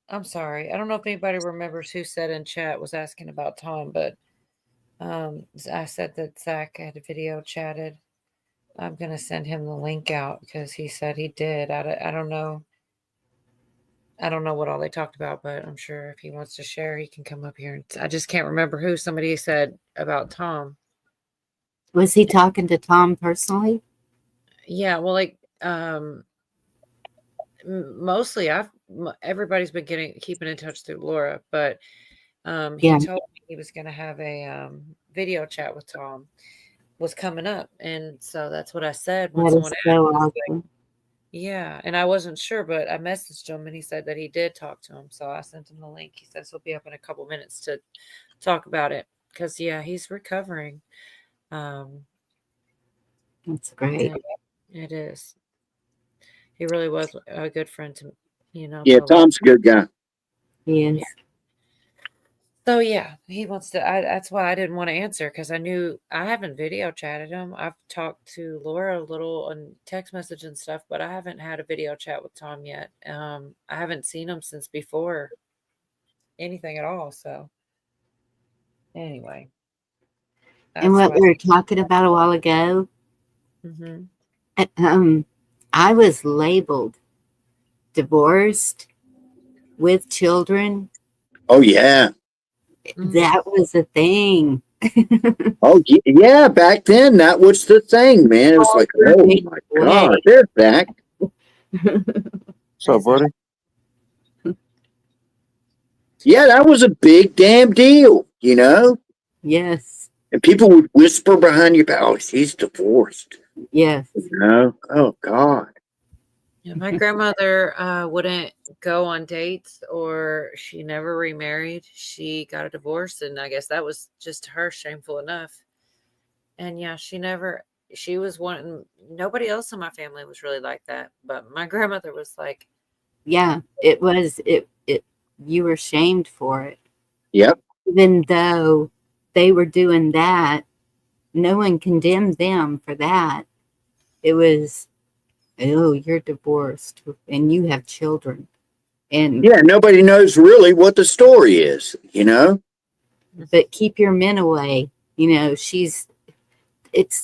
B: I'm sorry. I don't know if anybody remembers who said in chat was asking about Tom, but I said that Zach had a video chatted. I'm gonna send him the link out because he said he did. I don't know. I don't know what all they talked about, but I'm sure if he wants to share, he can come up here. And I just can't remember who somebody said about Tom.
Q: Was he talking to Tom personally?
B: Yeah, well, like mostly everybody's been keeping in touch through Laura, but he
Q: Yeah.
B: told me he was going to have a video chat with Tom was coming up, and so that's what I said when
Q: That
B: someone
Q: is
B: asked.
Q: so
B: I was like,
Q: awesome.
B: yeah, and I wasn't sure, but I messaged him and he said that he did talk to him, so I sent him the link. He says he'll be up in a couple minutes to talk about it because he's recovering.
Q: That's great.
B: It is. He really was a good friend to
A: Yeah,
B: to a lot.
A: Tom's a good guy.
Q: He is.
B: So yeah, he wants to. That's why I didn't want to answer because I knew I haven't video chatted him. I've talked to Laura a little on text message and stuff, but I haven't had a video chat with Tom yet. I haven't seen him since before anything at all. So anyway,
Q: And what we were talking about a while ago, I was labeled divorced with children.
A: Oh, yeah.
Q: That was a thing.
A: Oh, yeah. Back then, that was the thing, man. It was like, oh, my God, they're back.
C: What's up, buddy?
A: Yeah, that was a big damn deal,
Q: Yes.
A: And people would whisper behind your back, oh, she's divorced.
Q: Yes.
A: Oh, God.
B: Yeah, my grandmother wouldn't go on dates, or she never remarried. She got a divorce, and I guess that was just her shameful enough. And yeah, she was one. Nobody else in my family was really like that, but my grandmother was like,
Q: Yeah, it was. You were shamed for it.
A: Yep.
Q: Even though they were doing that, no one condemned them for that. It was, oh, you're divorced and you have children. And
A: yeah, nobody knows really what the story is,
Q: But keep your men away. It's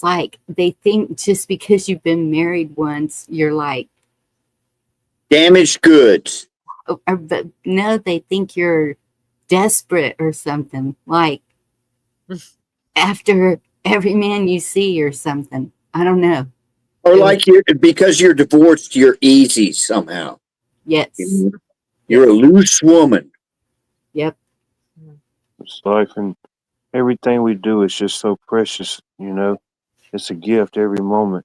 Q: like they think just because you've been married once, you're like
A: damaged goods.
Q: But no, they think you're desperate or something. Like after every man you see or something. I don't know.
A: Or like because you're divorced, you're easy somehow.
Q: Yes.
A: You're a loose woman.
Q: Yep.
C: It's life, and everything we do is just so precious, you know. It's a gift every moment.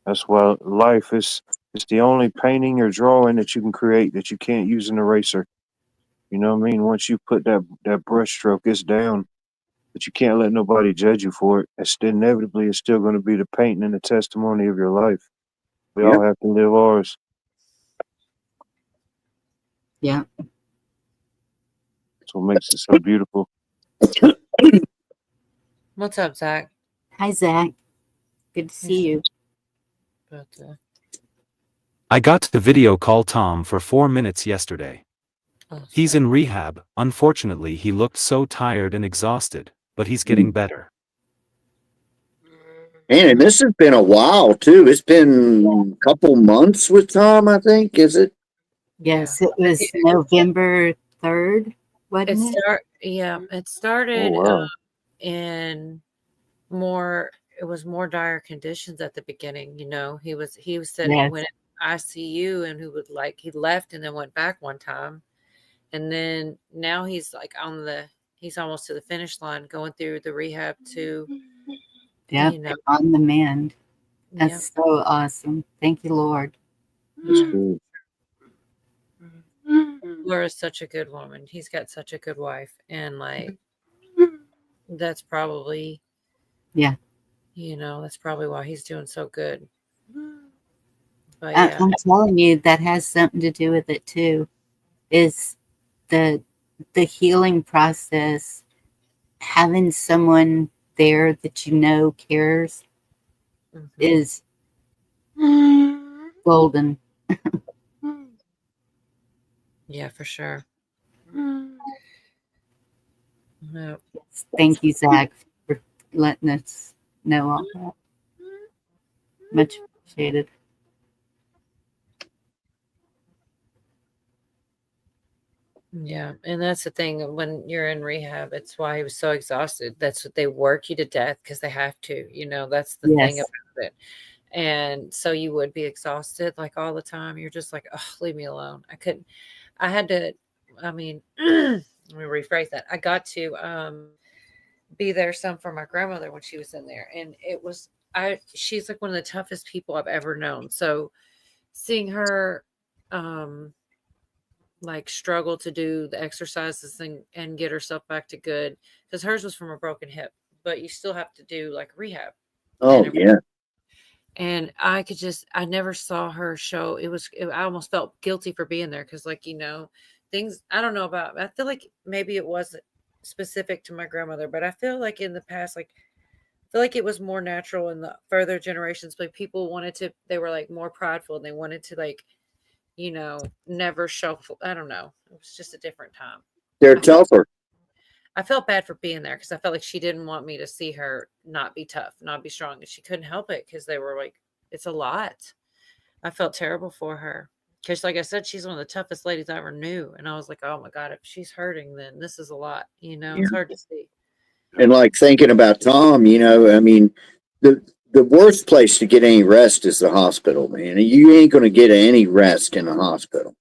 C: That's why life is it's the only painting or drawing that you can create that you can't use an eraser. You know what I mean? Once you put that brush stroke, it's down. But you can't let nobody judge you for it. It's inevitably it's still going to be the painting and the testimony of your life. We all have to live ours.
Q: Yeah.
C: That's what makes it so beautiful.
O: What's up, Zach?
Q: Hi, Zach. Good to see you.
O: But,
S: I got to video call Tom for 4 minutes yesterday. He's in rehab. Unfortunately, he looked so tired and exhausted, but he's getting better.
A: And this has been a while too. It's been a couple months with Tom, I think. Is it?
Q: Yes, it was November 3rd, wasn't it?
O: It started
A: wow.
O: in more. It was more dire conditions at the beginning. You know, he was said
Q: Yes.
O: went in ICU, and he left and then went back one time, and then now he's like he's almost to the finish line, going through the rehab too.
Q: Yep,
O: You know.
Q: on the mend. That's
O: Yep.
Q: so awesome. Thank you, Lord.
O: Laura's such a good woman. He's got such a good wife, and like that's probably that's probably why he's doing so good. But yeah,
Q: I'm telling you, that has something to do with it too. Is the healing process, having someone there that you know cares is golden.
O: yeah, for sure. No.
Q: Thank you, Zach, for letting us know all that. Much appreciated.
O: Yeah, and that's the thing when you're in rehab, it's why he was so exhausted. That's what they work you to death because they have to, that's the thing
Q: Yes.
O: about it. And so you would be exhausted like all the time. You're just like, oh, leave me alone. I had to, let me rephrase that. I got to be there some for my grandmother when she was in there. And she's like one of the toughest people I've ever known. So seeing her, like struggle to do the exercises and get herself back to good, because hers was from a broken hip, but you still have to do like rehab.
A: Oh yeah.
O: And I never saw her show. I almost felt guilty for being there because things, I don't know about, I feel like maybe it wasn't specific to my grandmother, but I feel like in the past, I feel like it was more natural in the further generations, like people they were like more prideful and they wanted to like, never show. I don't know. It was just a different time.
A: They're tougher.
O: I felt bad for being there because I felt like she didn't want me to see her not be tough, not be strong. And she couldn't help it because they were like, it's a lot. I felt terrible for her because, like I said, she's one of the toughest ladies I ever knew. And I was like, oh my God, if she's hurting, then this is a lot. It's hard to see.
A: And like thinking about Tom, I mean, the worst place to get any rest is the hospital, man. You ain't going to get any rest in the hospital.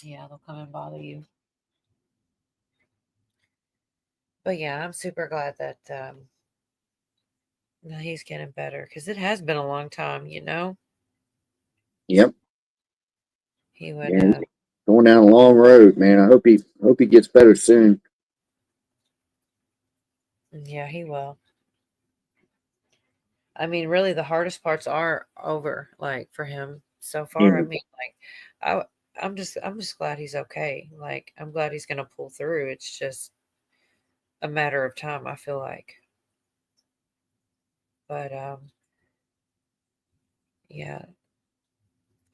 O: Yeah, they'll come and bother you. But yeah, I'm super glad that he's getting better because it has been a long time,
A: Yep.
O: He would
A: going down a long road, man. I hope he gets better soon.
O: Yeah, he will. I mean, really, the hardest parts are over, like for him so far. I mean, like, I'm just glad he's okay. Like, I'm glad he's gonna pull through. It's just a matter of time, I feel like. But yeah,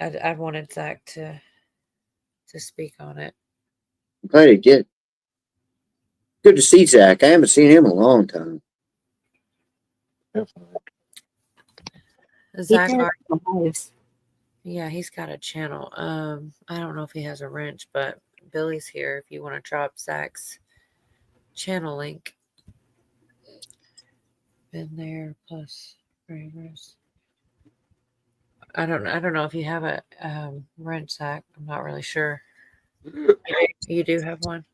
O: I wanted Zach to speak on it.
A: I'm glad he did. Good to see Zach. I haven't seen him in a long time.
O: Zach, yeah, he's got a channel. I don't know if he has a wrench, but Billy's here if you want to drop Zach's channel link. Been there plus framers.
B: I don't know if you have a wrench, Zach. I'm not really sure. You do have one.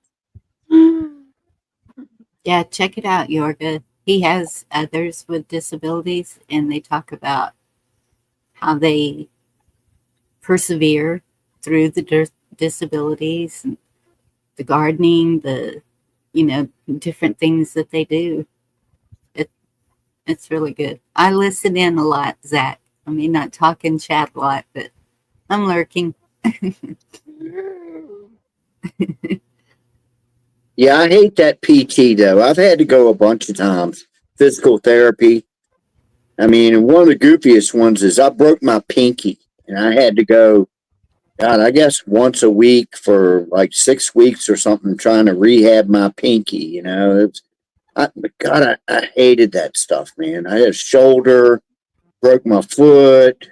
Q: Yeah, check it out, Yorga. He has others with disabilities, and they talk about how they persevere through the disabilities, and the gardening, the different things that they do. It's really good. I listen in a lot, Zach. I mean, not talking chat a lot, but I'm lurking.
A: Yeah, I hate that PT though. I've had to go a bunch of times. Physical therapy. I mean, one of the goofiest ones is I broke my pinky and I had to go, God, I guess once a week for like 6 weeks or something, trying to rehab my pinky. I hated that stuff, man. I had a shoulder, broke my foot.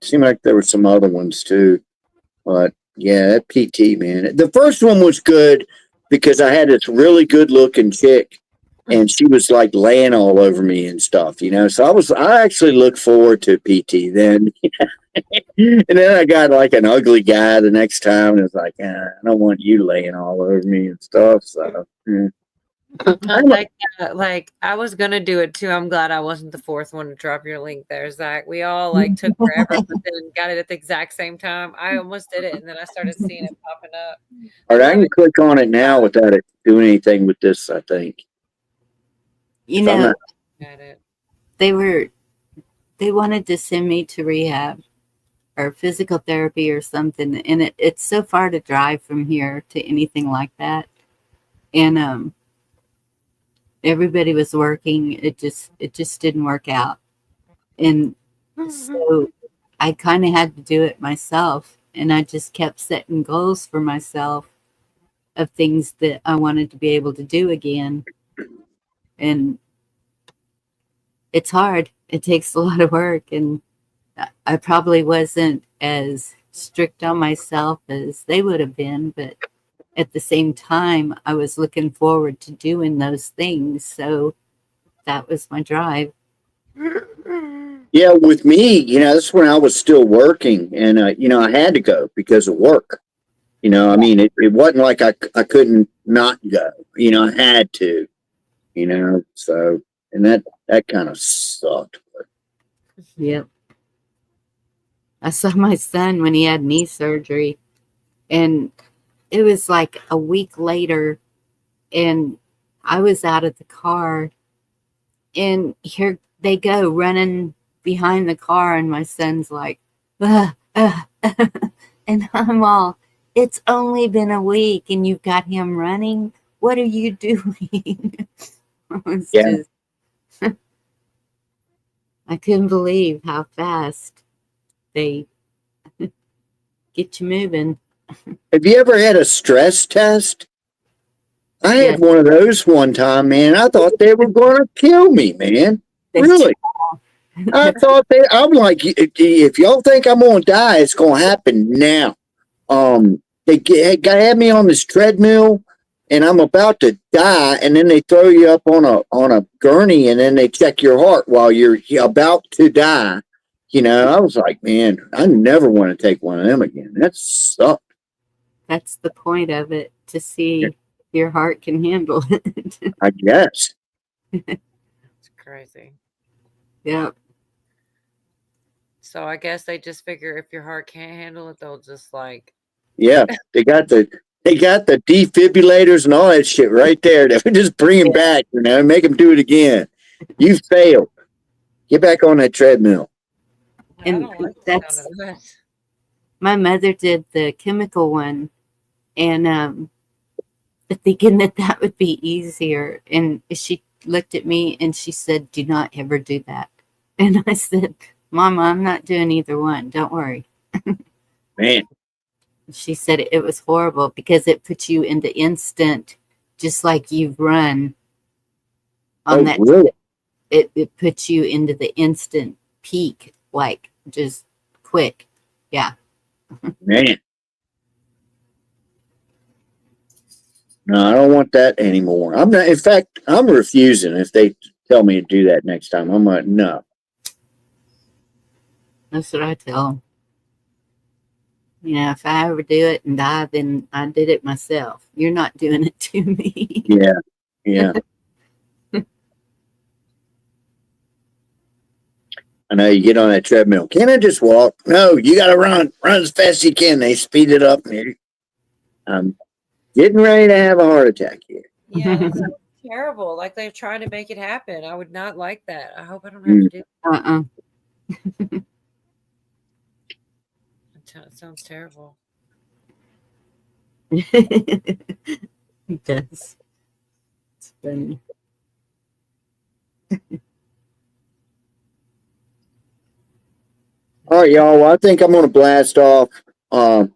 A: Seemed like there were some other ones too, but yeah, that PT, man. The first one was good because I had this really good looking chick, and she was like laying all over me and stuff, So I actually looked forward to PT then. And then I got like an ugly guy the next time, and it's like, I don't want you laying all over me and stuff. So. Yeah.
B: I was gonna do it too. I'm glad I wasn't the fourth one to drop your link there, Zach. We all took forever, but then got it at the exact same time. I almost did it, and then I started seeing it popping up.
A: All right, I can click on it now without it doing anything with this, I think.
Q: They wanted to send me to rehab or physical therapy or something, and it's so far to drive from here to anything like that. And everybody was working. It just didn't work out. And so I kind of had to do it myself. And I just kept setting goals for myself of things that I wanted to be able to do again. And it's hard. It takes a lot of work. And I probably wasn't as strict on myself as they would have been, but at the same time, I was looking forward to doing those things. So that was my drive.
A: Yeah, with me, that's when I was still working, and I had to go because of work. I mean, it wasn't like I couldn't not go. I had to. So, and that kind of sucked.
Q: Yep. I saw my son when he had knee surgery, and it was like a week later, and I was out of the car, and here they go running behind the car, and my son's like, and I'm all, it's only been a week, and you've got him running. What are you doing? I couldn't believe how fast they get you moving.
A: Have you ever had a stress test? I had one of those one time, man. I thought they were going to kill me, man. Really? I'm like, if y'all think I'm going to die, it's going to happen now. They had me on this treadmill, and I'm about to die, and then they throw you up on a gurney, and then they check your heart while you're about to die. I was like, man, I never want to take one of them again. That sucked.
Q: That's the point of it, to see if your heart can handle it.
A: I guess.
B: It's crazy.
Q: Yep.
B: So I guess they just figure if your heart can't handle it, they'll just
A: Yeah, they got the defibrillators and all that shit right there. They would just bring him back, make him do it again. You failed. Get back on that treadmill.
Q: And that's my mother did the chemical one, and thinking that would be easier. And she looked at me and she said, "Do not ever do that." And I said, "Mama, I'm not doing either one. Don't worry."
A: Man.
Q: She said it was horrible because it puts you into instant, just like you've run on that.
A: Really?
Q: It puts you into the instant peak, like just quick. Yeah.
A: Man. No, I don't want that anymore. I'm not. In fact, I'm refusing. If they tell me to do that next time, I'm like, no.
Q: That's what I tell them. You know, if I ever do it and die, then I did it myself. You're not doing it to me.
A: Yeah. Yeah. I know you get on that treadmill. Can I just walk? No, you got to run. Run as fast as you can. They speed it up. I'm getting ready to have a heart attack here.
B: Yeah, that sounds terrible. Like they're trying to make it happen. I would not like that. I hope I don't have to do that. It sounds terrible.
Q: It does. It's funny.
A: All right, y'all. Well, I think I'm going to blast off. Been,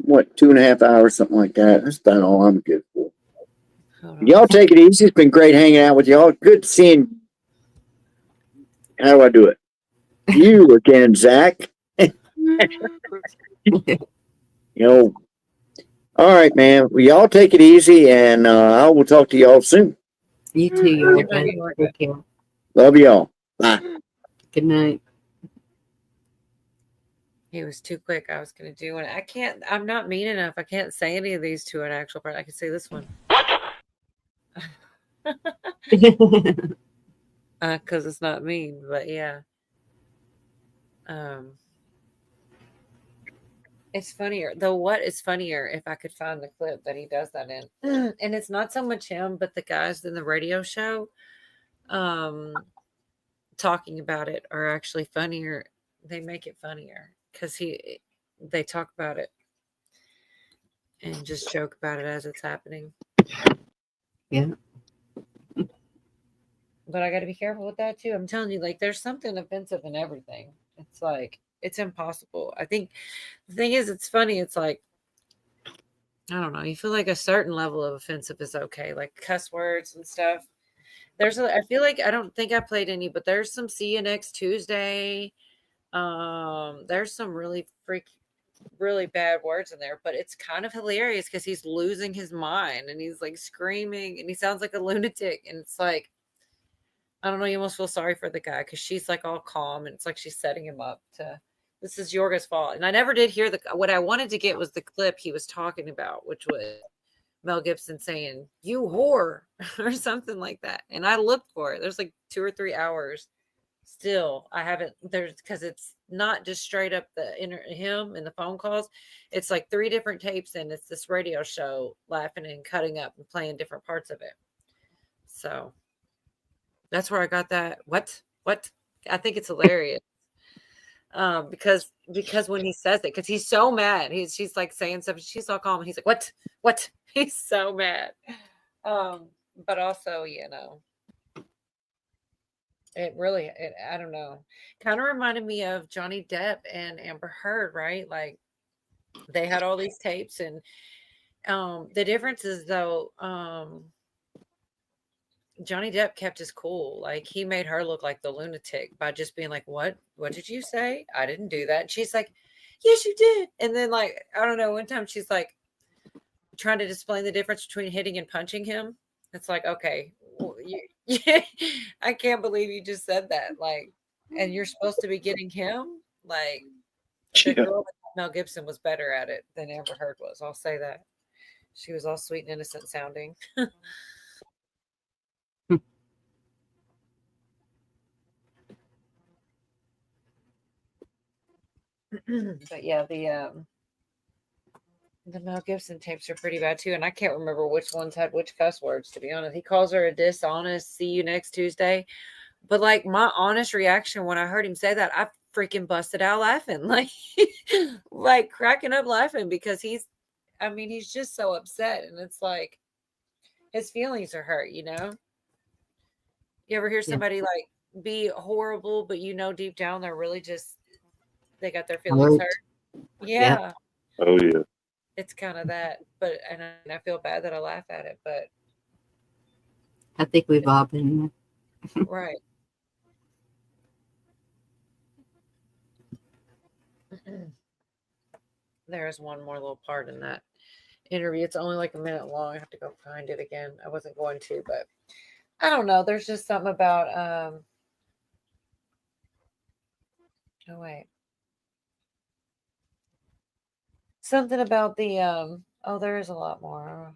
A: what, 2.5 hours, something like that. That's about all I'm good for. Y'all take it easy. It's been great hanging out with y'all. Good seeing. How do I do it? You again, Zach. All right, man. Well, y'all take it easy, and I will talk to y'all soon.
Q: You too, Yorga. Take care.
A: Love y'all. Bye.
Q: Good night.
B: He was too quick. I was going to do one. I can't. I'm not mean enough. I can't say any of these to an actual part. I can say this one. Because it's not mean, but yeah. It's funnier. The what is funnier if I could find the clip that he does that in. And it's not so much him, but the guys in the radio show talking about it are actually funnier. They make it funnier because they talk about it and just joke about it as it's happening.
Q: Yeah.
B: But I got to be careful with that too. I'm telling you, like, there's something offensive in everything. It's like, it's impossible. I think the thing is, it's funny. It's like, I don't know. You feel like a certain level of offensive is okay, like cuss words and stuff. I feel like, I don't think I played any, but there's some See You Next Tuesday. There's some really bad words in there, but it's kind of hilarious because he's losing his mind and he's like screaming and he sounds like a lunatic. And it's like, I don't know, you almost feel sorry for the guy because she's like all calm and it's like she's setting him up to, this is Yorga's fault. And I never did hear what I wanted to get was the clip he was talking about, which was Mel Gibson saying, "You whore," or something like that. And I looked for it. There's like 2 or 3 hours. Still, I haven't, because it's not just straight up him and the phone calls. It's like 3 different tapes and it's this radio show laughing and cutting up and playing different parts of it. So that's where I got that. What? I think it's hilarious. Because when he says it, because he's so mad, she's like saying something, she's all calm, and he's like, what? He's so mad. But also, I don't know, kind of reminded me of Johnny Depp and Amber Heard, right? Like they had all these tapes, and the difference is though, Johnny Depp kept his cool. Like he made her look like the lunatic by just being like, what did you say? I didn't do that. And she's like, yes, you did. And then like, I don't know, one time she's like trying to explain the difference between hitting and punching him. It's like, okay, well, I can't believe you just said that. Like, and you're supposed to be getting him. Like the girl with Mel Gibson was better at it than Amber Heard was. I'll say that. She was all sweet and innocent sounding. But yeah, the Mel Gibson tapes are pretty bad too, and I can't remember which ones had which cuss words, to be honest. He calls her a dishonest "See you next Tuesday," but like my honest reaction when I heard him say that, I freaking busted out laughing, like cracking up laughing because he's just so upset, and it's like his feelings are hurt. You ever hear somebody like be horrible, but deep down they're really just they got their feelings hurt. Yeah.
C: Oh yeah.
B: It's kind of that, but and I feel bad that I laugh at it, but
Q: I think we've all been
B: right. There is one more little part in that interview. It's only like a minute long. I have to go find it again. I wasn't going to, but I don't know. There's just something about Oh wait. Something about the oh, there is a lot more.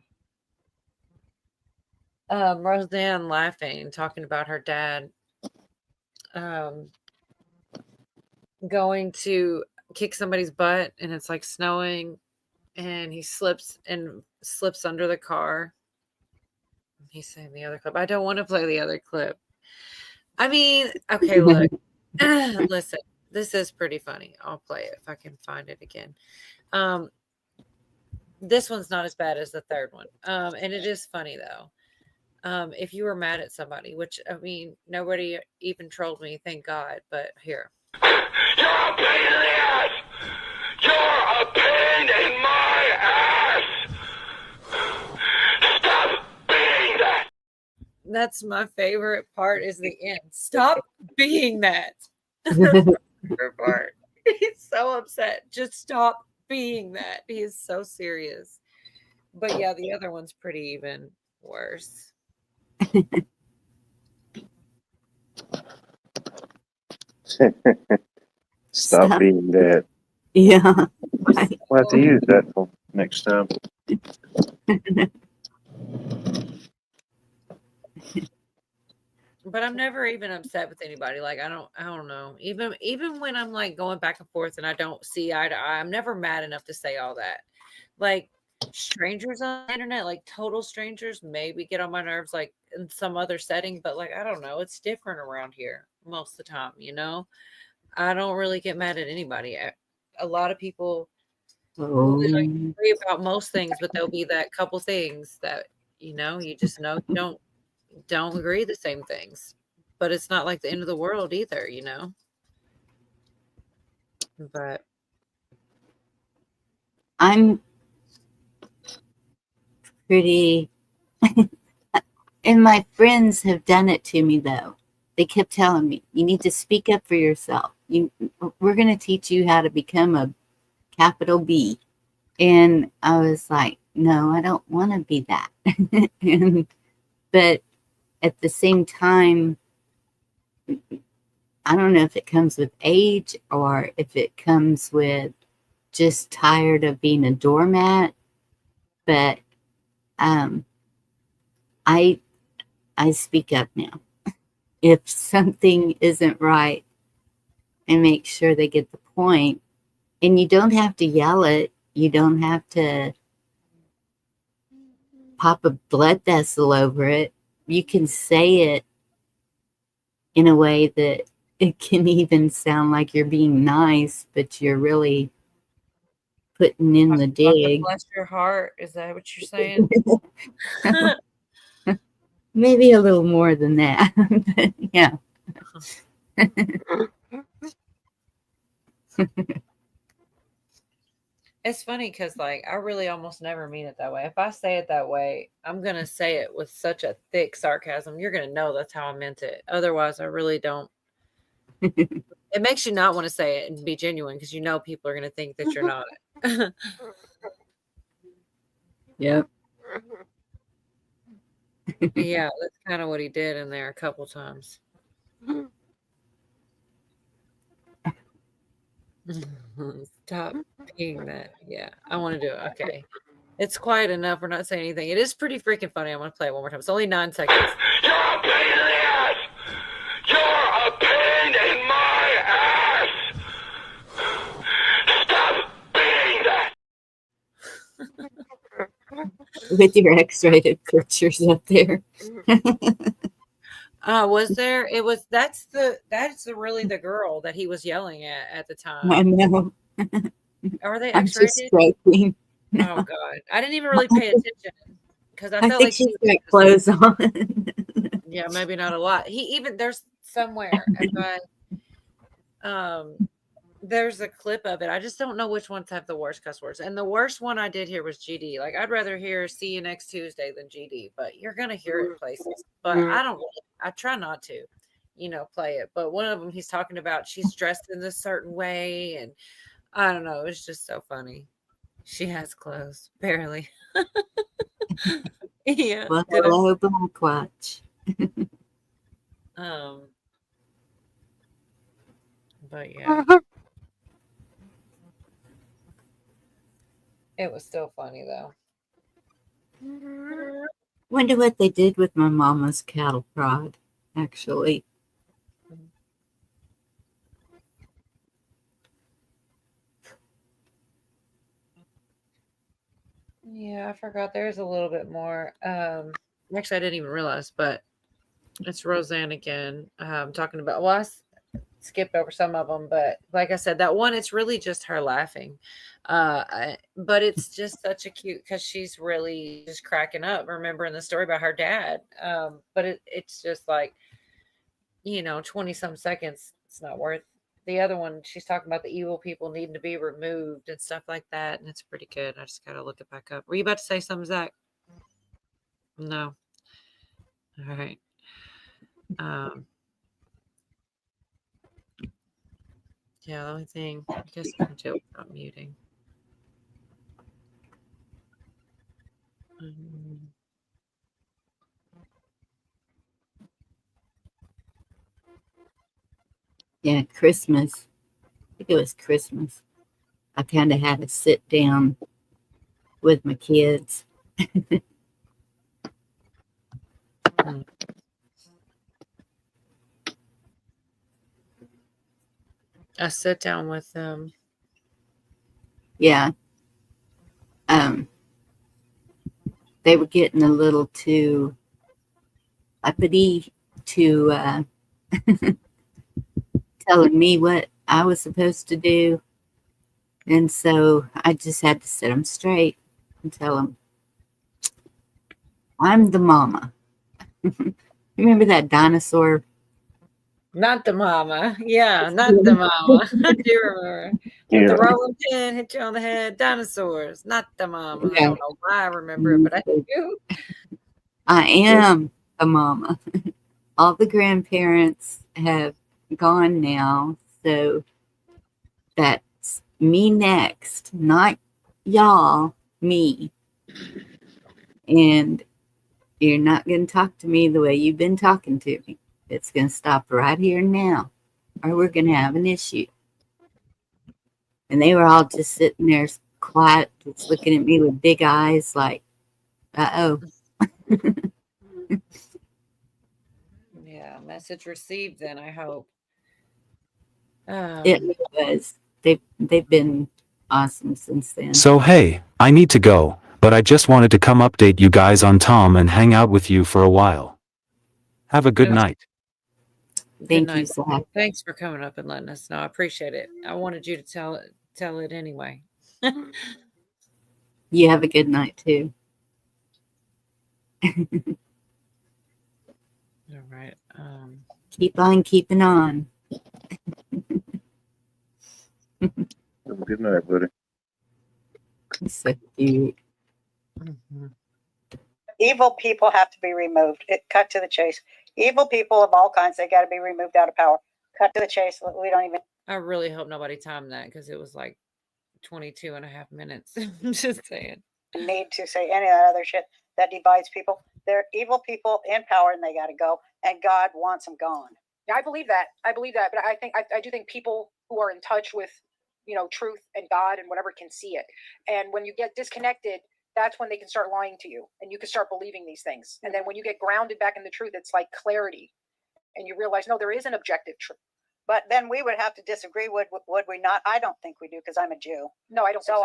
B: Roseanne laughing, talking about her dad going to kick somebody's butt and it's like snowing and he slips under the car. He's saying the other clip. I don't want to play the other clip. I mean, okay, look. Listen, this is pretty funny. I'll play it if I can find it again. This one's not as bad as the third one. And it is funny though. If you were mad at somebody, which I mean, nobody even trolled me, thank God. But here.
G: You're a pain in the ass! You're a pain in my ass! Stop being that!
B: That's my favorite part is the end. Stop being that. Favorite part. He's so upset. Just stop being that. He is so serious. But yeah, the other one's pretty even worse.
C: Stop being that.
Q: Yeah.
C: We'll have to use that for next time.
B: But I'm never even upset with anybody. Like I don't know. Even when I'm like going back and forth and I don't see eye to eye, I'm never mad enough to say all that. Like strangers on the internet, like total strangers, maybe get on my nerves like in some other setting, but like I don't know, it's different around here most of the time, you know? I don't really get mad at anybody. A lot of people will agree about most things, but there'll be that couple things that you just know you don't agree the same things, but it's not like the end of the world either, but
Q: I'm pretty and my friends have done it to me though. They kept telling me, you need to speak up for yourself. We're going to teach you how to become a capital B. And I was like, no, I don't want to be that. But at the same time, I don't know if it comes with age or if it comes with just tired of being a doormat. But I speak up now. If something isn't right, and make sure they get the point. And you don't have to yell it. You don't have to pop a blood vessel over it. You can say it in a way that it can even sound like you're being nice, but you're really putting in the dig.
B: Bless your heart. Is that what you're saying?
Q: Maybe a little more than that. But yeah.
B: It's funny because like I really almost never mean it that way. If I say it that way, I'm gonna say it with such a thick sarcasm. You're gonna know that's how I meant it. Otherwise, I really don't. It makes you not want to say it and be genuine because people are gonna think that you're not.
Q: Yep.
B: Yeah, that's kind of what he did in there a couple times. Stop being that. Yeah, I want to do it. Okay. It's quiet enough. We're not saying anything. It is pretty freaking funny. I'm going to play it one more time. It's only 9 seconds.
G: You're a pain in the ass! You're a pain in my ass! Stop being that!
Q: With your X-rated pictures up there.
B: Was there? It was. That's really the girl that he was yelling at the time.
Q: I know.
B: Are they
Q: I'm just
B: X-rated?
Q: joking.
B: Oh God, I didn't even really pay attention because I
Q: I
B: felt
Q: think
B: like
Q: she's got clothes on.
B: Yeah, maybe not a lot. There's somewhere if there's a clip of it. I just don't know which ones have the worst cuss words. And the worst one I did hear was GD. Like I'd rather hear "See you next Tuesday" than GD, but you're gonna hear it places. But I try not to, play it. But one of them, he's talking about she's dressed in this certain way, and I don't know. It's just so funny. She has clothes, barely. Yeah.
Q: Well, hello, Blackwatch.
B: But yeah, it was still funny though.
Q: Wonder what they did with my mama's cattle prod, actually.
B: Yeah, I forgot there's a little bit more. Actually, I didn't even realize, but it's Roseanne again. Talking about, well, skipped over some of them, but like I said, that one, it's really just her laughing. But it's just such a cute, because she's really just cracking up, remembering the story about her dad. But it's just like, 20 some seconds, it's not worth. The other one, she's talking about the evil people needing to be removed and stuff like that, and it's pretty good. I just gotta look it back up. Were you about to say something, Zach? No. All right. Yeah, the only thing I guess I can do without muting.
Q: Yeah, Christmas. I think it was Christmas. I kind of had to sit down with my kids.
B: I sit down with them.
Q: Yeah. They were getting a little too uppity to telling me what I was supposed to do. And so I just had to sit them straight and tell them, I'm the mama. Remember that dinosaur?
B: Not the mama. Yeah, not the mama. I do remember. With the rolling pin, hit you on the head. Dinosaurs, not the mama. I don't know why I remember it, but I do.
Q: I am the mama. All the grandparents have gone now, so that's me next, not y'all, me. And you're not going to talk to me the way you've been talking to me. It's going to stop right here now, or we're going to have an issue. And they were all just sitting there quiet, just looking at me with big eyes like, uh-oh.
B: Yeah, message received then, I hope.
Q: It was. They've been awesome since then.
S: So hey, I need to go, but I just wanted to come update you guys on Tom and hang out with you for a while. Have a good night.
Q: Thank you, Zach.
B: Thanks for coming up and letting us know. I appreciate it. I wanted you to tell it anyway.
Q: You have a good night too.
B: All right.
Q: Keep on keeping on.
C: Good night, buddy.
Q: So cute.
K: Evil people have to be removed. Cut to the chase. Evil people of all kinds, they got to be removed out of power. Cut to the chase. We don't even.
B: I really hope nobody timed that, because it was like 22 and a half minutes. I'm just saying.
K: Need to say any of that other shit that divides people. They're evil people in power, and they got to go. And God wants them gone.
P: Yeah, I believe that. But I do think people who are in touch with, truth and God and whatever can see it. And when you get disconnected, that's when they can start lying to you, and you can start believing these things. And then when you get grounded back in the truth, it's like clarity, and you realize, no, there is an objective truth.
K: But then we would have to disagree, would we not? I don't think we do, because I'm a Jew.
P: No, I don't.
K: So,
P: think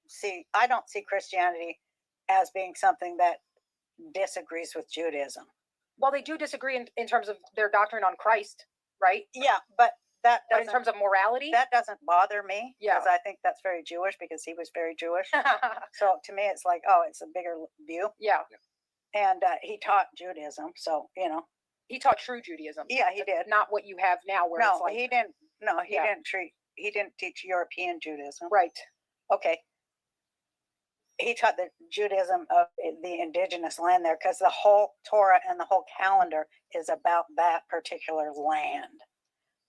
P: so.
K: I don't see Christianity as being something that disagrees with Judaism.
P: Well, they do disagree in terms of their doctrine on Christ, right?
K: Yeah, but that
P: in terms of morality,
K: that doesn't bother me.
P: Yeah,
K: because I think that's very Jewish, because he was very Jewish. So to me, it's like, oh, it's a bigger view.
P: Yeah,
K: and he taught Judaism, so
P: he taught true Judaism.
K: Yeah, he did.
P: Not what you have now, where
K: no,
P: it's like
K: he didn't. No, he didn't teach European Judaism.
P: Right.
K: Okay. He taught the Judaism of the indigenous land there, because the whole Torah and the whole calendar is about that particular land.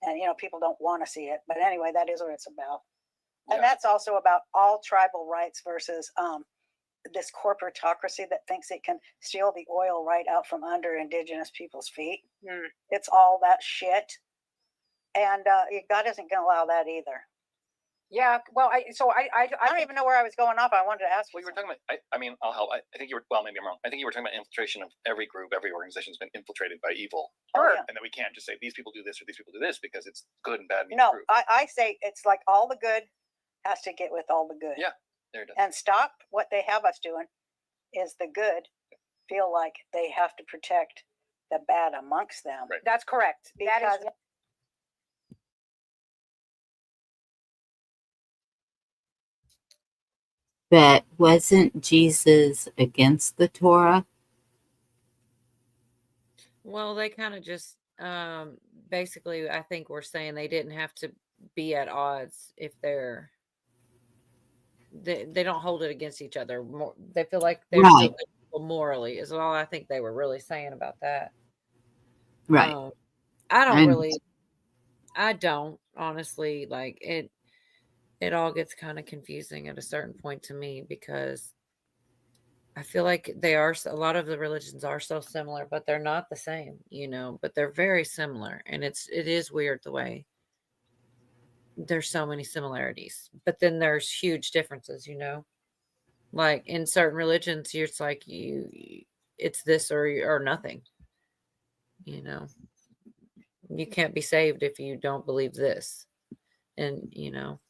K: And, people don't want to see it. But anyway, that is what it's about. Yeah. And that's also about all tribal rights versus this corporatocracy that thinks it can steal the oil right out from under indigenous people's feet. It's all that shit. And God isn't going to allow that either.
P: Yeah. Well, I
K: don't even know where I was going off. I wanted to ask.
N: Well, you were talking about, I mean, I'll help. I think you were, well, maybe I'm wrong. I think you were talking about infiltration of every group, every organization's been infiltrated by evil.
K: Sure.
N: And that we can't just say these people do this or these people do this because it's good and bad.
K: No, I say it's like all the good has to get with all the good.
N: Yeah, there it is.
K: And stop what they have us doing is the good feel like they have to protect the bad amongst them.
N: Right.
P: That's correct. That is.
Q: But wasn't Jesus against the Torah?
B: Well, they kind of just basically, I think we're saying they didn't have to be at odds if they don't hold it against each other. They feel like they're
Q: Right.
B: still good people morally is all I think they were really saying about that.
Q: Right.
B: I don't
Q: And-
B: really, I don't honestly like it. It all gets kind of confusing at a certain point to me because I feel like a lot of the religions are so similar, but they're not the same, but they're very similar. And it is weird the way there's so many similarities, but then there's huge differences, like in certain religions, it's like it's this or nothing, you can't be saved if you don't believe this. And,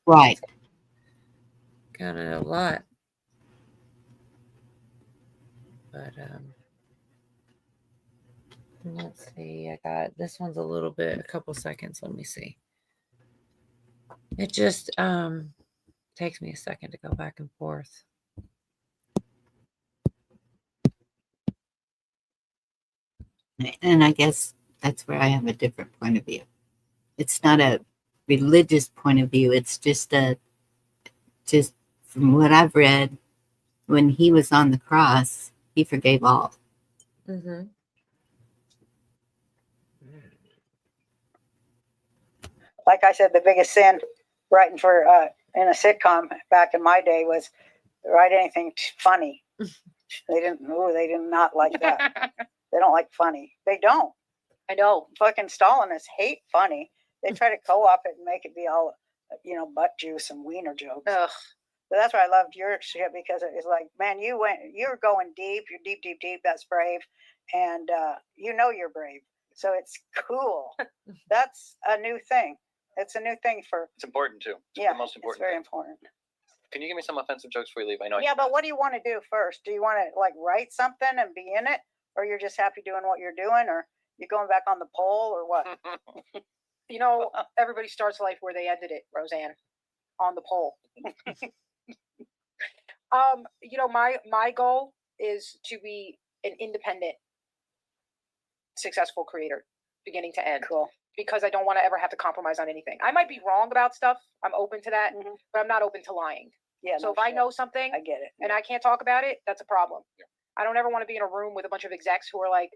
Q: Right.
B: kind of a lot. But let's see. I got this one's a couple seconds. Let me see. It just takes me a second to go back and forth.
Q: And I guess that's where I have a different point of view. It's not a religious point of view. It's just from what I've read, when he was on the cross, he forgave all.
B: Mm-hmm.
K: Like I said, the biggest sin writing for in a sitcom back in my day was write anything funny. They did not like that. They don't like funny. They don't.
P: I know.
K: Fucking Stalinists hate funny. They try to co-op it and make it be all, butt juice and wiener jokes.
P: Ugh.
K: But that's why I loved your shit, because it was like, man, you're going deep. You're deep, deep, deep. That's brave. And you're brave. So it's cool. That's a new thing. It's a new thing for.
N: It's important too. It's
K: Yeah,
N: the most important.
K: it's very
N: thing.
K: important.
N: Can you give me some offensive jokes before you leave? I know.
K: Yeah, but what do you want to do first? Do you want to write something and be in it, or you're just happy doing what you're doing, or you going back on the pole, or what?
P: Everybody starts life where they ended it, Roseanne, on the pole. My goal is to be an independent, successful creator, beginning to end.
K: Cool.
P: Because I don't want to ever have to compromise on anything. I might be wrong about stuff. I'm open to that, but I'm not open to lying.
K: Yeah.
P: So if I know something,
K: I get it,
P: and I can't talk about it, that's a problem. Yeah. I don't ever want to be in a room with a bunch of execs who are like,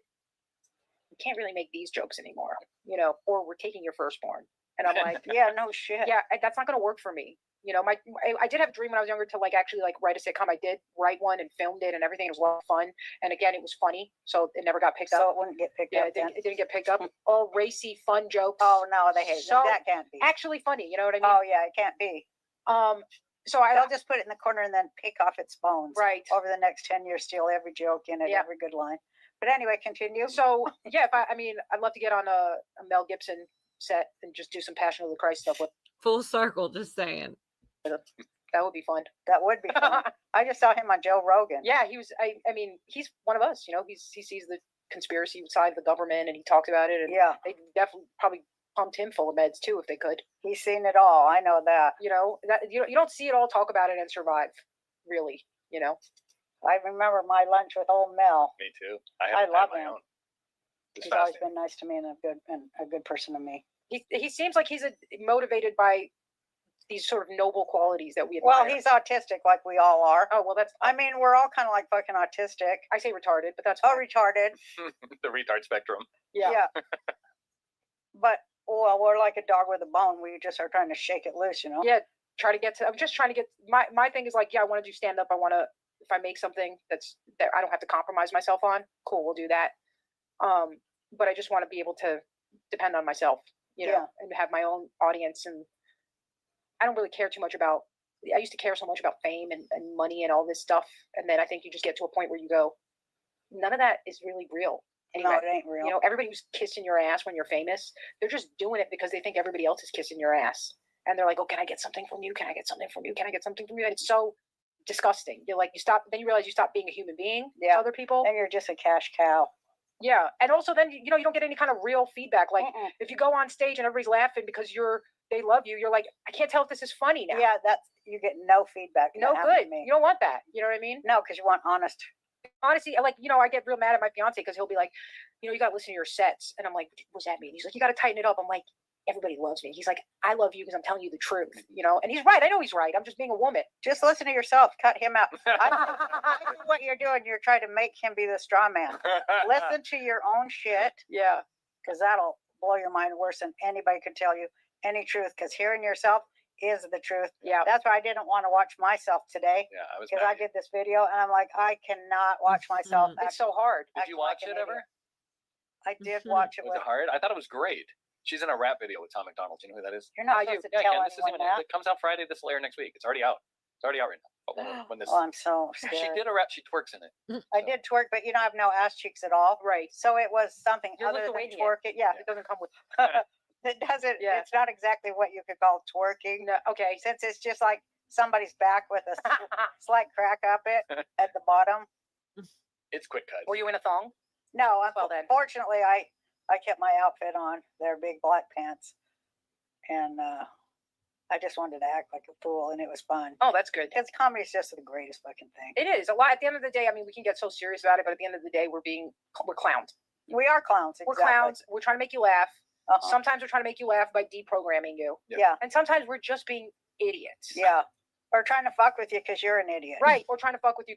P: "We can't really make these jokes anymore," or "We're taking your firstborn," and I'm like,
K: "Yeah, no shit.
P: Yeah, that's not going to work for me." I did have a dream when I was younger to actually write a sitcom. I did write one and filmed it and everything. It was a lot of fun. And again, it was funny, so it never got picked up.
K: So it wouldn't get picked up.
P: It didn't get picked up. All racy, fun jokes.
K: Oh no, they hate
P: so,
K: that. Can't be
P: actually funny. You know what I mean?
K: Oh yeah, it can't be.
P: So
K: They'll just put it in the corner and then pick off its bones.
P: Right.
K: Over the next 10 years, steal every joke in it, every good line. But anyway, continue.
P: So yeah, I'd love to get on a Mel Gibson set and just do some Passion of the Christ stuff with.
B: Full circle, just saying.
P: That would be fun.
K: That would be fun. I just saw him on Joe Rogan.
P: Yeah, he was. He's one of us. He sees the conspiracy side of the government and he talks about it. And
K: yeah,
P: they definitely probably pumped him full of meds too if they could.
K: He's seen it all. I know that.
P: You don't see it all, talk about it, and survive. Really,
K: I remember my lunch with old Mel.
N: Me too.
K: I love him.
N: Own.
K: He's always been nice to me and a good person to me.
P: He seems like he's motivated by these sort of noble qualities that we admire.
K: Well, he's autistic like we all are.
P: Oh, well,
K: we're all kind of like fucking autistic.
P: I say retarded, but that's
K: fine. Retarded.
N: The retard spectrum.
K: Yeah. But we're like a dog with a bone. We just are trying to shake it loose,
P: Yeah, I'm just trying to get my thing is I want to do stand up. I want to, if I make something that I don't have to compromise myself on, cool, we'll do that. But I just want to be able to depend on myself you know, and have my own audience. And I don't really care too much about, I used to care so much about fame and money and all this stuff. And then I think you just get to a point where you go, none of that is really real. Anyway,
K: No, it ain't real.
P: you know, everybody who's kissing your ass when you're famous, they're just doing it because they think everybody else is kissing your ass. And they're like, oh, can I get something from you? Can I get something from you? Can I get something from you? And it's so disgusting. You're like, you stop, then you realize you stop being a human being to other people.
K: And you're just a cash cow.
P: Yeah. And also then, you know, you don't get any kind of real feedback. Like if you go on stage and everybody's laughing because they love you, you're like, I can't tell if this is funny now.
K: Yeah, you get no feedback.
P: No
K: That happened
P: good.
K: to me.
P: You don't want that. You know what I mean?
K: No, because you want honest.
P: Honestly, like, you know, I get real mad at my fiance because he'll be like, you know, you got to listen to your sets. And I'm like, what does that mean? He's like, you got to tighten it up. I'm like, everybody loves me. He's like, I love you because I'm telling you the truth, you know? And he's right. I know he's right. I'm just being a woman.
K: Just listen to yourself. Cut him out. I know what you're doing. You're trying to make him be the straw man. Listen to your own shit.
P: Yeah.
K: Because that'll blow your mind worse than anybody could tell you any truth. Because hearing yourself is the truth.
P: Yeah.
K: That's why I didn't want to watch myself today.
R: Yeah, I was.
K: Because I did this video and I'm like, I cannot watch myself.
P: It's so hard.
R: Did you watch it ever?
K: I did watch it.
R: Was it hard? I thought it was great. She's in a rap video with Tom McDonald. You know who that is?
K: You're not
P: I do.
K: supposed to
R: Yeah,
K: tell
R: Ken, this isn't
K: anyone
R: even.
K: that.
R: It comes out Friday. This will air next week. It's already out. It's already out right now. But when this,
K: Oh, I'm so
R: she
K: scared.
R: did a rap. She twerks in it.
K: I did twerk, but you know, I have no ass cheeks at all.
P: Right.
K: So it was something
P: You're
K: other than
P: Lithuanian.
K: twerking. Yeah.
P: It doesn't come with.
K: It doesn't.
P: Yeah.
K: It's not exactly what you could call twerking.
P: No, okay.
K: Since it's just like somebody's back with a slight crack up it at the bottom.
R: It's quick cut.
P: Were you in a thong?
K: No,
P: Well, then.
K: unfortunately, I kept my outfit on. They're big black pants, and I just wanted to act like a fool, and it was fun.
P: Oh, that's good.
K: Because comedy is just the greatest fucking thing.
P: It is a lot. At the end of the day, I mean, we can get so serious about it, but at the end of the day, we're clowns.
K: We are clowns.
P: We're
K: exactly.
P: clowns. We're trying to make you laugh.
K: Uh-huh.
P: Sometimes we're trying to make you laugh by deprogramming you.
K: Yeah.
P: And sometimes we're just being idiots.
K: Yeah. Or trying to fuck with you because you're an idiot.
P: Right. Or trying to fuck with you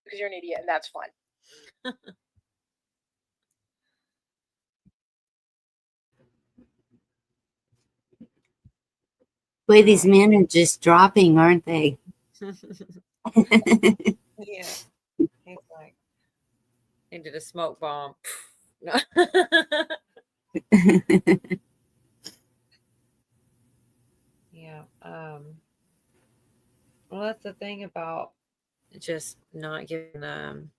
P: because you're an idiot, and that's fun.
Q: Boy, these men are just dropping, aren't they?
B: Yeah. He's like, he did a smoke bomb. No. Yeah. Well, that's the thing about just not giving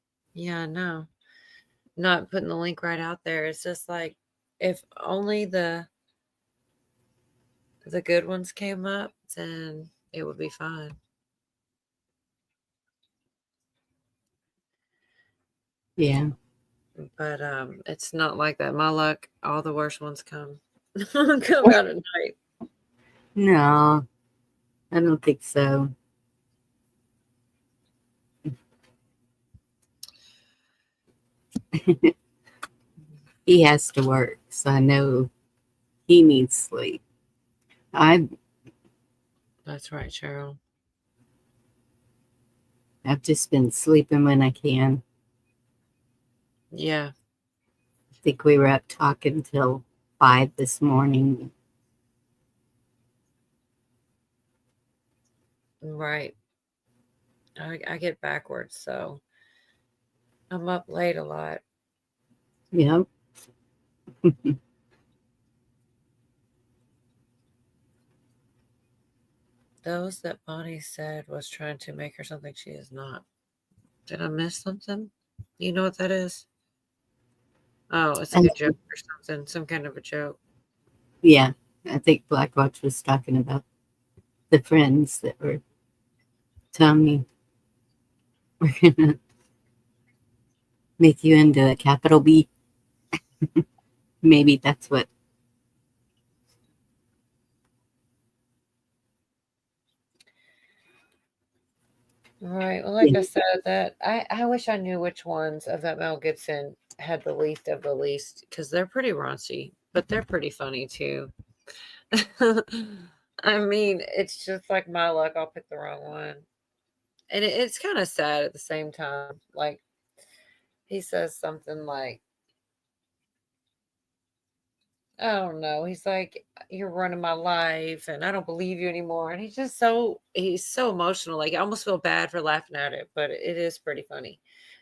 B: not putting the link right out there. It's just like if only the good ones came up, then it would be fine.
Q: Yeah.
B: But it's not like that. My luck, all the worst ones come out at night.
Q: No, I don't think so. He has to work, so I know he needs sleep.
B: That's right, Cheryl.
Q: I've just been sleeping when I can.
B: Yeah.
Q: I think we were up talking till 5 this morning.
B: Right. I get backwards, so I'm up late a lot.
Q: Yep.
B: Those that Bonnie said was trying to make her something she is not. Did I miss something? You know what that is? Oh, it's like a joke or something, some kind of a joke.
Q: Yeah, I think Blackwatch was talking about the friends that were telling me we're gonna make you into a capital B. Maybe that's what.
B: Right. Well, like
Q: Yeah.
B: I said, that I wish I knew which ones of that Mel Gibson had the least of the least, because they're pretty raunchy, but they're pretty funny too. I mean, it's just like my luck, I'll pick the wrong one. And it's kind of sad at the same time. Like, he says something like, I don't know. He's like, you're running my life and I don't believe you anymore. And he's so emotional. Like, I almost feel bad for laughing at it, but it is pretty funny.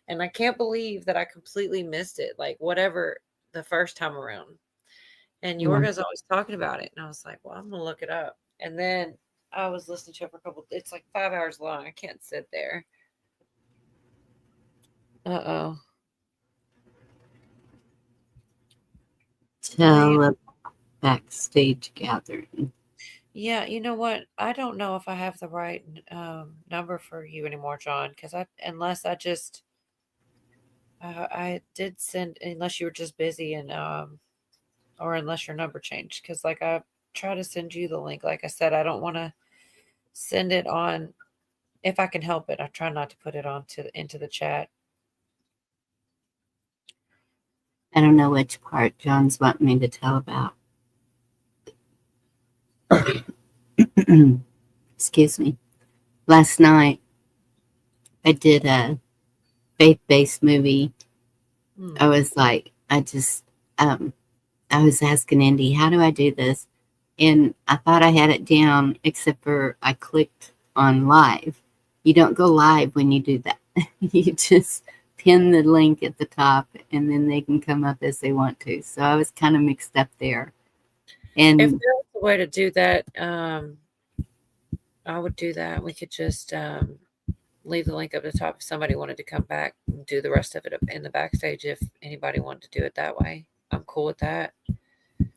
B: And I can't believe that I completely missed it. Like, whatever, the first time around. And
Q: Yeah.
B: Yorga's always talking about it. And I was like, well, I'm going to look it up. And then I was listening to it for a couple, it's like 5 hours long. I can't sit there. Uh-oh.
Q: Tell a backstage gathering.
B: Yeah, you know what? I don't know if I have the right number for you anymore, John, because unless I just I did send, unless you were just busy and or unless your number changed, because like I try to send you the link. Like I said, I don't want to send it on if I can help it. I try not to put it into the chat.
Q: I don't know which part John's wanting me to tell about. Excuse me. Last night, I did a faith-based movie. I was like, I was asking Indy, how do I do this? And I thought I had it down, except for I clicked on live. You don't go live when you do that. You just pin the link at the top, and then they can come up as they want to. So I was kind of mixed up there. And
B: if there was a way to do that, I would do that. We could just leave the link up at the top if somebody wanted to come back and do the rest of it in the backstage. If anybody wanted to do it that way, I'm cool with that.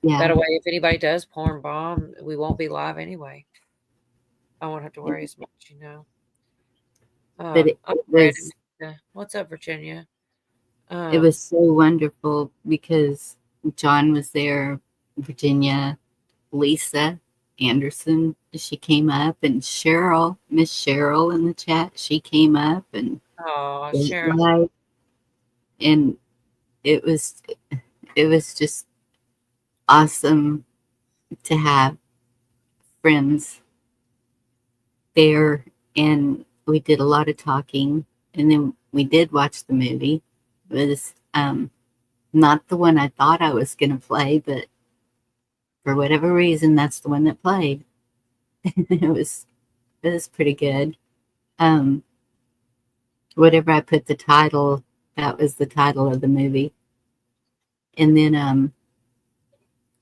Q: Yeah.
B: That way, if anybody does porn bomb, we won't be live anyway. I won't have to worry as much, you know.
Q: But it was,
B: what's up, Virginia?
Q: it was so wonderful because John was there, Virginia, Lisa Anderson, she came up, and Cheryl, Miss Cheryl in the chat, she came up and
B: Cheryl.
Q: And it was just awesome to have friends there, and we did a lot of talking, and then we did watch the movie. It was not the one I thought I was going to play, but for whatever reason, that's the one that played. it was pretty good. Whatever I put the title, that was the title of the movie. And then,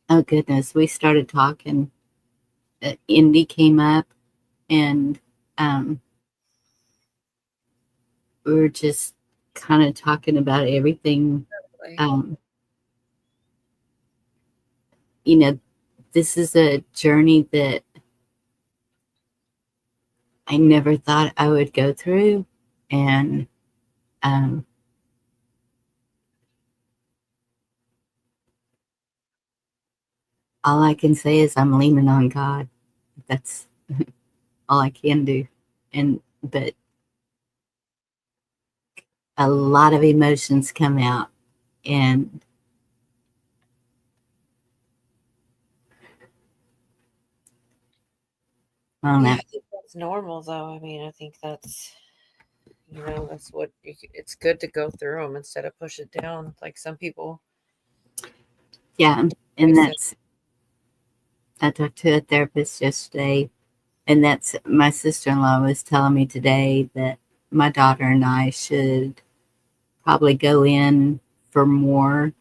Q: oh goodness, we started talking. Indy came up, and we were just kind of talking about everything. You know, this is a journey that I never thought I would go through, and all I can say is I'm leaning on God. That's all I can do. But a lot of emotions come out, and I don't know.
B: I think that's normal, though. I mean, I think that's, you know, that's what it's good to go through them instead of push it down like some people.
Q: Yeah, and that's, I talked to a therapist yesterday, and that's, my sister-in-law was telling me today that my daughter and I should probably go in for more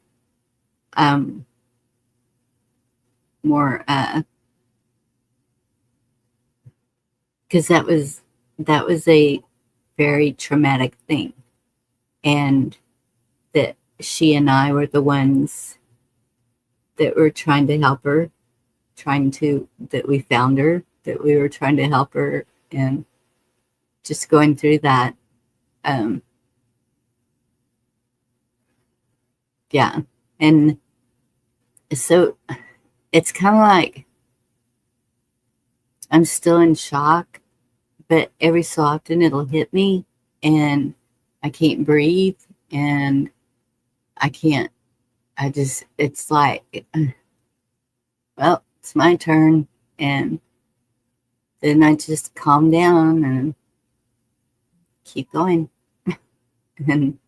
Q: because that was a very traumatic thing, and that she and I were the ones that were trying to help her, that we found her, that we were trying to help her, and just going through that. Yeah. And so it's kind of like I'm still in shock, but every so often it'll hit me, and I can't breathe, and it's like, well, it's my turn. And then I just calm down and keep going. And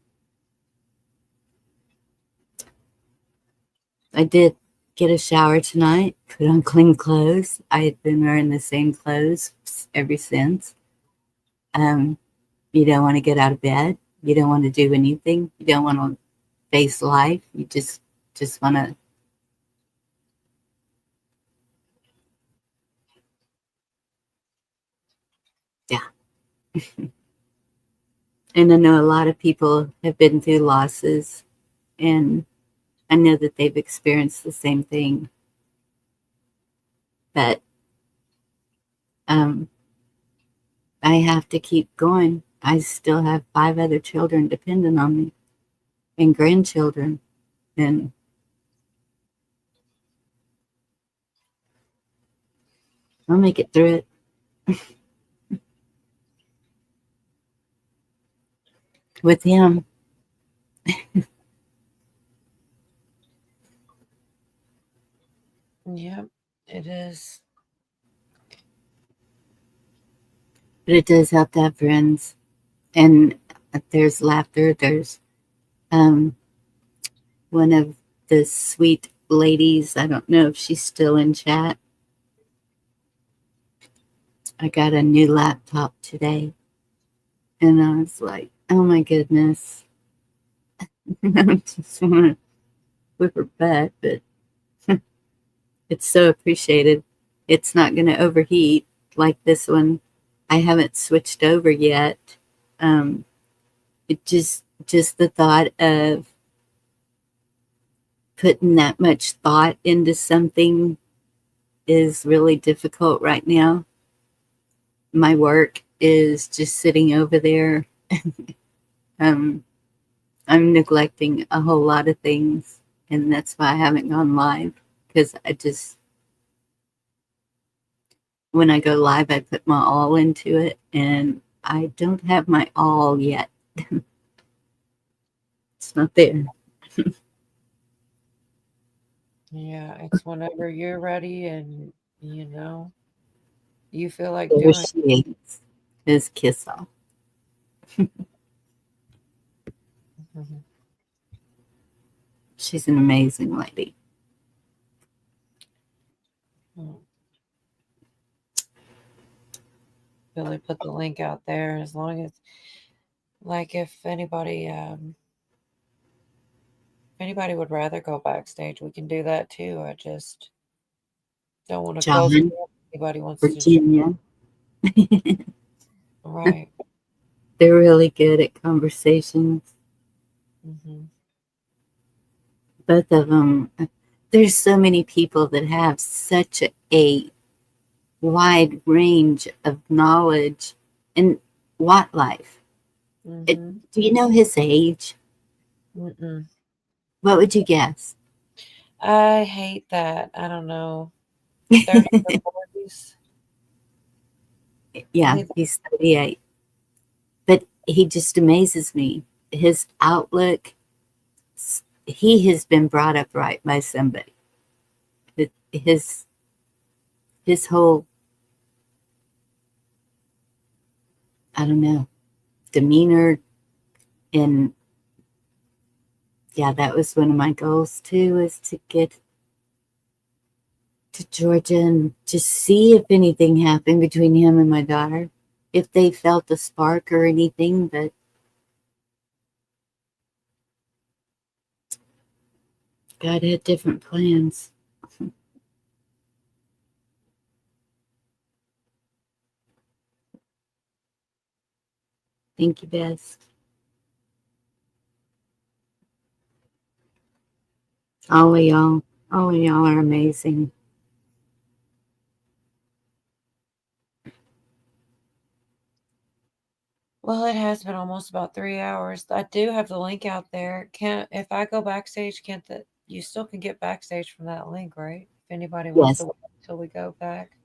Q: I did get a shower tonight, put on clean clothes. I had been wearing the same clothes ever since. You don't want to get out of bed. You don't want to do anything. You don't want to face life. You just want to And I know a lot of people have been through losses, and I know that they've experienced the same thing. But I have to keep going. I still have 5 other children dependent on me and grandchildren. And I'll make it through it with him.
O: Yep, it is.
Q: But it does help to have friends. And there's laughter. There's one of the sweet ladies. I don't know if she's still in chat. I got a new laptop today. And I was like, oh my goodness. I just want to whip her butt, but it's so appreciated. It's not going to overheat like this one. I haven't switched over yet. It just the thought of putting that much thought into something is really difficult right now. My work is just sitting over there. I'm neglecting a whole lot of things, and that's why I haven't gone live, because when I go live, I put my all into it, and I don't have my all yet. It's not there.
O: Yeah, it's whenever you're ready and you feel like
Q: There
O: doing
Q: she is. His kiss off.
O: Mhm.
Q: She's an amazing lady.
O: Billy put the link out there. As long as, like, if anybody would rather go backstage, we can do that too. I just don't want to close it
Q: John,
O: down if anybody wants
Q: Virginia.
O: to. Right.
Q: They're really good at conversations.
O: Mm-hmm.
Q: Both of them. There's so many people that have such a wide range of knowledge in what life.
O: Mm-hmm.
Q: Do you know his age?
O: Mm-mm.
Q: What would you guess?
O: I hate that. I don't know. 30 or 40s.
Q: Yeah, he's 38. But he just amazes me. His outlook, he has been brought up right by somebody. His whole, I don't know, demeanor, and yeah, that was one of my goals too, is to get to Georgia and just see if anything happened between him and my daughter, if they felt a spark or anything. But God had different plans. Thank you, Bess. All of y'all are amazing.
O: Well, it has been almost about 3 hours. I do have the link out there. If I go backstage, you still can get backstage from that link, right? If anybody wants
Q: Yes.
O: to wait until we go back.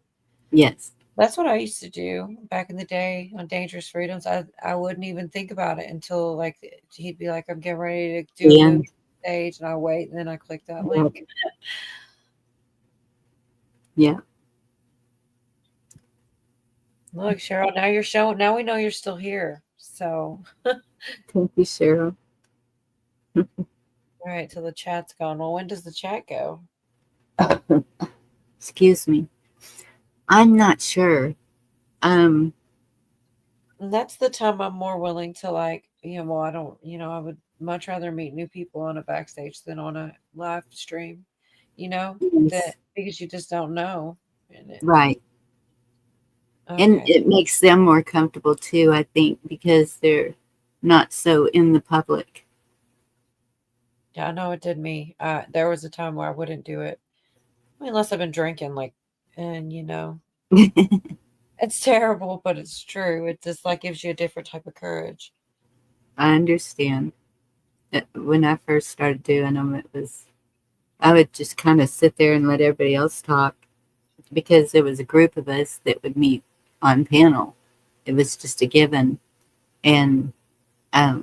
Q: Yes.
O: That's what I used to do back in the day on Dangerous Freedoms. I wouldn't even think about it until, like, he'd be like, I'm getting ready to do a move stage, and I wait, and then I click that link.
Q: Yeah.
O: Look, Cheryl, now we know you're still here. So
Q: Thank you, Cheryl.
O: all right, till the chat's gone. Well, when does the chat go?
Q: Excuse me. I'm not sure.
O: And that's the time I'm more willing to, like, well, I don't, I would much rather meet new people on a backstage than on a live stream,
Q: Yes.
O: that because you just don't know.
Q: Right. And
B: Okay.
Q: it makes them more comfortable too, I think, because they're not so in the public.
B: Yeah, I know it did me. There was a time where I wouldn't do it. I mean, unless I've been drinking, like, and it's terrible, but it's true. It just like gives you a different type of courage.
Q: I understand. When I first started doing them, I would just kind of sit there and let everybody else talk because there was a group of us that would meet on panel. It was just a given. And, there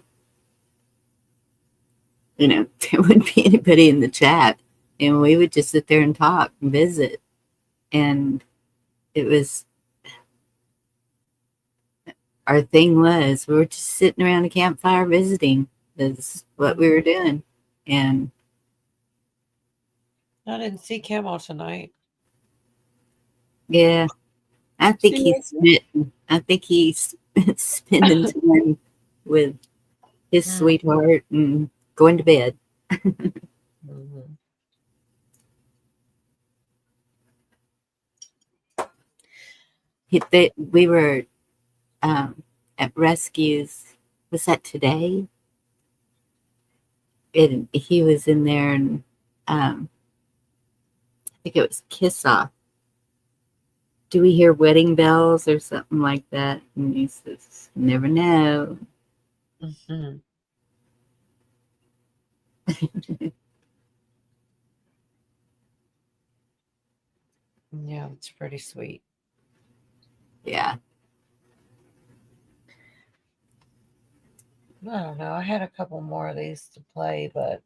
Q: wouldn't be anybody in the chat. And we would just sit there and talk and visit. And it was, our thing was, we were just sitting around a campfire visiting. That's what we were doing. And
B: I didn't see Camo tonight.
Q: yeah, I think he's spending time with his sweetheart and going to bed. We were at Rescues. Was that today? And he was in there, and I think it was Kiss Off. Do we hear wedding bells or something like that? And he says, never know.
B: Yeah, it's pretty sweet.
Q: Yeah.
B: I don't know. I had a couple more of these to play, but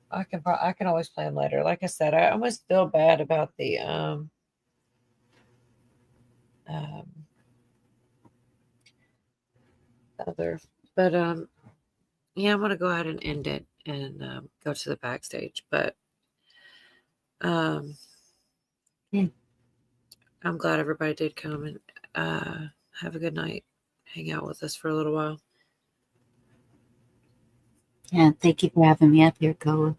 B: I can always play them later. Like I said, I almost feel bad about the other, but yeah, I'm gonna go ahead and end it and go to the backstage. But I'm glad everybody did come and have a good night, hang out with us for a little while.
Q: Yeah, thank you for having me up here, Cola.